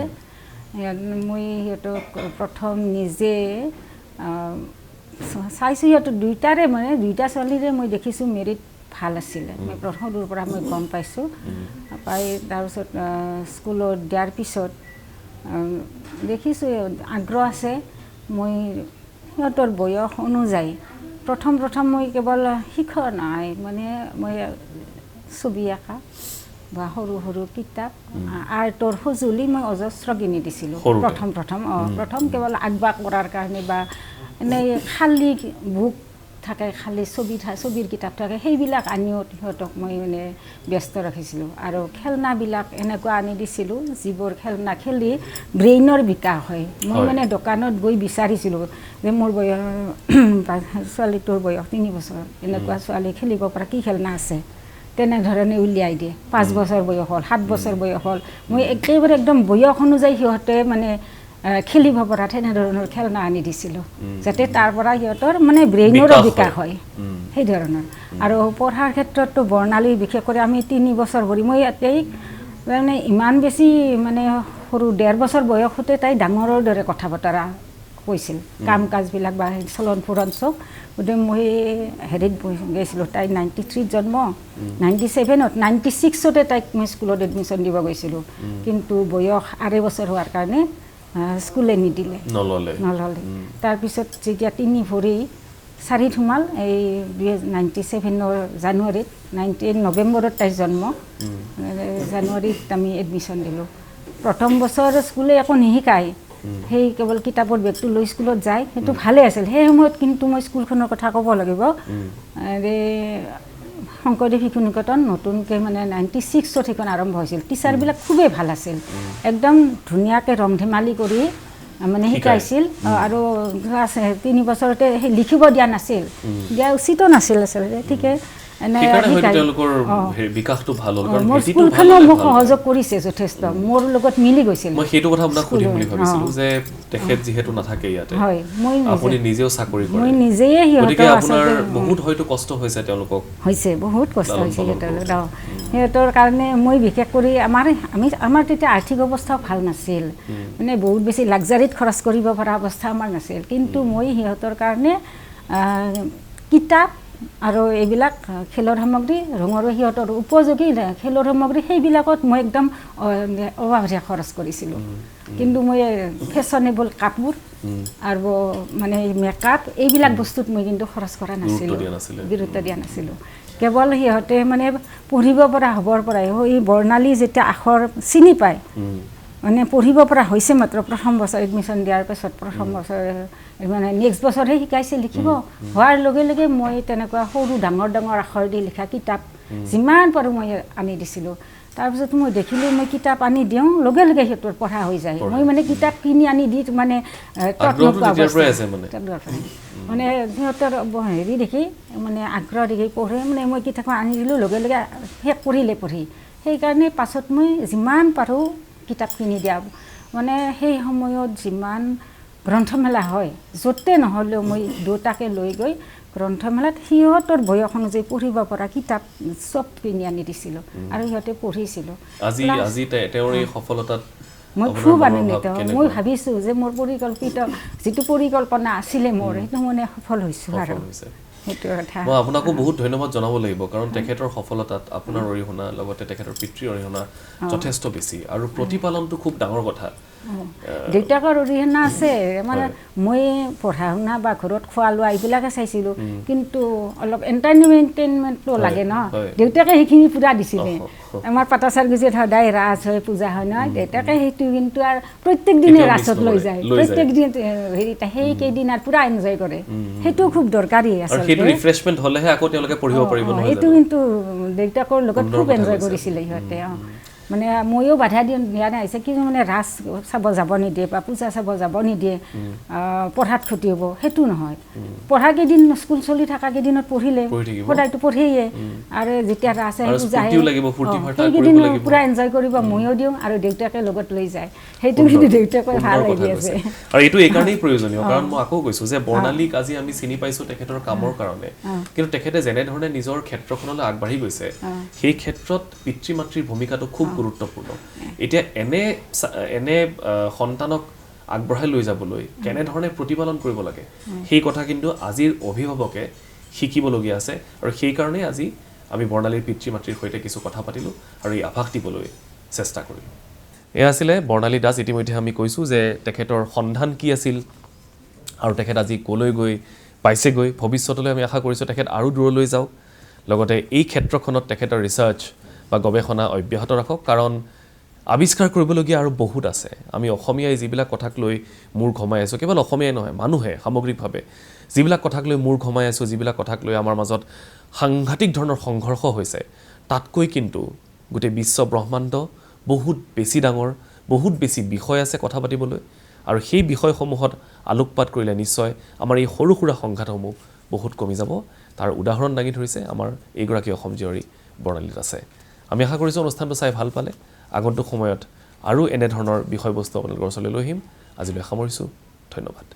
মই সিহঁতক প্ৰথম নিজে চাইছোঁ সিহঁতৰ দুইটা ছোৱালীৰে মই দেখিছোঁ মেৰিট ভাল আছিলে মই সৰুৰ পৰা মই গম পাইছোঁ পাই তাৰপিছত স্কুলত দিয়াৰ পিছত দেখিছোঁ আগ্ৰহ আছে মই সিহঁতৰ বয়স অনুযায়ী প্ৰথম মই কেৱল শিক্ষা নাই মানে মই ছবি আঁকা বা সৰু কিতাপ আৰ্টৰ সঁজুলি মই অজস্ৰ কিনি দিছিলোঁ প্ৰথম কেৱল আঁকবাক কৰাৰ কাৰণে বা এনেই খালী বুক থাকে খালী ছবিৰ কিতাপ থাকে সেইবিলাক আনিও সিহঁতক মই মানে ব্যস্ত ৰাখিছিলোঁ আৰু খেলনাবিলাক এনেকুৱা আনি দিছিলোঁ যিবোৰ খেলনা খেলি ব্ৰেইনৰ বিকাশ হয় মই মানে দোকানত গৈ বিচাৰিছিলোঁ যে মোৰ বয়স ছোৱালীটোৰ বয়স 3 বছৰ এনেকুৱা ছোৱালী খেলিব পৰা কি খেলনা আছে তেনেধৰণে উলিয়াই দিয়ে 5 বছৰ বয়স হ'ল 7 বছৰ বয়স হ'ল মই একেবাৰে একদম বয়স অনুযায়ী সিহঁতে মানে খেলিব পৰা তেনেধৰণৰ খেলনা আনি দিছিলোঁ যাতে তাৰ পৰা সিহঁতৰ মানে ব্ৰেইনৰো বিকাশ হয় সেই ধৰণৰ আৰু পঢ়াৰ ক্ষেত্ৰতো বৰ্ণালী বিশেষ কৰি আমি 3 বছৰ ভৰি মই ইয়াতেই মানে ইমান বেছি মানে সৰু 1.5 বছৰ বয়সতে তাই ডাঙৰৰ দৰে কথা বতৰা কৈছিল কাম কাজবিলাক বা চলন ফুৰণ চব গতিকে মই হেৰিত গৈছিলোঁ তাই 93 জন্ম 97ত 96তে তাইক মই স্কুলত এডমিশ্যন দিব গৈছিলোঁ কিন্তু বয়স 2.5 বছৰ হোৱাৰ কাৰণে স্কুলে নিদিলে নল'লে তাৰপিছত যেতিয়া 3 ভৰি 4 সোমাল এই 97ৰ জানুৱাৰীত 98 নৱেম্বৰত তাইৰ জন্ম জানুৱাৰীত আমি এডমিশ্যন দিলোঁ প্ৰথম বছৰ স্কুলে একো নিশিকায় সেই কেৱল কিতাপৰ বেগটো লৈ স্কুলত যায় সেইটো ভালে আছিল সেই সময়ত কিন্তু মই স্কুলখনৰ কথা ক'ব লাগিব শংকৰদেৱ শিশু নিকেতন নতুনকৈ মানে 96ত সেইখন আৰম্ভ হৈছিল টিচাৰবিলাক খুবেই ভাল আছিল একদম ধুনীয়াকৈ ৰং ধেমালি কৰি মানে শিকাইছিল আৰু ক্লাছ 3 বছৰতে সেই লিখিব দিয়া নাছিল দিয়া উচিতো নাছিল আচলতে ঠিকে মোৰ স্কুলখনেও মোক সহযোগ কৰিছে যথেষ্ট মোৰ লগত মিলি গৈছিল মই সেইটো কথা আপোনাক সুধিম বুলি ভাবিছিলোঁ যে তেখেত যিহেতু নাথাকে ইয়াতে আপুনি নিজেও চাকৰি কৰে মই নিজেই গতিকে আপোনাৰ বহুত হয়তো কষ্ট হৈছে তেওঁলোকক হৈছে বহুত কষ্ট হৈছে সিহঁতৰ কাৰণে মই বিশেষ কৰি আমাৰ তেতিয়া আৰ্থিক অৱস্থাও ভাল নাছিল মানে বহুত বেছি লাক্সাৰীত খৰচ কৰিব পৰা অৱস্থা আমাৰ নাছিল কিন্তু মই সিহঁতৰ কাৰণে কিতাপ আৰু এইবিলাক খেলৰ সামগ্ৰী ৰঙৰ সিহঁতৰ উপযোগী খেলৰ সামগ্ৰী সেইবিলাকত মই একদম অভাৱীয়া খৰচ কৰিছিলোঁ কিন্তু মই ফেশ্বনেবল কাপোৰ আৰু মানে মেকআপ এইবিলাক বস্তুত মই কিন্তু খৰচ কৰা নাছিলোঁ গুৰুত্ব দিয়া নাছিলোঁ কেৱল সিহঁতে মানে পঢ়িব পৰা হ'বৰ পৰাই এই বৰ্ণালী যেতিয়া আখৰ চিনি পায় মানে পঢ়িব পৰা হৈছে মাত্ৰ প্ৰথম বছৰ এডমিশ্যন দিয়াৰ পাছত প্ৰথম বছৰ মানে নেক্সট বছৰহে শিকাইছে লিখিব হোৱাৰ লগে লগে মই তেনেকুৱা সৰু ডাঙৰ আখৰ দি লিখা কিতাপ যিমান পাৰোঁ মই আনি দিছিলোঁ তাৰপিছত মই দেখিলোঁ মই কিতাপ আনি দিওঁ লগে লগে সিহঁতৰ পঢ়া হৈ যায় মই মানে কিতাপ কিনি আনি দি মানে মানে সিহঁতৰ হেৰি দেখি মানে আগ্ৰহ দেখি পঢ়ে মানে মই কিতাপ আনি দিলোঁ লগে লগে শেষ কৰিলে পঢ়ি সেইকাৰণে পাছত মই যিমান পাৰোঁ কিতাপ কিনি দিয়া মানে সেই সময়ত যিমান গ্ৰন্থমেলা হয় য'তে নহ'লেও মই দুটাকে লৈ গৈ গ্ৰন্থমেলাত সিহঁতৰ বয়স অনুযায়ী পঢ়িব পৰা কিতাপ চব কিনি আনি দিছিলোঁ আৰু সিহঁতে পঢ়িছিলোঁ আজি তেওঁৰ এই সফলতাত মই খুব আনন্দিত মই ভাবিছোঁ যে মোৰ যিটো পৰিকল্পনা আছিলে মোৰ সেইটো মানে সফল হৈছোঁ আৰু সেইটো কথা মই আপোনাকো বহুত ধন্যবাদ জনাব লাগিব কাৰণ তেখেতৰ সফলতাত আপোনাৰ অৰিহণা লগতে তেখেতৰ পিতৃৰ অৰিহণা যথেষ্ট বেছি আৰু প্ৰতিপালনটো খুব ডাঙৰ কথা দেউতাকৰ অৰিহণা আছে মানে মই পঢ়া শুনা বা ঘৰত খোৱা লোৱা এইবিলাকে চাইছিলোঁ কিন্তু অলপ এণ্টাৰটেইনমেণ্টটো লাগে ন দেউতাকে সেইখিনি পূৰা দিছিলে আমাৰ পাটাচাৰগুজিত সদায় ৰাস হয় পূজা হয় নহয় দেউতাকে সেইটো কিন্তু আৰু প্ৰত্যেক দিনে ৰাসত লৈ যায় প্ৰত্যেক দিন হেৰি সেইকেইদিন আৰু পূৰা এনজয় কৰে সেইটো খুব দৰকাৰী আচলতে ৰিফ্ৰেছমেণ্ট হ'লেহে আকৌ তেওঁলোকে পঢ়িব পাৰিব সেইটো কিন্তু দেউতাকৰ লগত খুব এনজয় কৰিছিলে সিহঁতে মানে ময়ো বাধা দিয়া নাই হৈছে কিন্তু মানে ৰাস চাব যাব নিদিয়ে বা পূজা চাব যাব নিদিয়ে পঢ়াত ক্ষতি হ'ব সেইটো নহয় পঢ়া কেইদিন স্কুল চলি থকা কেইদিনত পঢ়িলে সদায়তো পঢ়েয়ে আৰু যেতিয়া ৰাস আহে পূজা আহে সেইকেইদিন পূৰা এনজয় কৰিব ময়ো দিওঁ আৰু দেউতাকে লগত লৈ যায় সেইটো কিন্তু দেউতাকে ভাল লাগি আছে আৰু এইটো এইকাৰণেই প্ৰয়োজনীয় কাৰণ মই আকৌ কৈছোঁ যে বৰ্ণালীক আজি আমি চিনি পাইছোঁ তেখেতৰ কামৰ কাৰণে কিন্তু তেখেতে যেনেধৰণে নিজৰ ক্ষেত্ৰখনলৈ আগবাঢ়ি গৈছে সেই ক্ষেত্ৰত পিতৃ মাতৃৰ ভূমিকাটো খুব গুৰুত্বপূৰ্ণ এতিয়া এনে সন্তানক আগবঢ়াই লৈ যাবলৈ কেনেধৰণে প্ৰতিপালন কৰিব লাগে সেই কথা কিন্তু আজিৰ অভিভাৱকে শিকিবলগীয়া আছে আৰু সেইকাৰণে আজি আমি বৰ্ণালীৰ পিতৃ মাতৃৰ সৈতে কিছু কথা পাতিলোঁ আৰু এই আভাস দিবলৈ চেষ্টা কৰিলোঁ এয়া আছিলে বৰ্ণালী দাস ইতিমধ্যে আমি কৈছোঁ যে তেখেতৰ সন্ধান কি আছিল আৰু তেখেত আজি ক'লৈ গৈ পাইছেগৈ ভৱিষ্যতলৈ আমি আশা কৰিছোঁ তেখেত আৰু দূৰলৈ যাওক লগতে এই ক্ষেত্ৰখনত তেখেতৰ ৰিচাৰ্চ বা গৱেষণা অব্যাহত ৰাখক কাৰণ আৱিষ্কাৰ কৰিবলগীয়া আৰু বহুত আছে আমি অসমীয়াই যিবিলাক কথাক লৈ মূৰ ঘমাই আছোঁ কেৱল অসমীয়াই নহয় মানুহে সামগ্ৰিকভাৱে যিবিলাক কথাক লৈ মূৰ ঘমাই আছোঁ যিবিলাক কথাক লৈ আমাৰ মাজত সাংঘাতিক ধৰণৰ সংঘৰ্ষ হৈছে তাতকৈ কিন্তু গোটেই বিশ্ব ব্ৰহ্মাণ্ড বহুত বেছি ডাঙৰ বহুত বেছি বিষয় আছে কথা পাতিবলৈ আৰু সেই বিষয়সমূহত আলোকপাত কৰিলে নিশ্চয় আমাৰ এই সৰু সুৰা সংঘাতসমূহ বহুত কমি যাব তাৰ উদাহৰণ দাঙি ধৰিছে আমাৰ এইগৰাকী অসম জীয়ৰী বৰ্ণালী দাসে আমি আশা কৰিছোঁ অনুষ্ঠানটো চাই ভাল পালে আগন্তুক সময়ত আৰু এনেধৰণৰ বিষয়বস্তু আপোনালোকৰ ওচৰলৈ লৈ আহিম আজিলৈ সামৰিছোঁ ধন্যবাদ